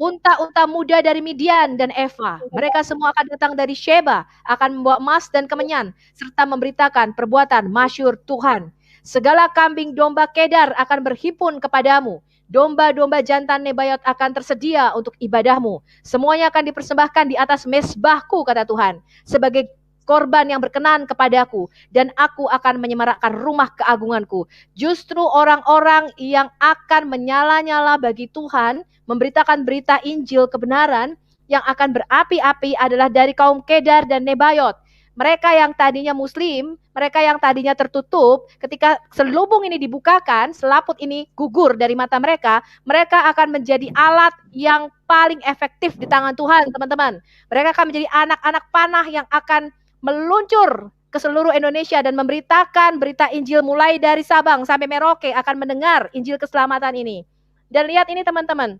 Unta-unta muda dari Midian dan Eva. Mereka semua akan datang dari Sheba. Akan membawa emas dan kemenyan. Serta memberitakan perbuatan masyhur Tuhan. Segala kambing domba Kedar akan berhimpun kepadamu. Domba-domba jantan Nebayot akan tersedia untuk ibadahmu. Semuanya akan dipersembahkan di atas mezbahku, kata Tuhan. Sebagai korban yang berkenan kepadaku. Dan aku akan menyemarakkan rumah keagunganku. Justru orang-orang yang akan menyala-nyala bagi Tuhan, memberitakan berita Injil kebenaran, yang akan berapi-api adalah dari kaum Kedar dan Nebayot. Mereka yang tadinya muslim, mereka yang tadinya tertutup, ketika selubung ini dibukakan, selaput ini gugur dari mata mereka, mereka akan menjadi alat yang paling efektif di tangan Tuhan, teman-teman. Mereka akan menjadi anak-anak panah yang akan meluncur ke seluruh Indonesia dan memberitakan berita Injil mulai dari Sabang sampai Merauke akan mendengar Injil keselamatan ini. Dan lihat ini teman-teman.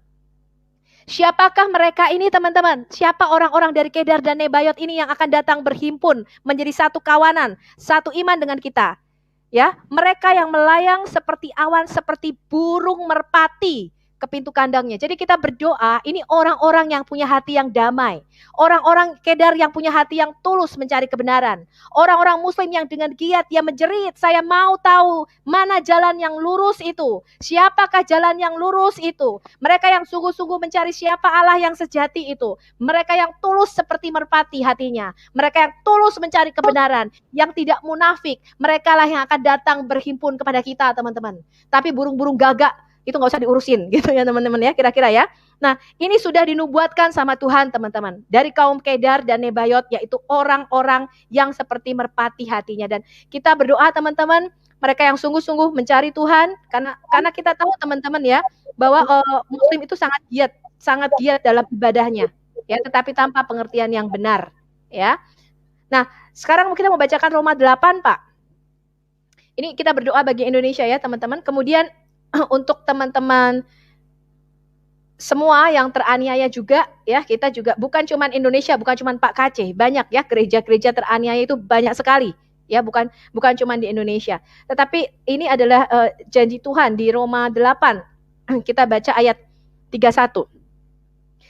Siapakah mereka ini teman-teman? Siapa orang-orang dari Kedar dan Nebayot ini yang akan datang berhimpun menjadi satu kawanan, satu iman dengan kita? Ya, mereka yang melayang seperti awan, seperti burung merpati. ke pintu kandangnya. Jadi kita berdoa, ini orang-orang yang punya hati yang damai. Orang-orang Kedar yang punya hati yang tulus mencari kebenaran. Orang-orang Muslim yang dengan giat, yang menjerit, saya mau tahu mana jalan yang lurus itu. Siapakah jalan yang lurus itu? Mereka yang sungguh-sungguh mencari siapa Allah yang sejati itu. Mereka yang tulus seperti merpati hatinya. Mereka yang tulus mencari kebenaran, yang tidak munafik. Mereka lah yang akan datang berhimpun kepada kita, teman-teman. Tapi burung-burung gagak itu nggak usah diurusin gitu ya teman-teman ya, kira-kira ya. Nah, ini sudah dinubuatkan sama Tuhan teman-teman, dari kaum Kedar dan Nebayot, yaitu orang-orang yang seperti merpati hatinya. Dan kita berdoa teman-teman, mereka yang sungguh-sungguh mencari Tuhan, karena kita tahu teman-teman ya, bahwa Muslim itu sangat giat dalam ibadahnya ya, tetapi tanpa pengertian yang benar ya. Nah, sekarang kita mau bacakan Roma 8 Pak. Ini kita berdoa bagi Indonesia ya teman-teman. Kemudian untuk teman-teman semua yang teraniaya juga ya, kita juga bukan cuma Indonesia, bukan cuma Pak Kaceh, banyak ya gereja-gereja teraniaya itu banyak sekali ya, bukan cuma di Indonesia. Tetapi ini adalah janji Tuhan di Roma 8. Kita baca ayat 31.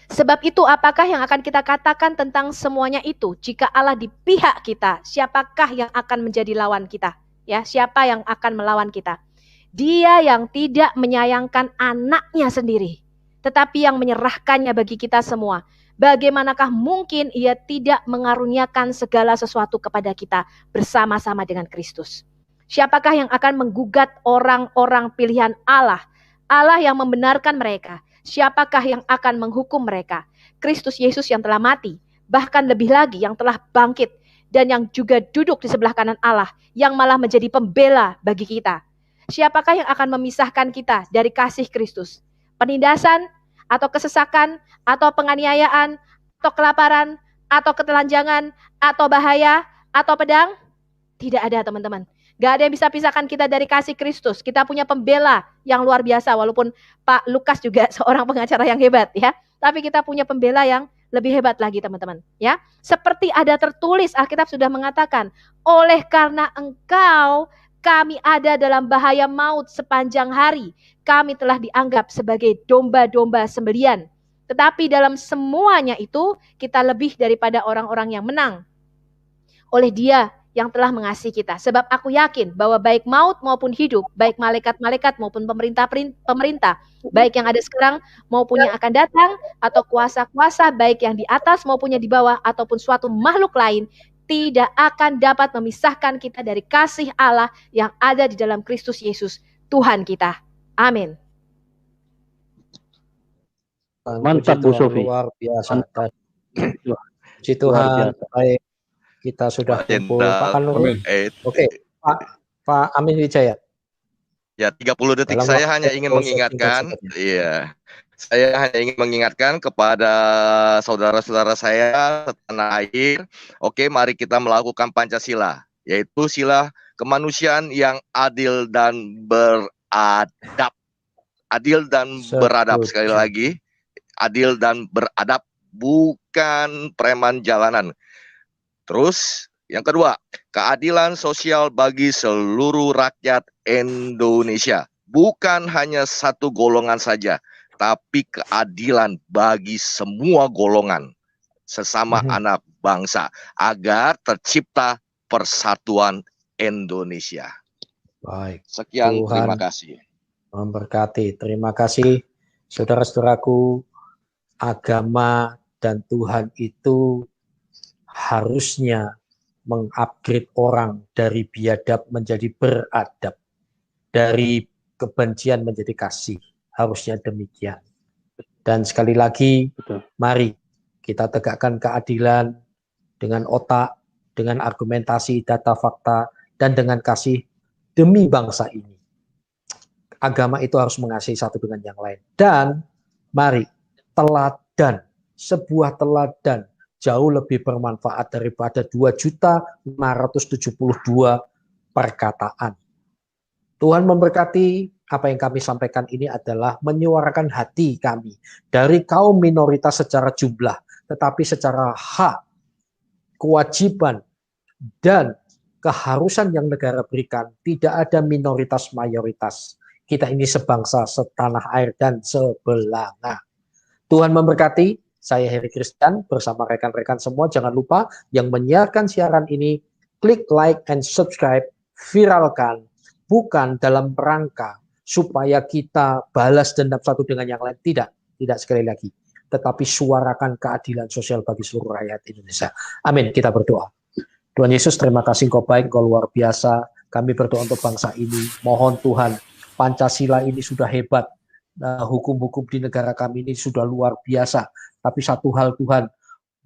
Sebab itu apakah yang akan kita katakan tentang semuanya itu? Jika Allah di pihak kita, siapakah yang akan menjadi lawan kita? Ya, siapa yang akan melawan kita? Dia yang tidak menyayangkan anaknya sendiri, tetapi yang menyerahkannya bagi kita semua. Bagaimanakah mungkin ia tidak mengaruniakan segala sesuatu kepada kita bersama-sama dengan Kristus? Siapakah yang akan menggugat orang-orang pilihan Allah? Allah yang membenarkan mereka. Siapakah yang akan menghukum mereka? Kristus Yesus yang telah mati, bahkan lebih lagi yang telah bangkit, dan yang juga duduk di sebelah kanan Allah, yang malah menjadi pembela bagi kita. Siapakah yang akan memisahkan kita dari kasih Kristus? Penindasan, atau kesesakan, atau penganiayaan, atau kelaparan, atau ketelanjangan, atau bahaya, atau pedang? Tidak ada teman-teman. Gak ada yang bisa pisahkan kita dari kasih Kristus. Kita punya pembela yang luar biasa, walaupun Pak Lukas juga seorang pengacara yang hebat ya. Tapi kita punya pembela yang lebih hebat lagi teman-teman ya. Seperti ada tertulis, Alkitab sudah mengatakan, oleh karena engkau kami ada dalam bahaya maut sepanjang hari. Kami telah dianggap sebagai domba-domba sembelian. Tetapi dalam semuanya itu kita lebih daripada orang-orang yang menang oleh Dia yang telah mengasihi kita. Sebab aku yakin bahwa baik maut maupun hidup, baik malaikat-malaikat maupun pemerintah, baik yang ada sekarang maupun yang akan datang, atau kuasa-kuasa baik yang di atas maupun yang di bawah, ataupun suatu makhluk lain, tidak akan dapat memisahkan kita dari kasih Allah yang ada di dalam Kristus Yesus, Tuhan kita. Amin. Mantap Bu Sofi. Luar biasa. Puji Tuhan. Baik, kita sudah kumpul. Pak Kanur. Oke, Pak Amin Wijaya. Ya, 30 detik saya hanya ingin mengingatkan, saya hanya ingin mengingatkan kepada saudara-saudara saya setanah air, oke, mari kita melakukan Pancasila, yaitu sila kemanusiaan yang adil dan beradab. Adil dan beradab, sekali lagi, adil dan beradab, bukan preman jalanan. Terus, yang kedua, keadilan sosial bagi seluruh rakyat Indonesia. Bukan hanya satu golongan saja, tapi keadilan bagi semua golongan sesama anak bangsa agar tercipta persatuan Indonesia. Baik. Sekian, Tuhan terima kasih. Memberkati. Terima kasih saudara-saudaraku. Agama dan Tuhan itu harusnya mengupgrade orang dari biadab menjadi beradab, dari kebencian menjadi kasih. Harusnya demikian. Dan sekali lagi, mari kita tegakkan keadilan dengan otak, dengan argumentasi, data, fakta, dan dengan kasih demi bangsa ini. Agama itu harus mengasihi satu dengan yang lain. Dan mari teladan, sebuah teladan jauh lebih bermanfaat daripada 2.572 perkataan. Tuhan memberkati. Apa yang kami sampaikan ini adalah menyuarakan hati kami dari kaum minoritas secara jumlah, tetapi secara hak, kewajiban, dan keharusan yang negara berikan, tidak ada minoritas mayoritas. Kita ini sebangsa, setanah air, dan sebelanga. Tuhan memberkati. Saya Heri Christian bersama rekan-rekan semua. Jangan lupa yang menyiarkan siaran ini, klik like and subscribe, viralkan. Bukan dalam rangka supaya kita balas dendam satu dengan yang lain. Tidak sekali lagi. Tetapi suarakan keadilan sosial bagi seluruh rakyat Indonesia. Amin. Kita berdoa. Tuhan Yesus, terima kasih Engkau baik, Engkau luar biasa. Kami berdoa untuk bangsa ini. Mohon Tuhan, Pancasila ini sudah hebat. Hukum-hukum di negara kami ini sudah luar biasa. Tapi satu hal Tuhan,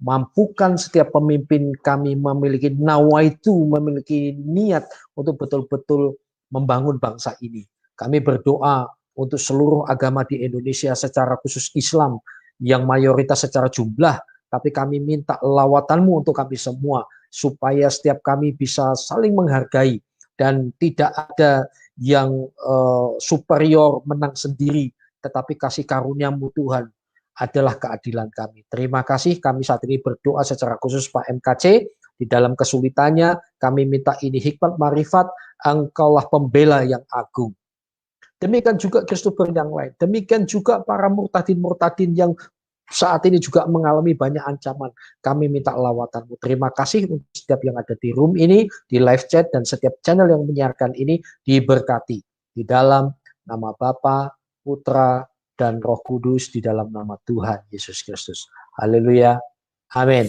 mampukan setiap pemimpin kami memiliki nawaitu, memiliki niat untuk betul-betul membangun bangsa ini. Kami berdoa untuk seluruh agama di Indonesia, secara khusus Islam yang mayoritas secara jumlah, tapi kami minta lawatan-Mu untuk kami semua, supaya setiap kami bisa saling menghargai dan tidak ada yang superior menang sendiri, tetapi kasih karunia-Mu Tuhan adalah keadilan kami. Terima kasih, kami saat ini berdoa secara khusus Pak MKC, di dalam kesulitannya, kami minta ini hikmat marifat, Engkaulah pembela yang agung. Demikian juga Kristofer yang lain, demikian juga para murtadin-murtadin yang saat ini juga mengalami banyak ancaman. Kami minta lawatan-Mu. Terima kasih untuk setiap yang ada di room ini, di live chat, dan setiap channel yang menyiarkan ini diberkati. Di dalam nama Bapa, Putra, dan Roh Kudus, di dalam nama Tuhan Yesus Kristus. Haleluya. Amin.